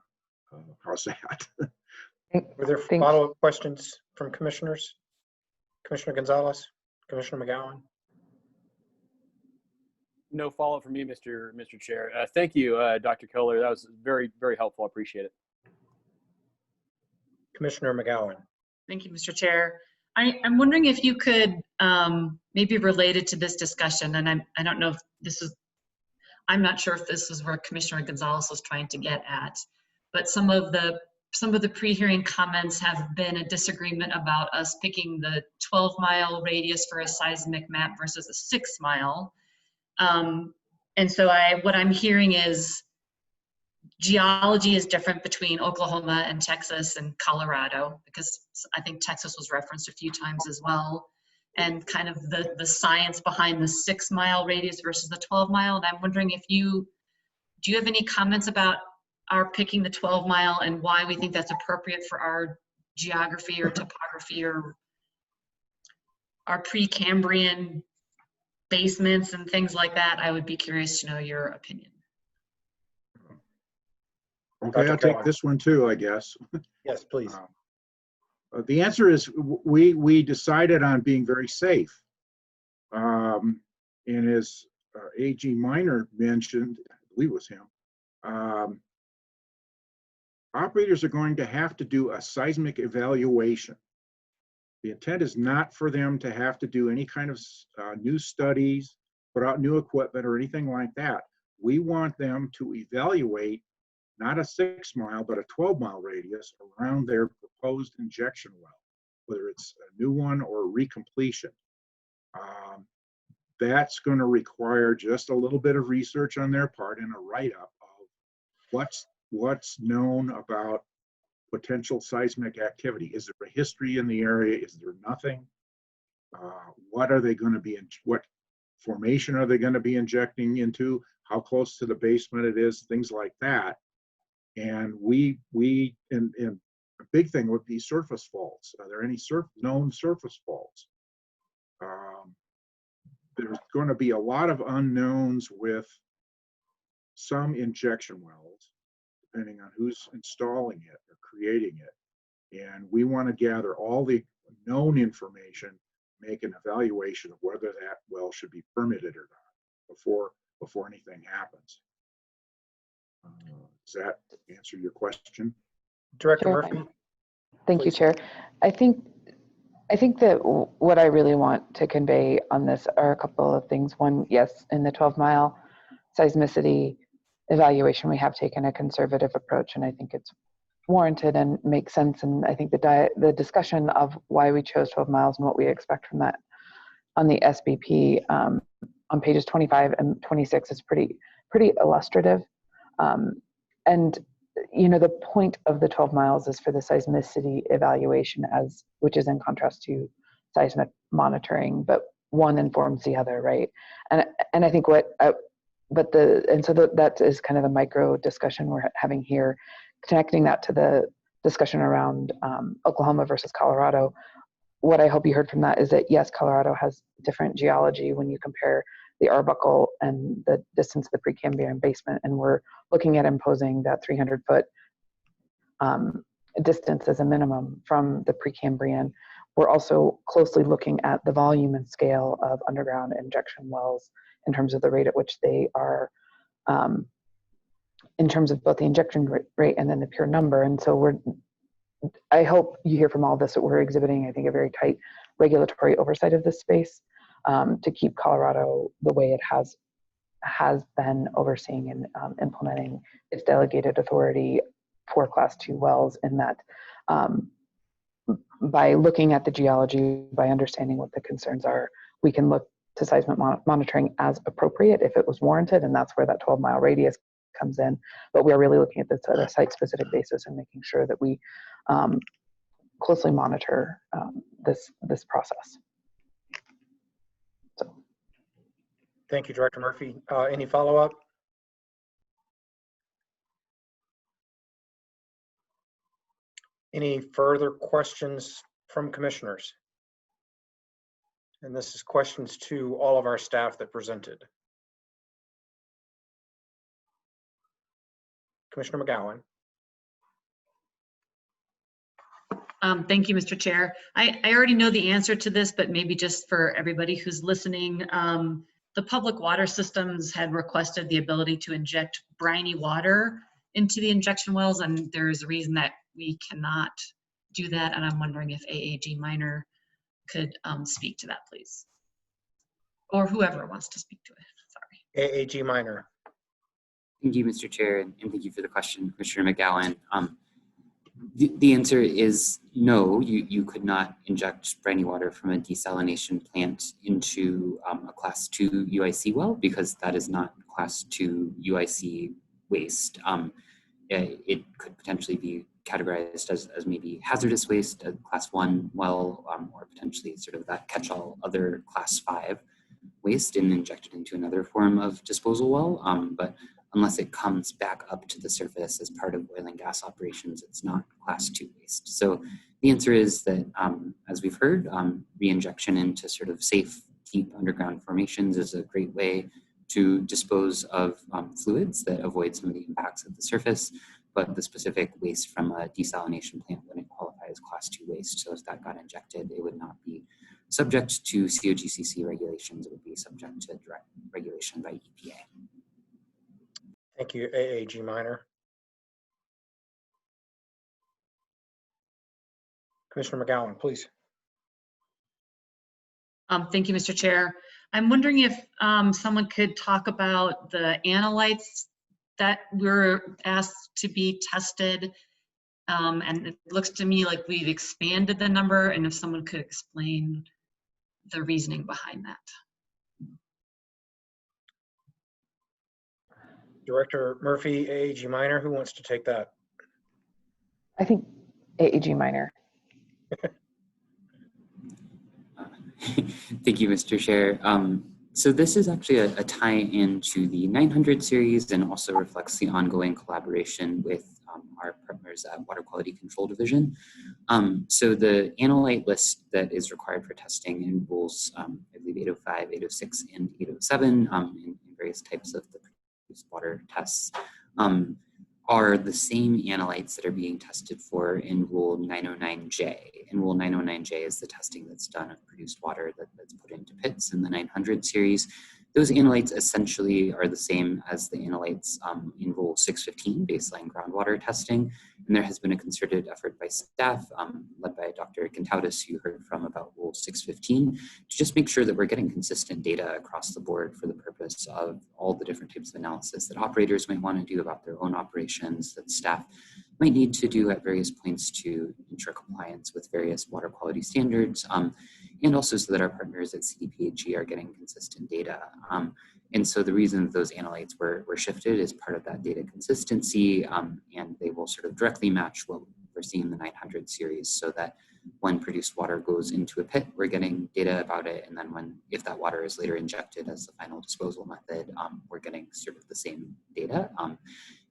how's that? Were there follow-up questions from commissioners? Commissioner Gonzalez, Commissioner McGowan? No follow-up from me, Mr. Chair. Thank you, Dr. Kohler. That was very, very helpful. I appreciate it. Commissioner McGowan. Thank you, Mr. Chair. I'm wondering if you could, maybe related to this discussion, and I don't know if this is, I'm not sure if this is where Commissioner Gonzalez was trying to get at, but some of the pre-hearing comments have been a disagreement about us picking the 12-mile radius for a seismic map versus a 6-mile. And so what I'm hearing is geology is different between Oklahoma and Texas and Colorado, because I think Texas was referenced a few times as well, and kind of the science behind the 6-mile radius versus the 12-mile. And I'm wondering if do you have any comments about our picking the 12-mile and why we think that's appropriate for our geography or topography or our Precambrian basements and things like that? I would be curious to know your opinion. Okay, I'll take this one too, I guess. Yes, please. The answer is we decided on being very safe. And as A.G. Minor mentioned, I believe it was him, operators are going to have to do a seismic evaluation. The intent is not for them to have to do any kind of new studies, put out new equipment or anything like that. We want them to evaluate not a 6-mile, but a 12-mile radius around their proposed injection well, whether it's a new one or a recompletion. That's going to require just a little bit of research on their part and a write-up of what's known about potential seismic activity. Is there a history in the area? Is there nothing? What are they going to be in? What formation are they going to be injecting into? How close to the basement it is? Things like that. And and a big thing would be surface faults. Are there any known surface faults? there's going to be a lot of unknowns with some injection wells, depending on who's installing it or creating it. And we want to gather all the known information, make an evaluation of whether that well should be permitted or not before anything happens. Does that answer your question? Director Sure. Murphy? Thank you, Please. Chair. I think that what I really want to convey on this are a couple of things. One, yes, in the 12-mile seismicity evaluation, we have taken a conservative approach, and I think it's warranted and makes sense. And I think the discussion of why we chose 12 miles and what we expect from that on the SBP on pages 25 and 26 is pretty illustrative. And you know, the point of the 12 miles is for the seismicity evaluation, which is in contrast to seismic monitoring, but one informs the other, right? And I think so that is kind of the micro discussion we're having here, connecting that to the discussion around Oklahoma versus Colorado. What I hope you heard from that is that yes, Colorado has different geology when you compare the Arbuckle and the distance of the Precambrian basement, and we're looking at imposing that 300-foot distance as a minimum from the Precambrian. We're also closely looking at the volume and scale of underground injection wells in terms of the rate at which they are, in terms of both the injection rate and then the pure number. And so I hope you hear from all this that we're exhibiting, I think, a very tight regulatory oversight of this space to keep Colorado the way it has been overseeing and implementing its delegated authority for Class 2 wells, in that by looking at the geology, by understanding what the concerns are, we can look to seismic monitoring as appropriate if it was warranted, and that's where that 12-mile radius comes in. But we are really looking at this at a site-specific basis and making sure that we closely monitor this process. So. Thank you, Director Murphy. Any follow-up? Any further questions from commissioners? And this is questions to all of our staff that presented. Commissioner McGowan. Thank you, Mr. Chair. I already know the answer to this, but maybe just for everybody who's listening, the public water systems had requested the ability to inject briny water into the injection wells, and there's a reason that we cannot do that, and I'm wondering if AAG Minor could speak to that, please. Or whoever wants to speak to it, sorry. AAG Minor. Thank you, Mr. Chair, and thank you for the question, Commissioner McGowan. The answer is no, you could not inject briny water from a desalination plant into a Class 2 UIC well, because that is not Class 2 UIC waste. It could potentially be categorized as maybe hazardous waste, a Class 1 well, or potentially sort of that catch-all other Class 5 waste and injected into another form of disposal well. But unless it comes back up to the surface as part of oil and gas operations, it's not Class 2 waste. So the answer is that, as we've heard, reinjection into sort of safe, deep underground formations is a great way to dispose of fluids that avoid some of the impacts at the surface, but the specific waste from a desalination plant wouldn't qualify as Class 2 waste. So if that got injected, it would not be subject to COGCC regulations. It would be subject to direct regulation by EPA. Thank you, AAG Minor. Commissioner McGowan, please. Thank you, Mr. Chair. I'm wondering if someone could talk about the analytes that were asked to be tested. And it looks to me like we've expanded the number, and if someone could explain the reasoning behind that. Director Murphy, AAG Minor, who wants to take that? I think AAG Minor. Thank you, Mr. Chair. So this is actually a tie-in to the 900 series and also reflects the ongoing collaboration with our partners at Water Quality Control Division. So the analyte list that is required for testing in rules, I believe 805, 806, and 807 in various types of the produced water tests, are the same analytes that are being tested for in Rule 909J. And Rule 909J is the testing that's done of produced water that's put into pits in the 900 series. Those analytes essentially are the same as the analytes in Rule 615, baseline groundwater testing. And there has been a concerted effort by staff, led by Dr. Kentautis, who you heard from about Rule 615, to just make sure that we're getting consistent data across the board for the purpose of all the different types of analysis that operators might want to do about their own operations, that staff might need to do at various points to ensure compliance with various water quality standards, and also so that our partners at CDPHE are getting consistent data. And so the reason that those analytes were shifted is part of that data consistency, and they will sort of directly match what we're seeing in the 900 series, so that when produced water goes into a pit, we're getting data about it, and then if that water is later injected as the final disposal method, we're getting sort of the same data.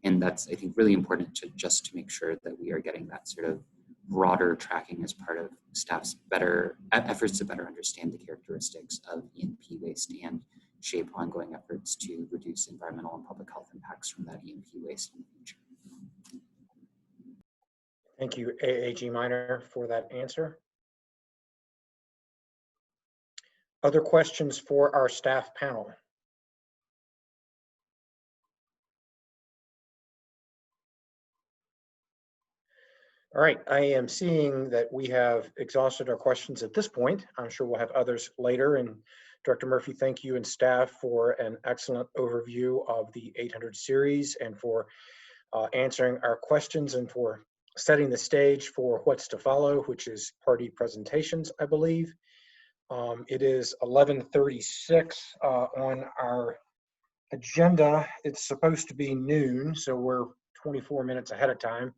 And that's, I think, really important to make sure that we are getting that sort of broader tracking as part of staff's efforts to better understand the characteristics of E&P waste and shape ongoing efforts to reduce environmental and public health impacts from that E&P waste in the future. Thank you, AAG Minor, for that answer. Other questions for our staff panel? All right, I am seeing that we have exhausted our questions at this point. I'm sure we'll have others later. And Director Murphy, thank you and staff for an excellent overview of the 800 series and for answering our questions and for setting the stage for what's to follow, which is party presentations, I believe. It is 11:36 on our agenda. It's supposed to be noon, so we're 24 minutes ahead of time.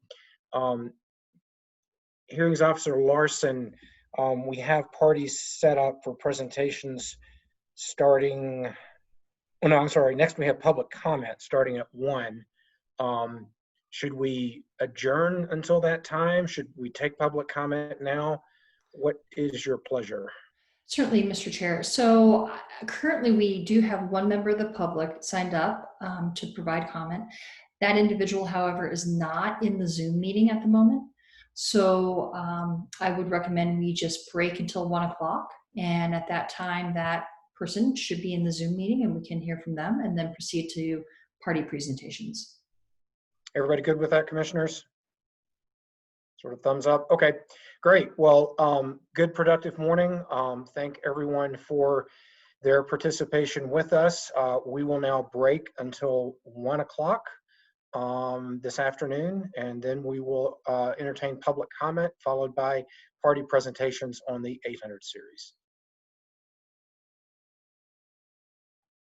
Hearings Officer Larson, we have parties set up for presentations starting, oh no, I'm sorry, next we have public comment starting at 1. Should we adjourn until that time? Should we take public comment now? What is your pleasure? Certainly, Mr. Chair. So currently we do have one member of the public signed up to provide comment. That individual, however, is not in the Zoom meeting at the moment. So I would recommend we just break until 1 o'clock. And at that time, that person should be in the Zoom meeting and we can hear from them and then proceed to party presentations. Everybody good with that, commissioners? Sort of thumbs up. Okay, great. Well, good productive morning. Thank everyone for their participation with us. We will now break until 1 o'clock this afternoon, and then we will entertain public comment followed by party presentations on the 800 series.